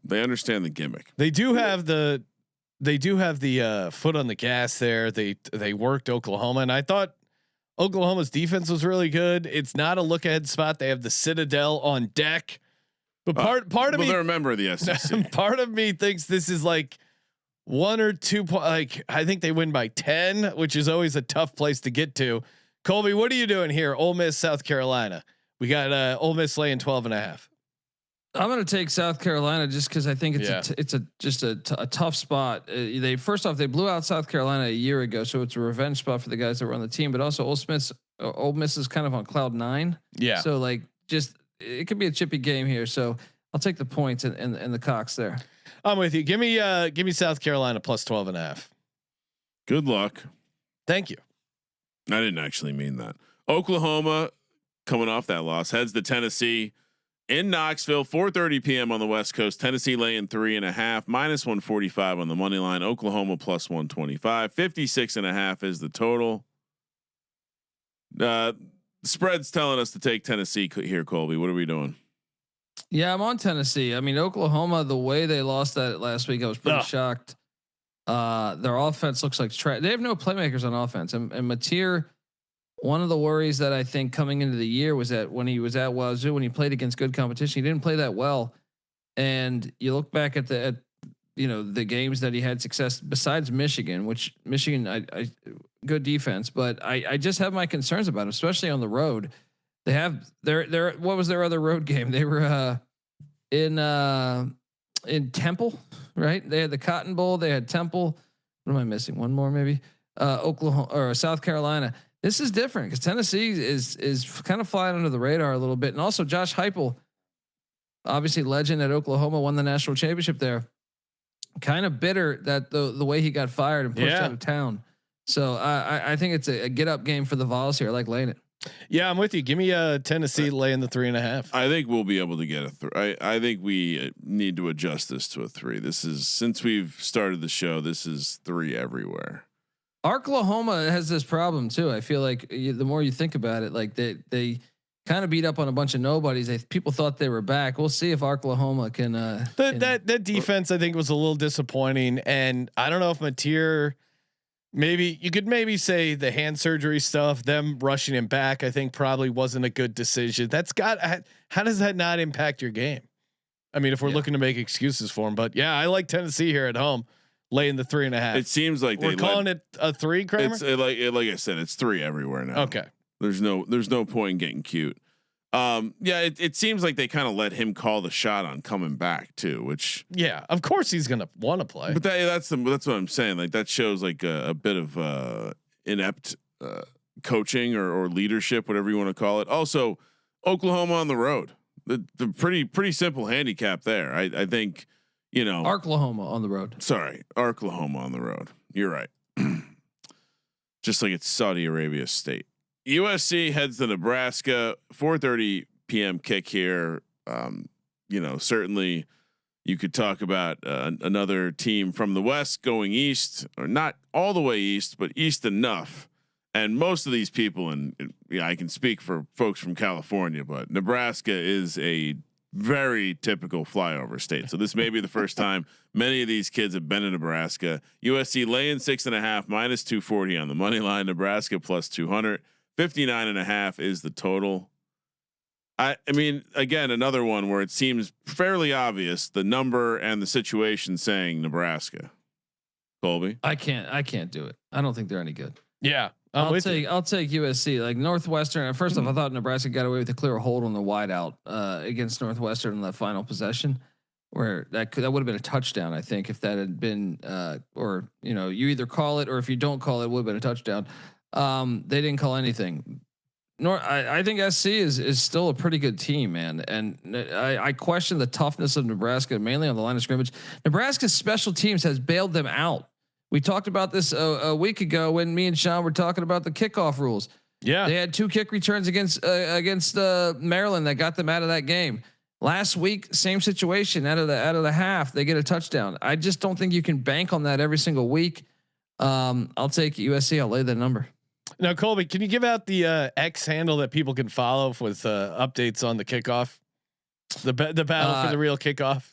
They understand the gimmick. They do have the foot on the gas there. They worked Oklahoma, and I thought Oklahoma's defense was really good. It's not a look ahead spot. They have the Citadel on deck, but part of me, they're a member of the SEC. Part of me thinks this is like 1 or 2 like I think they win by 10, which is always a tough place to get to. Colby, what are you doing here? Ole Miss, South Carolina. We got Ole Miss laying 12.5. I'm going to take South Carolina just because I think it's a tough spot. They first off they blew out South Carolina a year ago, so it's a revenge spot for the guys that were on the team. But also Ole Miss is kind of on cloud 9. Yeah. So like it could be a chippy game here. So I'll take the points and the Cox there. I'm with you. Give me South Carolina plus 12.5. Good luck. Thank you. I didn't actually mean that. Oklahoma coming off that loss heads to Tennessee in Knoxville, 4:30 p.m. on the West Coast. Tennessee laying 3.5, -145 on the money line. Oklahoma plus 125, 56.5 is the total. Spread's telling us to take Tennessee here, Colby. What are we doing? Yeah, I'm on Tennessee. I mean, Oklahoma, the way they lost that last week, I was pretty shocked. Their offense looks like trash. They have no playmakers on offense, and Mateer. One of the worries that I think coming into the year was that when he was at Wazoo, when he played against good competition, he didn't play that well. And you look back at the games that he had success besides Michigan, which Michigan, I good defense, but I just have my concerns about him, especially on the road. They have their what was their other road game? They were in Temple, right? They had the Cotton Bowl. They had Temple. What am I missing? One more maybe. Oklahoma or South Carolina. This is different because Tennessee is kind of flying under the radar a little bit, and also Josh Heupel, obviously legend at Oklahoma, won the national championship there. Kind of bitter that the way he got fired and pushed out of town. So I think it's a get up game for the Vols here. I like laying it. Yeah, I'm with you. Give me Tennessee laying the 3.5. I think we'll be able to get a 3. I think we need to adjust this to a 3. This is since we've started the show. This is 3 everywhere. Oklahoma has this problem too. I feel like the more you think about it, like they kind of beat up on a bunch of nobodies. People thought they were back. We'll see if Oklahoma can. That defense I think was a little disappointing, and I don't know if Mateer. Maybe you could say the hand surgery stuff, them rushing him back, I think probably wasn't a good decision. How does that not impact your game? I mean, if we're looking to make excuses for him, but yeah, I like Tennessee here at home. Laying the 3.5. It seems like we're calling it a 3, Kramer. It's like I said, it's 3 everywhere now. Okay. There's no point in getting cute. It seems like they kind of let him call the shot on coming back too, which of course he's gonna want to play. But that's what I'm saying. Like that shows like a bit of inept coaching or leadership, whatever you want to call it. Also, Oklahoma on the road, the pretty simple handicap there. I think. Arklahoma on the road. Sorry, Arklahoma on the road. You're right. Just like it's Saudi Arabia State. USC heads to Nebraska, 4:30 p.m. kick here. Certainly you could talk about another team from the West going east, or not all the way east, but east enough. And most of these people, I can speak for folks from California, but Nebraska is a very typical flyover state. So this may be the first time many of these kids have been in Nebraska. USC laying 6.5 minus 240 on the money line. Nebraska plus 200. 59.5 is the total. I mean, again, another one where it seems fairly obvious the number and the situation saying Nebraska. Colby, I can't do it. I don't think they're any good. Yeah. I'll take USC. Like Northwestern. First off, I thought Nebraska got away with a clear hold on the wideout against Northwestern in that final possession, where that would have been a touchdown. I think if that had been, you either call it or if you don't call it, would have been a touchdown. They didn't call anything. I think SC is still a pretty good team, man. And I question the toughness of Nebraska, mainly on the line of scrimmage. Nebraska's special teams has bailed them out. We talked about this a week ago when me and Sean were talking about the kickoff rules. Yeah, they had 2 kick returns against Maryland that got them out of that game. Last week, same situation. Out of the half, they get a touchdown. I just don't think you can bank on that every single week. I'll take USC. I'll lay that number. Now, Colby, can you give out the X handle that people can follow with updates on the kickoff, the battle for the real kickoff?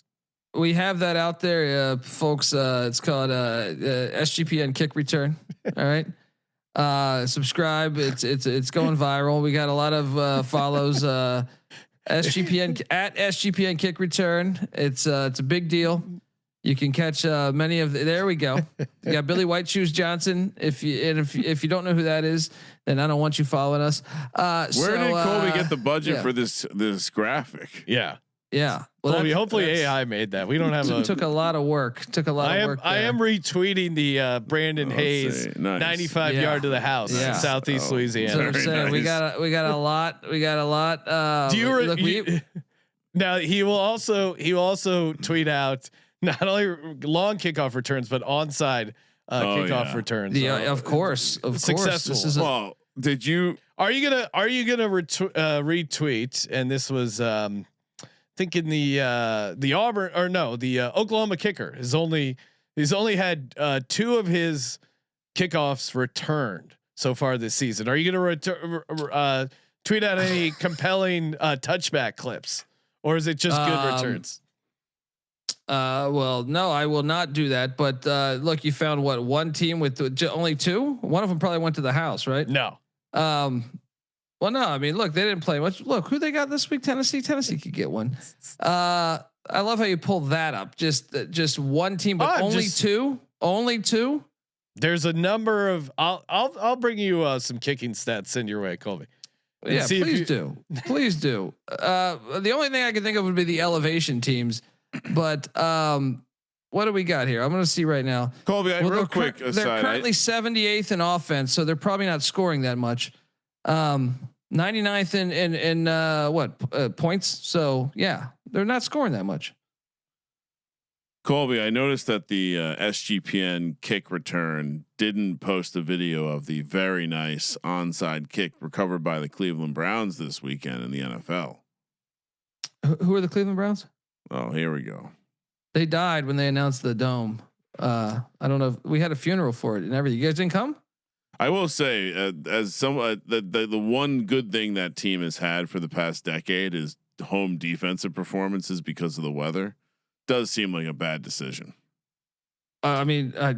We have that out there, folks. It's called SGPN kick return. All right. Subscribe. It's going viral. We got a lot of follows. SGPN at SGPN kick return. It's a big deal. You can catch many of there we go. You got Billy White Shoes Johnson. If you don't know who that is, then I don't want you following us. Where did Colby get the budget for this graphic? Yeah. Yeah. Well, Colby, hopefully AI made that. We don't have took a lot of work. I am retweeting the Brandon Hayes 95 yard to the house in Southeast Louisiana. So I'm saying we got a lot. Do you now he will also tweet out not only long kickoff returns but onside kickoff returns. Yeah, of course, successful. This is well, did you? Are you gonna retweet? And this was thinking the Auburn or no, the Oklahoma kicker he's only had 2 of his kickoffs returned so far this season. Are you gonna tweet out any compelling touchback clips, or is it just good returns? Well, no, I will not do that. But look, you found one team with only 2. One of them probably went to the house, right? No. Well, no, I mean, look, they didn't play much. Look who they got this week. Tennessee could get one. I love how you pull that up. Just one team, but only 2. Only 2. There's a number of. I'll bring you some kicking stats in your way, Colby. Yeah, please do. Please do. The only thing I can think of would be the elevation teams. But what do we got here? I'm going to see right now. Colby, real quick aside, they're currently 78th in offense, so they're probably not scoring that much. 99th in points. So yeah, they're not scoring that much. Colby, I noticed that the SGPN kick return didn't post a video of the very nice onside kick recovered by the Cleveland Browns this weekend in the NFL. Who are the Cleveland Browns? Oh, here we go. They died when they announced the dome. I don't know if we had a funeral for it and everything. You guys didn't come? I will say, as some the one good thing that team has had for the past decade is home defensive performances because of the weather. Does seem like a bad decision. I mean, I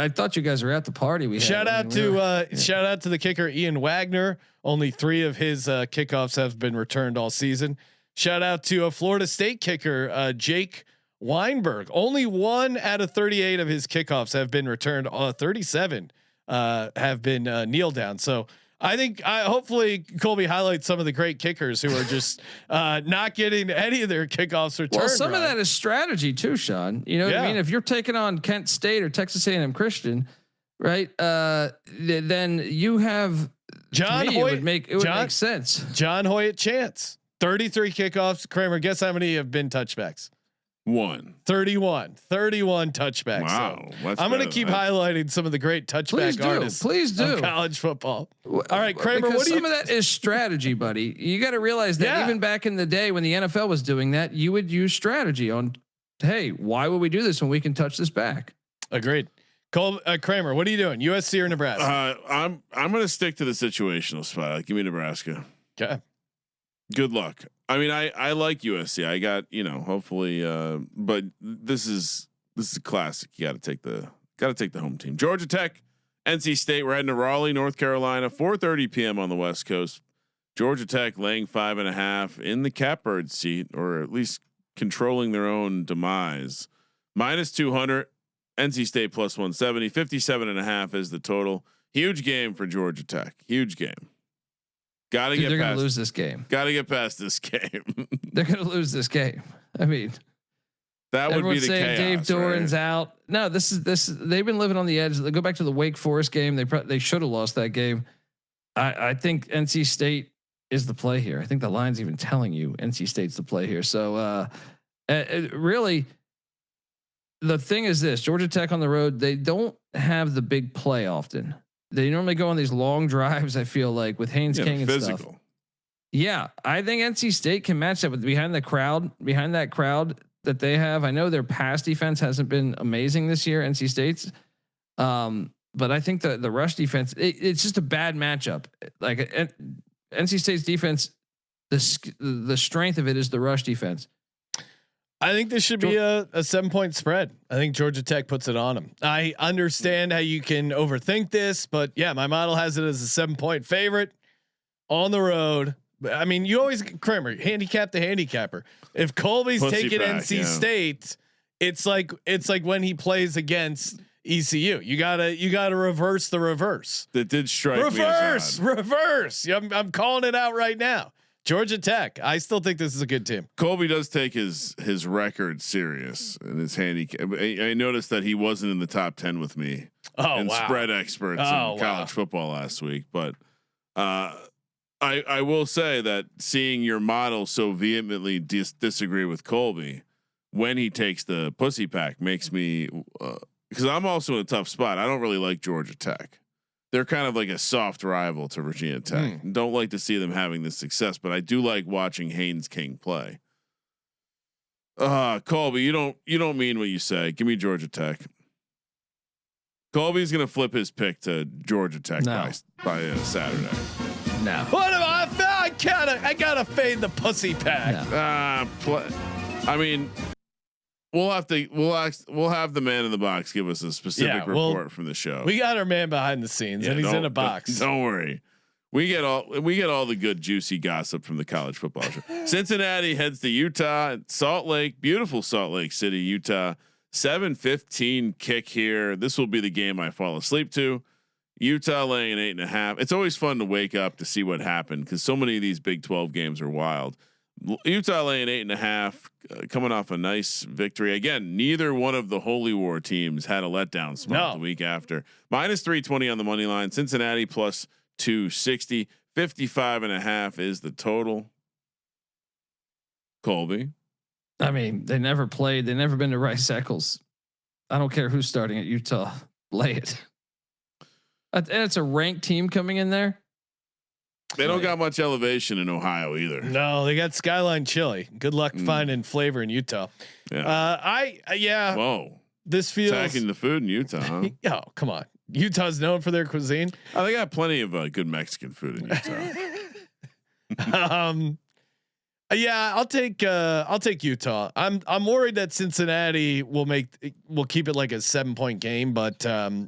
thought you guys were at the party. Shout out to the kicker Ian Wagner. Only 3 of his kickoffs have been returned all season. Shout out to a Florida State kicker Jake Weinberg. Only 1 out of 38 of his kickoffs have been returned. 37 have been kneel down. So I think hopefully Colby highlights some of the great kickers who are just not getting any of their kickoffs returned. Well, some of that is strategy too, Sean. You know what I mean? If you're taking on Kent State or Texas A&M Christian, right? Then you have John Hoyt. It would make sense. John Hoyt Chance, 33 kickoffs. Kramer, guess how many have been touchbacks? 31 touchbacks. Wow. So I'm going to keep highlighting some of the great touchback artists. Please do. Of college football. All right, Kramer, because what do you? Some of that is strategy, buddy. You got to realize that even back in the day when the NFL was doing that, you would use strategy on, hey, why would we do this when we can touch this back? Agreed. Kramer, what are you doing? USC or Nebraska? I'm going to stick to the situational spot. Give me Nebraska. Okay. Good luck. I mean, I like USC. I got, hopefully, but this is a classic. You got to take the home team. Georgia Tech, NC State. We're heading to Raleigh, North Carolina. 4:30 p.m. on the West Coast. Georgia Tech laying 5.5 in the catbird seat, or at least controlling their own demise. -200. NC State +170. 57.5 is the total. Huge game for Georgia Tech. Huge game. Got to get. They're going to lose this game. Got to get past this game. They're going to lose this game. I mean, that would be the chaos. Dave Doran's right? out. No, this is. They've been living on the edge. They go back to the Wake Forest game. They should have lost that game. I think NC State is the play here. I think the line's even telling you NC State's the play here. So really, the thing is this: Georgia Tech on the road, they don't have the big play often. They normally go on these long drives. I feel like with Haynes King and physical stuff. Yeah, I think NC State can match that with behind that crowd that they have. I know their pass defense hasn't been amazing this year, NC State's, but I think the rush defense it's just a bad matchup. Like NC State's defense, the strength of it is the rush defense. I think this should be a 7-point spread. I think Georgia Tech puts it on them. I understand how you can overthink this, but yeah, my model has it as a 7-point favorite on the road. I mean, you always Kramer handicap the handicapper. If Colby's taking NC State, it's like when he plays against ECU. You gotta reverse the reverse. That did strike me as odd. Reverse. I'm calling it out right now. Georgia Tech. I still think this is a good team. Colby does take his record serious and his handicap. I noticed that he wasn't in the top 10 with me in spread experts in college football last week. But I will say that seeing your model so vehemently disagree with Colby when he takes the pussy pack makes me because I'm also in a tough spot. I don't really like Georgia Tech. They're kind of like a soft rival to Virginia Tech. Don't like to see them having this success, but I do like watching Haynes King play. Colby, you don't mean what you say. Give me Georgia Tech. Colby's gonna flip his pick to Georgia Tech by Saturday. No. What am I gotta fade the pussy pack. No. I mean, we'll have the man in the box give us a specific report from the show. We got our man behind the scenes, and he's in a box. Don't worry. We get all the good juicy gossip from the college football show. Cincinnati heads to Utah, Salt Lake, beautiful Salt Lake City, Utah. 7:15 kick here. This will be the game I fall asleep to. Utah laying 8.5. It's always fun to wake up to see what happened because so many of these Big 12 games are wild. Utah laying 8.5, coming off a nice victory. Again, neither one of the Holy War teams had a letdown spot the week after. -320 on the money line. Cincinnati +260. 55.5 is the total. Colby. I mean, they never played. They never been to Rice Eccles. I don't care who's starting at Utah. Lay it. And it's a ranked team coming in there. They don't got much elevation in Ohio either. No, they got Skyline Chili. Good luck finding flavor in Utah. Yeah. Whoa. This feels attacking the food in Utah. Huh? Oh, come on. Utah's known for their cuisine. Oh, they got plenty of good Mexican food in Utah. Yeah, I'll take Utah. I'm worried that Cincinnati will keep it like a 7-point game, but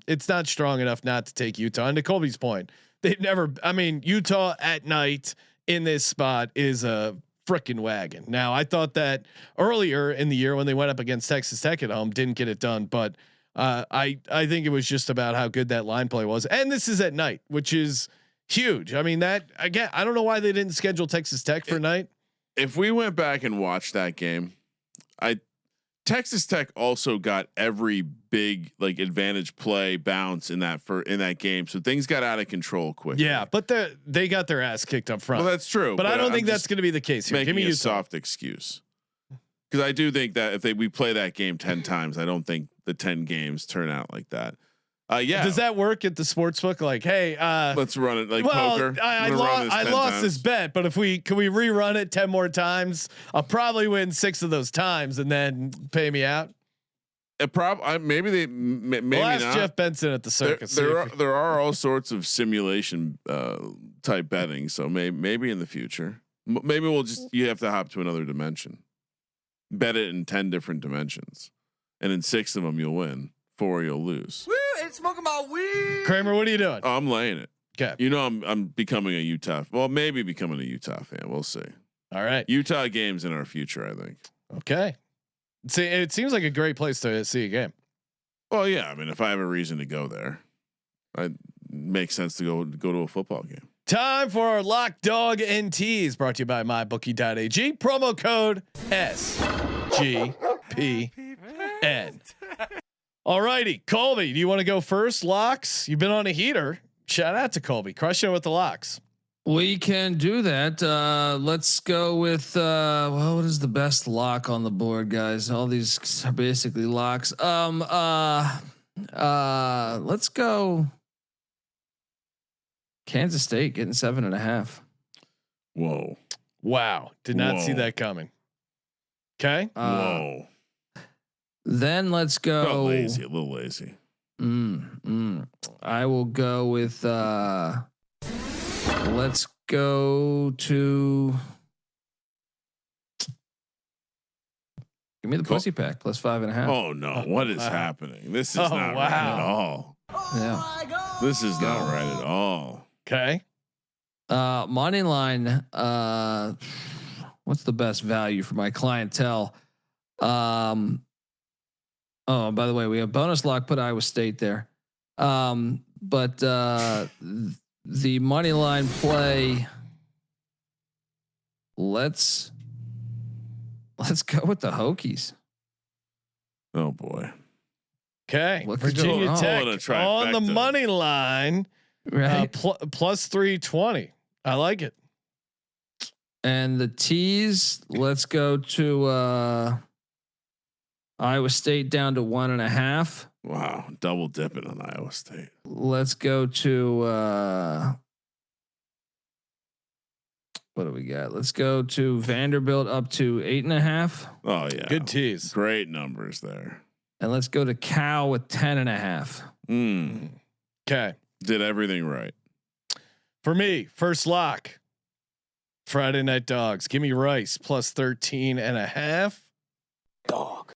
it's not strong enough not to take Utah. And to Colby's point, Utah at night in this spot is a frickin' wagon. Now, I thought that earlier in the year when they went up against Texas Tech at home, didn't get it done, but I think it was just about how good that line play was. And this is at night, which is huge. I mean, that again, I don't know why they didn't schedule Texas Tech for night. If we went back and watched that game, Texas Tech also got every big advantage play bounce in that game, so things got out of control quickly. Yeah, but they got their ass kicked up front. Well, that's true. But I don't think that's going to be the case here. Give me a soft excuse. because I do think that if we play that game 10 times, I don't think the 10 games turn out like that. Yeah. Does that work at the sports book? Like, hey, let's run it like well, poker. I lost this bet, but can we rerun it 10 more times? I'll probably win 6 of those times and then pay me out. Maybe maybe ask not. Jeff Benson at the circus. There are all sorts of simulation type betting. So maybe in the future, maybe you have to hop to another dimension, bet it in 10 different dimensions, and in 6 of them you'll win, 4 you'll lose. Woo, it's smoking my weed. Kramer, what are you doing? Oh, I'm laying it. Okay. You know I'm becoming a Utah. Well, maybe becoming a Utah fan. We'll see. All right. Utah games in our future, I think. Okay. See, it seems like a great place to see a game. Well, yeah. I mean, if I have a reason to go there, it makes sense to go to a football game. Time for our Lock, Dog, and Tease, brought to you by MyBookie.ag. Promo code SGPN. All righty, Colby, do you want to go first? Locks. You've been on a heater. Shout out to Colby, crushing it with the locks. We can do that. Let's go with what is the best lock on the board, guys? All these are basically locks. Let's go Kansas State getting 7.5. Whoa. Wow. Did not see that coming. Okay. Whoa. Then let's go a little lazy. I will go with let's go to give me the pussy pack plus 5.5. Oh no. What is happening? This is not right at all. Yeah. This is not right at all. Okay. Money line. What's the best value for my clientele? Oh, by the way, we have bonus lock. Put Iowa State there. But the money line play. Let's go with the Hokies. Oh boy. Okay. Virginia Tech on the money line. Right. Plus 320. I like it. And the tease, let's go to Iowa State down to 1.5. Wow, double dipping on Iowa State. Let's go to what do we got? Let's go to Vanderbilt up to 8.5. Oh yeah, good tease. Great numbers there. And let's go to Cal with 10.5. Okay, did everything right. For me, first lock. Friday Night Dogs. Give me Rice plus 13.5. Dog.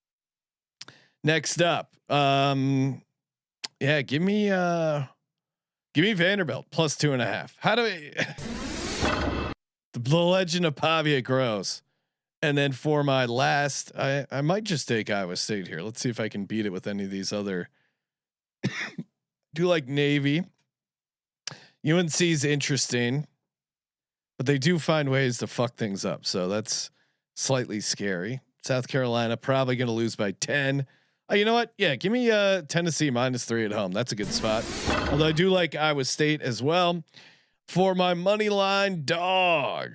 Next up, give me Vanderbilt plus 2.5. How do we? The legend of Pavia grows, and then for my last, I might just take Iowa State here. Let's see if I can beat it with any of these other. Do like Navy. UNC's interesting, but they do find ways to fuck things up, so that's slightly scary. South Carolina probably going to lose by 10. You know what? Yeah, give me Tennessee -3 at home. That's a good spot. Although I do like Iowa State as well. For my money line dog.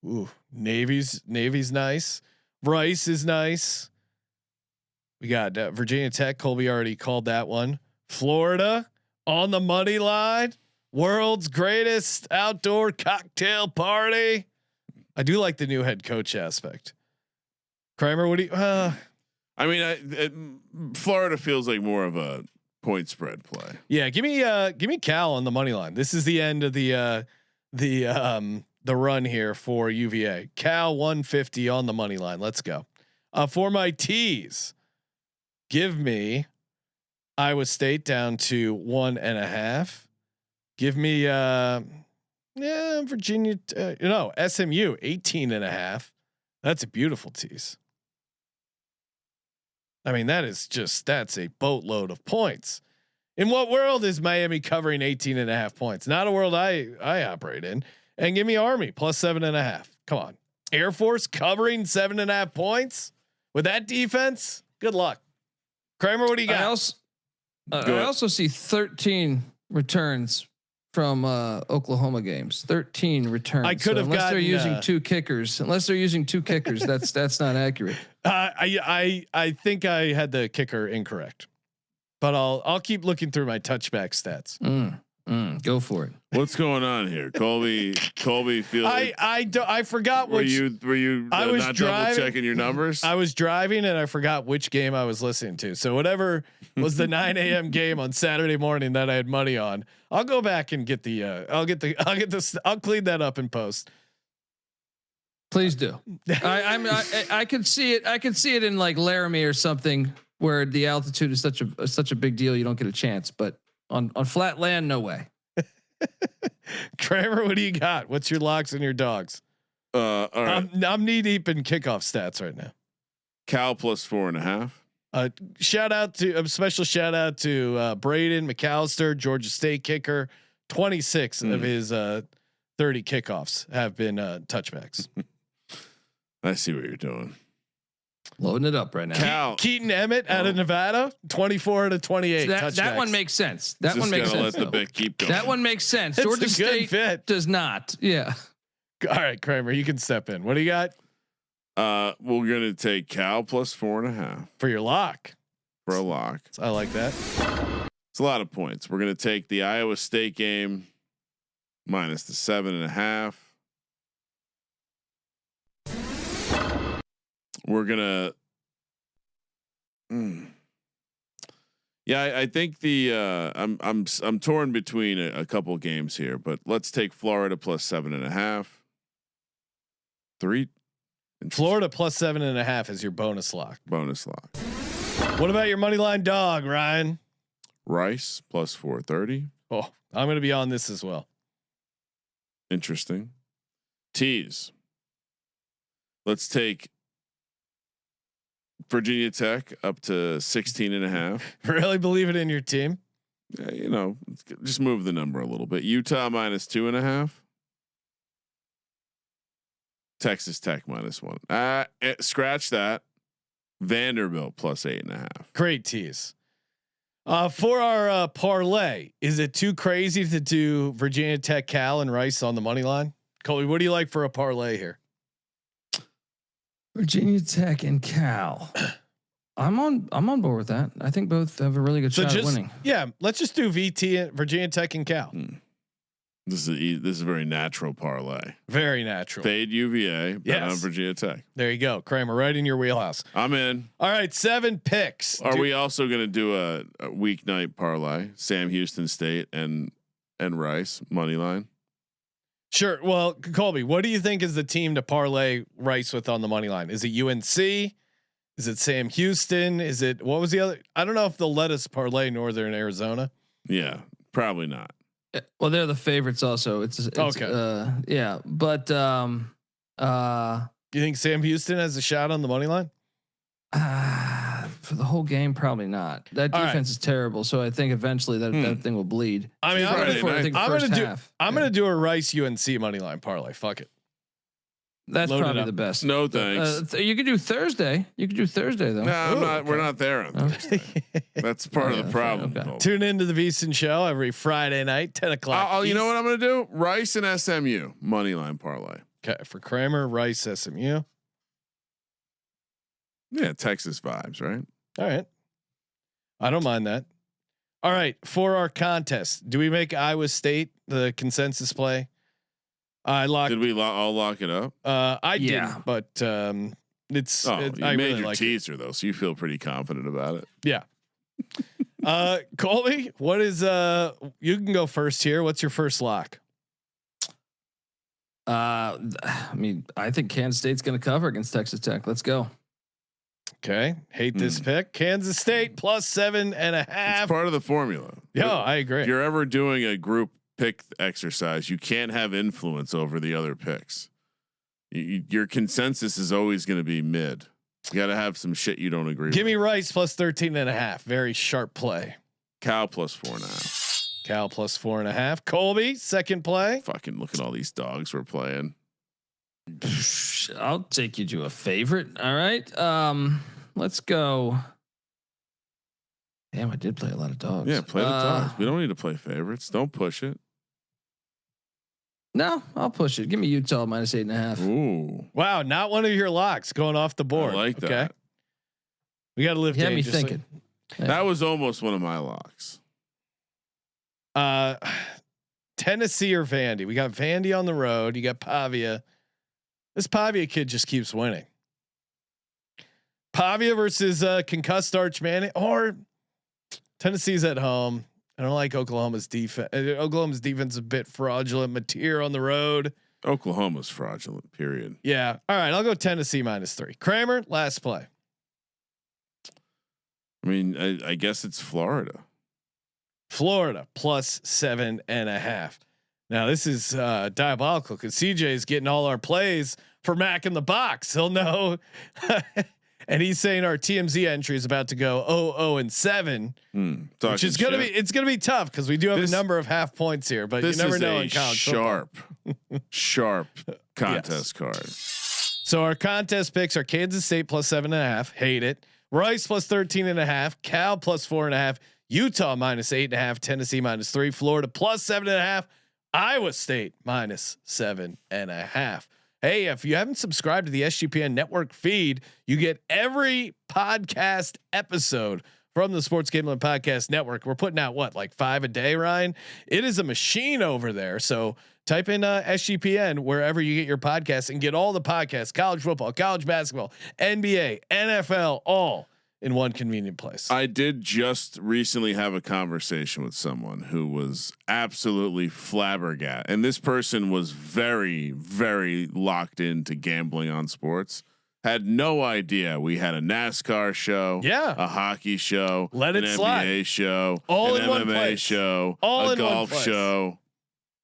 Ooh, Navy's nice. Rice is nice. We got Virginia Tech. Colby already called that one. Florida on the money line. World's greatest outdoor cocktail party. I do like the new head coach aspect. Kramer, what do you? I mean, Florida feels like more of a point spread play. Yeah, give me Cal on the money line. This is the end of the run here for UVA. Cal 150 on the money line. Let's go. For my tease, give me Iowa State down to 1.5. Give me Virginia. SMU 18.5. That's a beautiful tease. I mean, that's a boatload of points. In what world is Miami covering 18.5 points? Not a world I operate in. And give me Army plus 7.5. Come on. Air Force covering 7.5 points with that defense. Good luck. Kramer, what do you got? I also see 13 returns from Oklahoma games. 13 returns. I could have unless gotten, they're using two kickers. Unless they're using two kickers, that's not accurate. I think I had the kicker incorrect, but I'll keep looking through my touchback stats. Go for it. What's going on here, Colby? Feel I forgot were which. you I was not driving, double checking your numbers? I was driving and I forgot which game I was listening to. So whatever was the 9 a.m. game on Saturday morning that I had money on, I'll go back and get the. I'll clean that up in post. Please do. I could see it. I could see it in like Laramie or something where the altitude is such a big deal. You don't get a chance, but on flat land, no way. Kramer, what do you got? What's your locks and your dogs? All right. I'm knee deep in kickoff stats right now. Cal plus 4.5. Special shout out to Braden McAllister, Georgia State kicker. 26 of his 30 kickoffs have been touchbacks. I see what you're doing. Loading it up right now. Keaton Emmett out of Nevada, 24 to 28. So that one makes sense. That one makes sense. Let the bet keep going. That one makes sense. It's Georgia a good State fit. does not. Yeah. All right, Kramer, you can step in. What do you got? We're gonna take Cal plus 4.5 for your lock. For a lock. I like that. It's a lot of points. We're gonna take the Iowa State game minus the 7.5. We're gonna. Yeah, I think the I'm torn between a couple games here, but let's take Florida plus 7.5. 3. Florida plus 7.5 is your bonus lock. Bonus lock. What about your money line dog, Ryan? Rice plus 430. Oh, I'm going to be on this as well. Interesting. Tease. Let's take Virginia Tech up to 16.5. Really believe it in your team? Just move the number a little bit. Utah minus 2.5. Texas Tech minus 1. Scratch that. Vanderbilt plus 8.5. Great tease. For our parlay, is it too crazy to do Virginia Tech, Cal, and Rice on the money line? Colby, what do you like for a parlay here? Virginia Tech and Cal. I'm on board with that. I think both have a really good shot at winning. Yeah, let's just do VT, Virginia Tech and Cal. This is a very natural parlay. Very natural. Fade UVA, bet on Virginia Tech. There you go, Kramer, right in your wheelhouse. I'm in. All right, 7 picks. Are we also going to do a weeknight parlay? Sam Houston State and Rice money line. Sure. Well, Colby, what do you think is the team to parlay Rice with on the money line? Is it UNC? Is it Sam Houston? Is it what was the other? I don't know if they'll let us parlay Northern Arizona. Yeah, probably not. Well, they're the favorites also. It's okay. Yeah, but you think Sam Houston has a shot on the money line? For the whole game, probably not. That defense is terrible. So I think eventually that thing will bleed. I mean, I'm going to do a Rice UNC money line parlay. Fuck it. That's probably the best. No thanks. You could do Thursday. You could do Thursday though. No, I'm not. We're not there on Thursday. That's part of the problem. Okay. Tune into the VSiN show every Friday night, 10 o'clock. You know what I'm going to do? Rice and SMU money line parlay. Okay, for Kramer, Rice, SMU. Yeah, Texas vibes, right? All right. I don't mind that. All right. For our contest, do we make Iowa State the consensus play? I locked. Did we all lock it up? I didn't, but it's. You I made really your like teaser though, so you feel pretty confident about it. Yeah. Colby, what is you can go first here. What's your first lock? I mean, I think Kansas State's going to cover against Texas Tech. Let's go. Okay. Hate this pick. Kansas State plus 7.5. It's part of the formula. Yeah, I agree. If you're ever doing a group pick exercise, you can't have influence over the other picks. Your consensus is always going to be mid. You got to have some shit you don't agree with. Give me Rice plus 13.5. Very sharp play. Cal plus 4.5. Cal plus 4.5. Colby, second play. Fucking look at all these dogs we're playing. I'll take you to a favorite. All right. Let's go. Damn, I did play a lot of dogs. Yeah, play the dogs. We don't need to play favorites. Don't push it. No, I'll push it. Give me Utah -8.5. Ooh. Wow, not one of your locks going off the board. I like that. Okay. We got to live. You had me thinking. That was almost one of my locks. Tennessee or Vandy? We got Vandy on the road. You got Pavia. This Pavia kid just keeps winning. Pavia versus concussed Arch Manning, or Tennessee's at home. I don't like Oklahoma's defense. Oklahoma's defense is a bit fraudulent. Mateer on the road. Oklahoma's fraudulent. Period. Yeah. All right. I'll go Tennessee -3. Kramer, last play. I mean, I guess it's Florida. Florida +7.5. Now this is diabolical because CJ is getting all our plays for Mac in the box. He'll know. And he's saying our TMZ entry is about to go 0-7, which is gonna be tough because we do have a number of half points here, but you never know in college sharp contest card. So our contest picks are Kansas State +7.5, hate it. Rice +13.5, Cal +4.5, Utah -8.5, Tennessee -3, Florida +7.5, Iowa State -7.5. Hey, if you haven't subscribed to the SGPN network feed, you get every podcast episode from the Sports Gambling Podcast Network. We're putting out like 5 a day, Ryan. It is a machine over there. So type in SGPN wherever you get your podcasts and get all the podcasts: college football, college basketball, NBA, NFL, all in one convenient place. I did just recently have a conversation with someone who was absolutely flabbergasted, and this person was very, very locked into gambling on sports. Had no idea we had a NASCAR show, a hockey show, an NBA show, all an in one MMA place. show, all a in golf one place. show,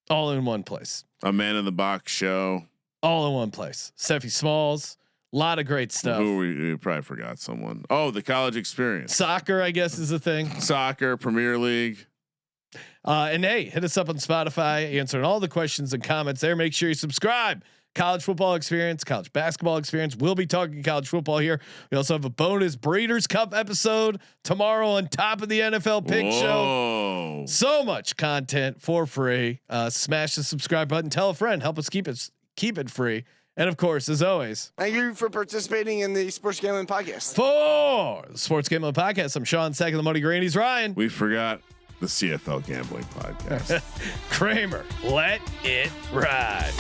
all in one place. a Man in the Box show, all in one place. Steffi Smalls. A lot of great stuff. Who we probably forgot someone. Oh, the college experience. Soccer, I guess, is a thing. Soccer, Premier League. And hey, hit us up on Spotify, answering all the questions and comments there. Make sure you subscribe. College football experience, college basketball experience. We'll be talking college football here. We also have a bonus Breeders' Cup episode tomorrow on top of the NFL Pick Show. So much content for free. Smash the subscribe button. Tell a friend. Help us keep it free. And of course, as always, thank you for participating in the Sports Gambling Podcast. For the Sports Gambling Podcast, I'm Sean, second the Money Green. He's Ryan. We forgot the CFL Gambling Podcast. Kramer, let it ride.